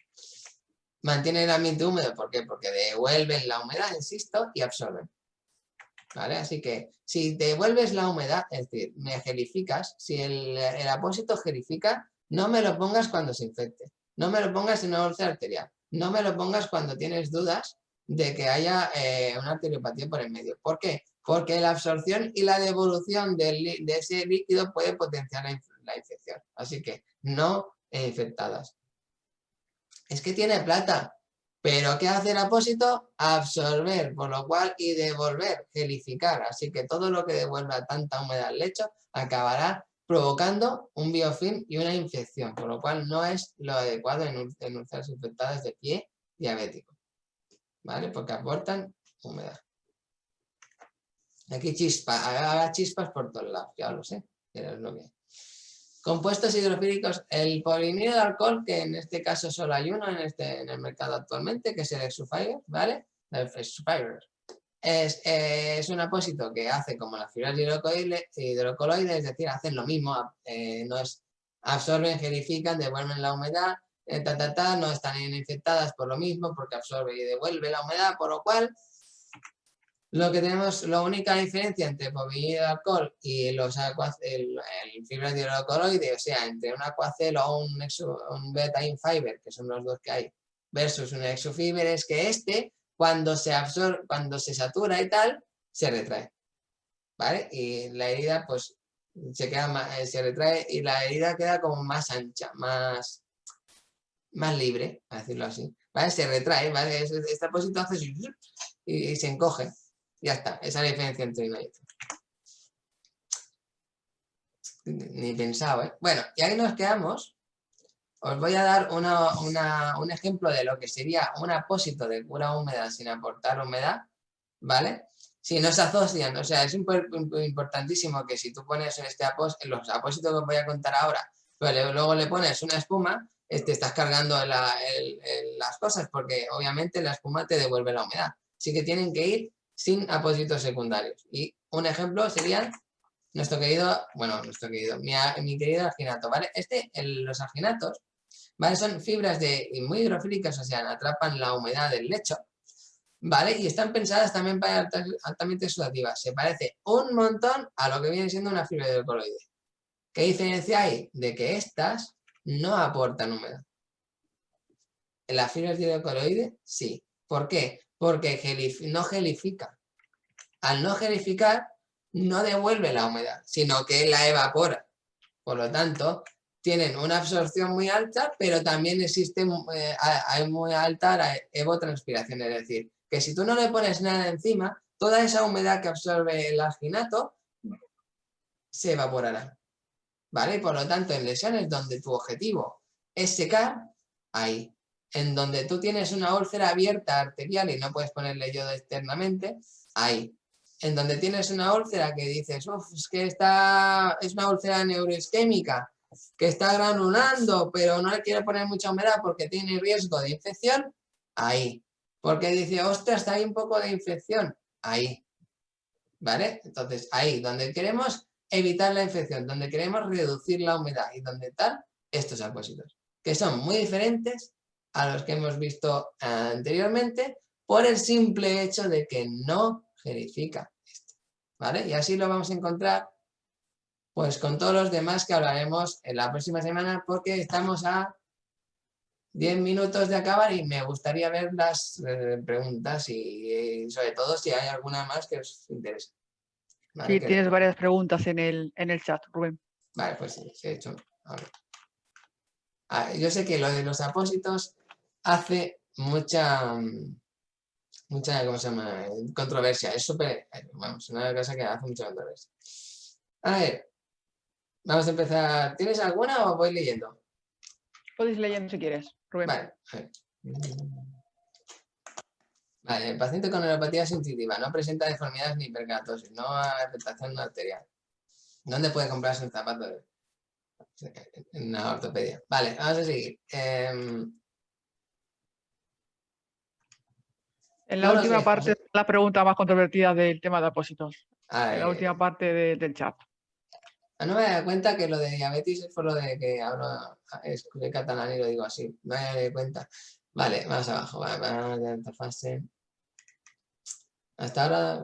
Mantienen el ambiente húmedo, ¿por qué? Porque devuelven la humedad, insisto, y absorben. ¿Vale? Así que si devuelves la humedad, es decir, me gelificas, si el apósito gelifica, no me lo pongas cuando se infecte, no me lo pongas en una úlcera arterial, no me lo pongas cuando tienes dudas de que haya una arteriopatía por en medio. ¿Por qué? Porque la absorción y la devolución de ese líquido puede potenciar la infección. Así que no infectadas. Es que tiene plata. ¿Pero qué hace el apósito? Absorber, por lo cual, y devolver, gelificar. Así que todo lo que devuelva tanta humedad al lecho acabará provocando un biofilm y una infección, por lo cual no es lo adecuado en úlceras infectadas de pie diabético, ¿vale? Porque aportan humedad. Aquí chispa, haga chispas por todos lados, ya lo sé, pero es lo que hay. Compuestos hidrofílicos, el polivinilo de alcohol, que en este caso solo hay uno en el mercado actualmente, que es el Exufiber, ¿vale? El Exufiber. Es un apósito que hace como las fibras hidrocoloides, es decir, hacen lo mismo, absorben, gelifican, devuelven la humedad, no están infectadas por lo mismo, porque absorbe y devuelve la humedad, por lo cual la única diferencia entre polivinilo de alcohol y el fibras de hidrocoloide, o sea, entre un Aquacel o un betaine fiber, que son los dos que hay, versus un Exufiber, es que cuando se satura y tal, se retrae, ¿vale? Y la herida, pues, se retrae y la herida queda como más ancha, más libre, a decirlo así, ¿vale? Se retrae, ¿vale? Este apósito hace así y se encoge. Ya está, esa es la diferencia entre uno y otro. Ni pensado, ¿eh? Bueno, y ahí nos quedamos. Os voy a dar un ejemplo de lo que sería un apósito de pura humedad sin aportar humedad, ¿vale? Si no se asocian, o sea, es importantísimo que si tú pones los apósitos que os voy a contar ahora, pero luego le pones una espuma, estás cargando las cosas, porque obviamente la espuma te devuelve la humedad. Así que tienen que ir sin apósitos secundarios. Y un ejemplo sería mi querido alginato, ¿vale? Los alginatos, ¿vale? Son fibras muy hidrofílicas, o sea, atrapan la humedad del lecho, ¿vale? Y están pensadas también para altamente sudativas. Se parece un montón a lo que viene siendo una fibra hidrocoloide. ¿Qué diferencia hay? De que estas no aportan humedad. Las fibras de hidrocoloide, sí. ¿Por qué? Porque no gelifican. Al no gelificar, no devuelve la humedad, sino que la evapora. Por lo tanto, tienen una absorción muy alta, pero también existe hay muy alta la evotranspiración. Es decir, que si tú no le pones nada encima, toda esa humedad que absorbe el alginato se evaporará. ¿Vale? Y por lo tanto, en lesiones donde tu objetivo es secar, ahí En donde tú tienes una úlcera abierta arterial y no puedes ponerle yodo externamente, ahí. En donde tienes una úlcera que dices, uff, es que es una úlcera neuroisquémica, que está granulando, pero no le quiero poner mucha humedad porque tiene riesgo de infección, ahí. Porque dice, ostras, hay un poco de infección, ahí. ¿Vale? Entonces, ahí, donde queremos evitar la infección, donde queremos reducir la humedad y donde tal, estos apósitos, que son muy diferentes a los que hemos visto anteriormente por el simple hecho de que no gelifica esto, ¿vale? Y así lo vamos a encontrar pues con todos los demás que hablaremos en la próxima semana porque estamos a 10 minutos de acabar y me gustaría ver las preguntas y sobre todo si hay alguna más que os interese. ¿Vale? Sí, tienes varias preguntas en el chat, Rubén. Vale, pues sí, he hecho. Yo sé que lo de los apósitos hace mucha, ¿cómo se llama? Controversia. Es súper, vamos, una cosa que hace mucha controversia. A ver, vamos a empezar. ¿Tienes alguna o voy leyendo? Podéis leyendo si quieres, Rubén. Vale, a ver. Vale, el paciente con neuropatía sensitiva no presenta deformidades ni hiperkeratosis, no afectación arterial. ¿Dónde puede comprarse un zapato? En una ortopedia. Vale, vamos a seguir. En la última parte, la pregunta más controvertida del tema de apósitos. En la última parte del chat. No me da cuenta que lo de diabetes es por lo de que hablo de catalán y lo digo así. No me da cuenta. Vale, más abajo. Vale, de esta fase. Hasta ahora.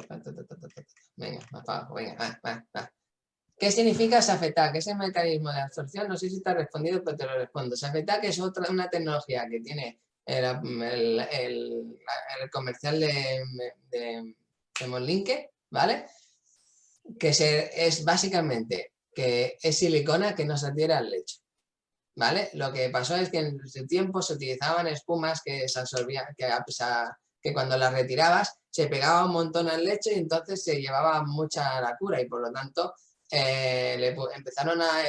Venga, más abajo. Venga, va. ¿Qué significa SAFETAC? ¿Qué es el mecanismo de absorción? No sé si te has respondido, pero te lo respondo. SAFETAC es una tecnología que tiene el comercial de Monlinke, ¿vale? Que es básicamente que es silicona que no se adhiere al lecho, ¿vale? Lo que pasó es que en ese tiempo se utilizaban espumas que se absorbían, que cuando las retirabas se pegaba un montón al lecho y entonces se llevaba mucha la cura y por lo tanto empezaron a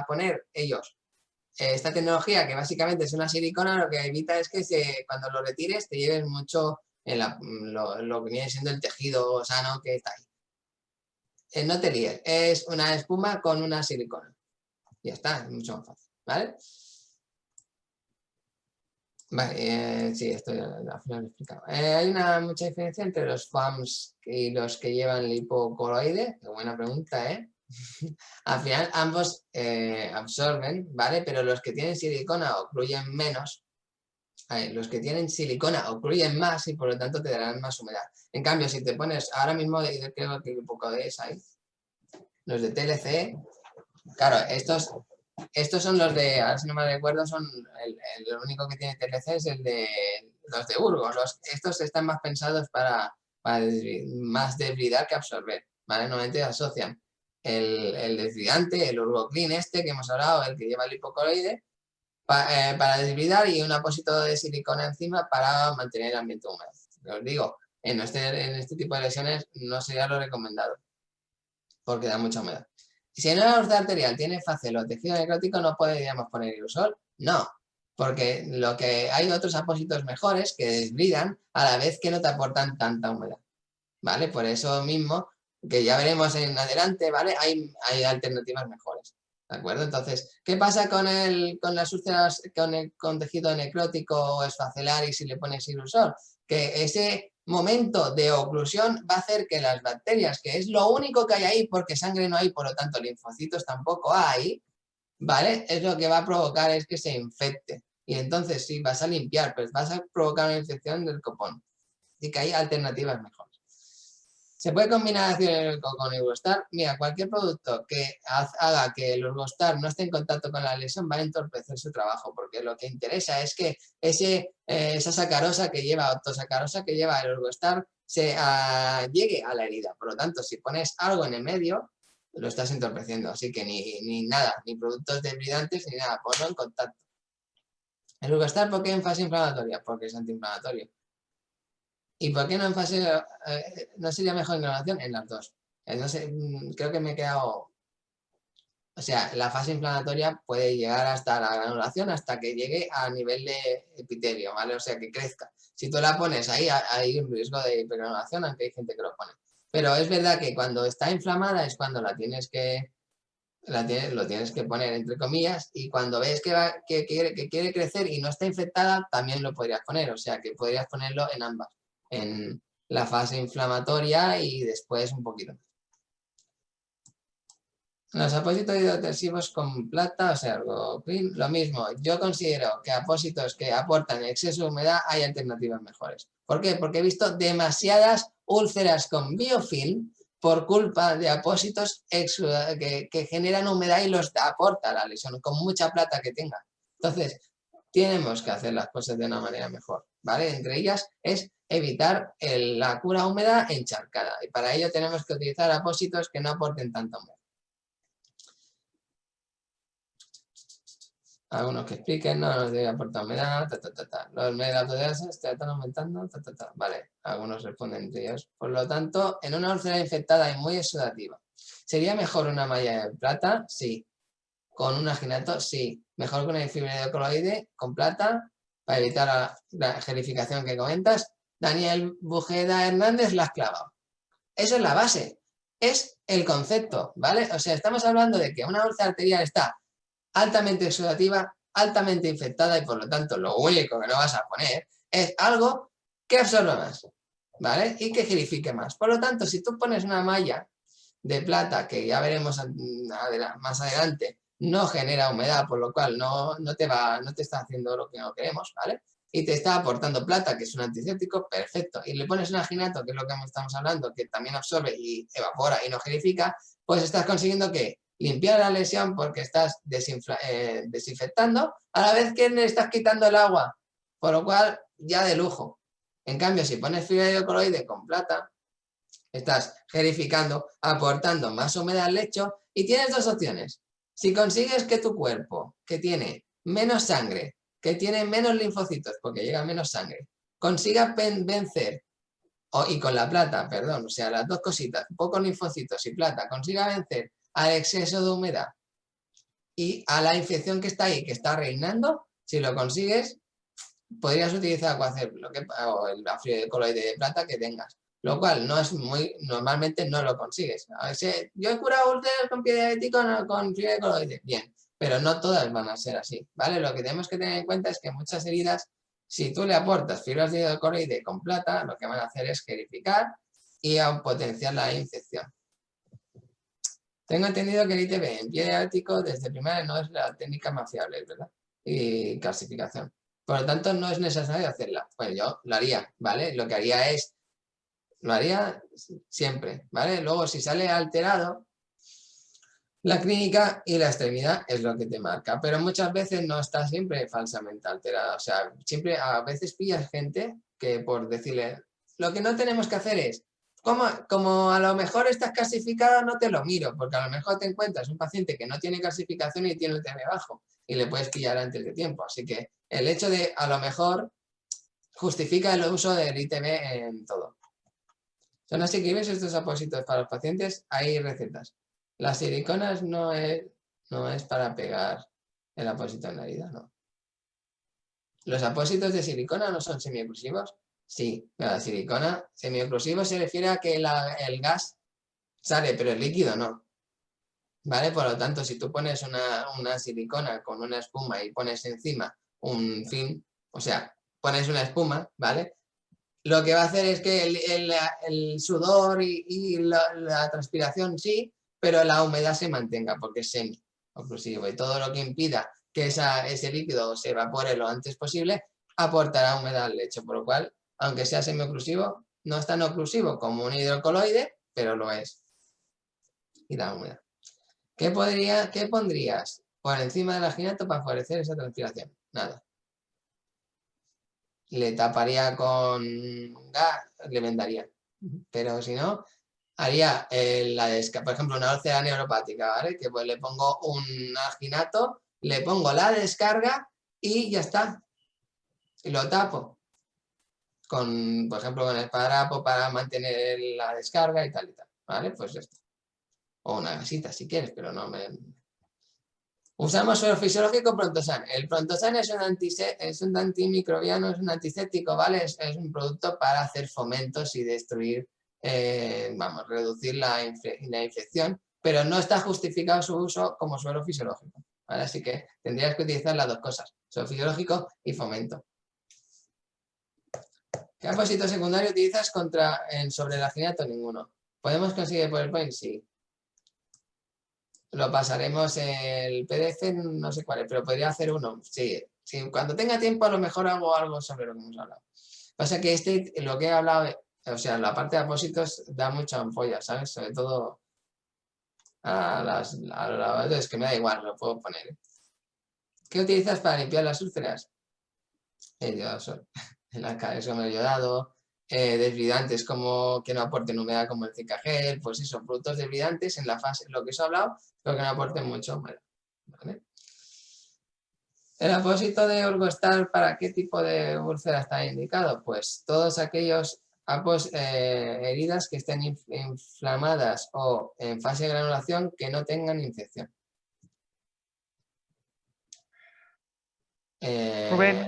poner ellos esta tecnología que básicamente es una silicona, lo que evita es que cuando lo retires te lleves mucho lo que viene siendo el tejido sano que está ahí. No te líes, es una espuma con una silicona. Ya está, es mucho más fácil, ¿vale? Vale, sí, esto al final lo he explicado. Hay mucha diferencia entre los FAMs y los que llevan lipocoloide. Qué buena pregunta, ¿eh? Al final ambos absorben, ¿vale? Pero los que tienen silicona ocluyen menos. Los que tienen silicona ocluyen más y por lo tanto te darán más humedad. En cambio, si te pones ahora mismo, creo que un poco de esa ahí, los de TLC, claro, estos son los de, ahora si no me recuerdo, son el único que tiene TLC es el de los de Urgo. Estos están más pensados para más desbridar que absorber, ¿vale? Normalmente asocian el desbridante, el Urgoclean este que hemos hablado, el que lleva el hipocoloide, para desbridar y un apósito de silicona encima para mantener el ambiente húmedo. Os digo, en este tipo de lesiones no sería lo recomendado porque da mucha humedad. Si en una úlcera arterial tiene facel o tejido necrótico, ¿no podríamos poner irusol? No, porque hay otros apósitos mejores que desbridan a la vez que no te aportan tanta humedad, ¿vale? Por eso mismo, que ya veremos en adelante, ¿vale? Hay alternativas mejores, ¿de acuerdo? Entonces, ¿qué pasa con las úlceras con tejido necrótico o esfacelar y si le pones irusol? Que ese momento de oclusión va a hacer que las bacterias, que es lo único que hay ahí porque sangre no hay, por lo tanto linfocitos tampoco hay, ¿vale? Es lo que va a provocar es que se infecte. Y entonces sí, vas a limpiar, pues vas a provocar una infección del copón. Así que hay alternativas mejores. ¿Se puede combinar ácido hialurónico con Eurostar? Mira, cualquier producto que haga que el Eurostar no esté en contacto con la lesión va a entorpecer su trabajo, porque lo que interesa es que esa sacarosa que lleva, octosacarosa que lleva el Eurostar llegue a la herida. Por lo tanto, si pones algo en el medio, lo estás entorpeciendo. Así que ni nada, ni productos desbridantes ni nada, ponlo en contacto. ¿El Eurostar por qué en fase inflamatoria? Porque es antiinflamatorio. ¿Y por qué no en fase, no sería mejor en grabación? En las dos. No sé, creo que me he quedado O sea, la fase inflamatoria puede llegar hasta la granulación, hasta que llegue a nivel de epitelio, ¿vale? O sea, que crezca. Si tú la pones ahí, hay un riesgo de hipergranulación, aunque hay gente que lo pone. Pero es verdad que cuando está inflamada es cuando lo tienes que poner entre comillas, y cuando ves que quiere crecer y no está infectada, también lo podrías poner. O sea, que podrías ponerlo en ambas. En la fase inflamatoria y después un poquito más. Los apósitos hidroextensivos con plata, o sea, lo mismo. Yo considero que apósitos que aportan exceso de humedad hay alternativas mejores. ¿Por qué? Porque he visto demasiadas úlceras con biofilm por culpa de apósitos que generan humedad y los aporta la lesión, con mucha plata que tenga. Entonces, tenemos que hacer las cosas de una manera mejor, ¿vale? Entre ellas es evitar la cura húmeda encharcada. Y para ello tenemos que utilizar apósitos que no aporten tanta humedad. Algunos que expliquen, no nos debe aportar humedad, Los megaploideases están aumentando, Vale, algunos responden entre ellos. Por lo tanto, en una úlcera infectada y muy exudativa, ¿sería mejor una malla de plata? Sí. ¿Con un aginato? Sí. ¿Mejor con el fibra de coloide con plata para evitar la gelificación que comentas? Daniel Bujeda Hernández la has clavado. Esa es la base, es el concepto, ¿vale? O sea, estamos hablando de que una úlcera arterial está altamente exudativa, altamente infectada y por lo tanto lo único que no vas a poner es algo que absorba más, ¿vale? Y que gelifique más. Por lo tanto, si tú pones una malla de plata, que ya veremos más adelante, no genera humedad, por lo cual no te está haciendo lo que no queremos, ¿vale? Y te está aportando plata, que es un antiséptico, perfecto. Y le pones un aginato, que es lo que estamos hablando, que también absorbe y evapora y no gelifica, pues estás consiguiendo que limpiar la lesión porque estás desinfectando, a la vez que le estás quitando el agua, por lo cual ya de lujo. En cambio, si pones fibra hidrocoloide con plata, estás gelificando, aportando más humedad al lecho y tienes dos opciones. Si consigues que tu cuerpo, que tiene menos sangre, que tiene menos linfocitos, porque llega menos sangre, consiga vencer, y con la plata, perdón, o sea, las dos cositas, pocos linfocitos y plata, consiga vencer al exceso de humedad y a la infección que está ahí, que está reinando, si lo consigues, podrías utilizar o el fibra de coloide de plata que tengas, lo cual no es normalmente no lo consigues. A veces, yo he curado úlceras con pie diabético con fibra de coloide, bien, pero no todas van a ser así, ¿vale? Lo que tenemos que tener en cuenta es que muchas heridas, si tú le aportas fibras de coloide con plata, lo que van a hacer es gelificar y potenciar la infección. Tengo entendido que el ITB en pie diabético desde primaria no es la técnica más fiable, ¿verdad? Y calcificación. Por lo tanto, no es necesario hacerla. Pues yo lo haría, ¿vale? Lo haría siempre, ¿vale? Luego, si sale alterado, la clínica y la extremidad es lo que te marca. Pero muchas veces no está siempre falsamente alterada. O sea, siempre a veces pillas gente que por decirle, lo que no tenemos que hacer es, como a lo mejor estás calcificada, no te lo miro, porque a lo mejor te encuentras un paciente que no tiene calcificación y tiene el TB bajo y le puedes pillar antes de tiempo. Así que el hecho de, a lo mejor, justifica el uso del ITB en todo. ¿Son asequibles estos apósitos para los pacientes? Hay recetas. Las siliconas no es para pegar el apósito en la herida, no. ¿Los apósitos de silicona no son semioclusivos? Sí, la silicona semioclusivo se refiere a que el gas sale, pero el líquido no. ¿Vale? Por lo tanto, si tú pones una silicona con una espuma y pones encima un film, o sea, pones una espuma, ¿vale? Lo que va a hacer es que el sudor y la transpiración sí, pero la humedad se mantenga porque es semi-oclusivo y todo lo que impida que ese líquido se evapore lo antes posible aportará humedad al lecho, por lo cual, aunque sea semi-oclusivo, no es tan oclusivo como un hidrocoloide, pero lo es. Y da humedad. ¿Qué pondrías por encima del aginato para favorecer esa transpiración? Nada. Le taparía con gas, le vendaría. Pero si no, haría por ejemplo, una úlcera neuropática, ¿vale? Que pues le pongo un aginato, le pongo la descarga y ya está. Y lo tapo. Por ejemplo, con el esparadrapo para mantener la descarga y tal, ¿vale? Pues esto. O una gasita si quieres, pero no me... Usamos suero fisiológico Prontosan. El Prontosan es un antimicrobiano, es un antiséptico, ¿vale? Es un producto para hacer fomentos y destruir, reducir la infección, pero no está justificado su uso como suero fisiológico, ¿vale? Así que tendrías que utilizar las dos cosas, suero fisiológico y fomento. ¿Qué apósito secundario utilizas sobre el aginato? Ninguno. ¿Podemos conseguir PowerPoint? Sí. Lo pasaremos el PDF, no sé cuál es, pero podría hacer uno. Sí, sí, cuando tenga tiempo a lo mejor hago algo sobre lo que hemos hablado. Pasa que lo que he hablado, o sea, la parte de apósitos da mucha ampolla, ¿sabes? Sobre todo es que me da igual, lo puedo poner. ¿Qué utilizas para limpiar las úlceras? El yodasol. En la cara, eso me lo he yodado. Desbridantes como que no aporten humedad como el Cicagel, pues eso, productos desbridantes en la fase, lo que os he hablado, pero que no aporten mucha humedad. ¿Vale? El apósito de Orgostar, ¿para qué tipo de úlcera está indicado? Pues todos aquellos heridas que estén inflamadas o en fase de granulación que no tengan infección.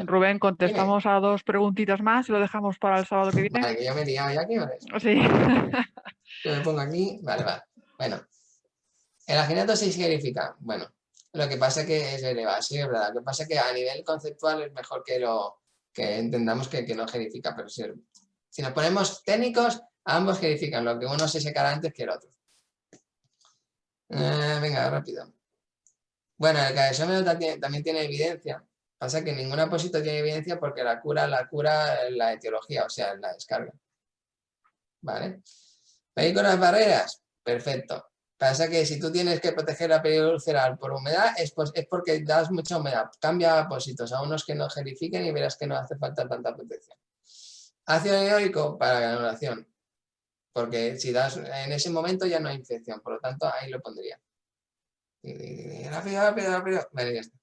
Rubén, contestamos Dime. a 2 preguntitas más y lo dejamos para el sábado que viene. Vale, que yo me he liado ya aquí, ¿vale? Sí. Yo me pongo aquí, vale. Bueno, el aginato se significa, bueno, lo que pasa que es elevado, sí, es verdad. Lo que pasa que a nivel conceptual es mejor que entendamos que no gerifica, pero si nos ponemos técnicos, ambos gerifican, lo que uno se secará antes que el otro. Venga, rápido. Bueno, el caesómero también tiene evidencia. Pasa que ningún apósito tiene evidencia porque la cura la etiología, o sea, la descarga. ¿Vale? Películas barreras, perfecto. Pasa que si tú tienes que proteger la película ulceral por humedad, es porque das mucha humedad. Cambia apósitos a unos que no gelifiquen y verás que no hace falta tanta protección. Ácido hialurónico para granulación, porque si das en ese momento ya no hay infección, por lo tanto ahí lo pondría. Rápido. Vale, ya está.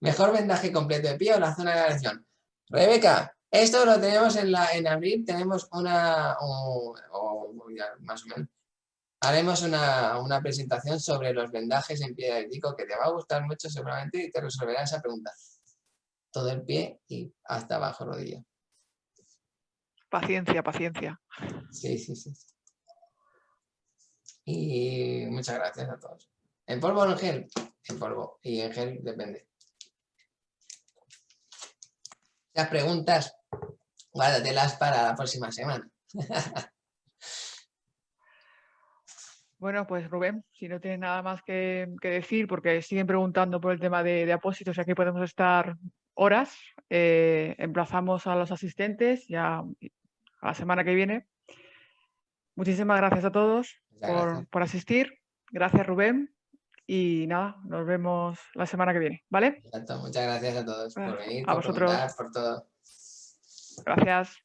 Mejor vendaje completo de pie o la zona de agresión. Rebeca, esto lo tenemos en abril, tenemos más o menos. Haremos una presentación sobre los vendajes en pie diabético que te va a gustar mucho seguramente y te resolverá esa pregunta. Todo el pie y hasta abajo rodilla. Paciencia. Sí. Y muchas gracias a todos. ¿En polvo o en gel? En polvo. Y en gel depende. Las preguntas, guárdatelas para la próxima semana. Bueno, pues Rubén, si no tienes nada más que decir, porque siguen preguntando por el tema de apósitos y aquí podemos estar horas, emplazamos a los asistentes ya a la semana que viene. Muchísimas gracias a todos por asistir. Gracias, Rubén. Y nada, nos vemos la semana que viene, ¿vale? Exacto. Muchas gracias a todos por venir, A por vosotros. preguntar, por todo. Gracias.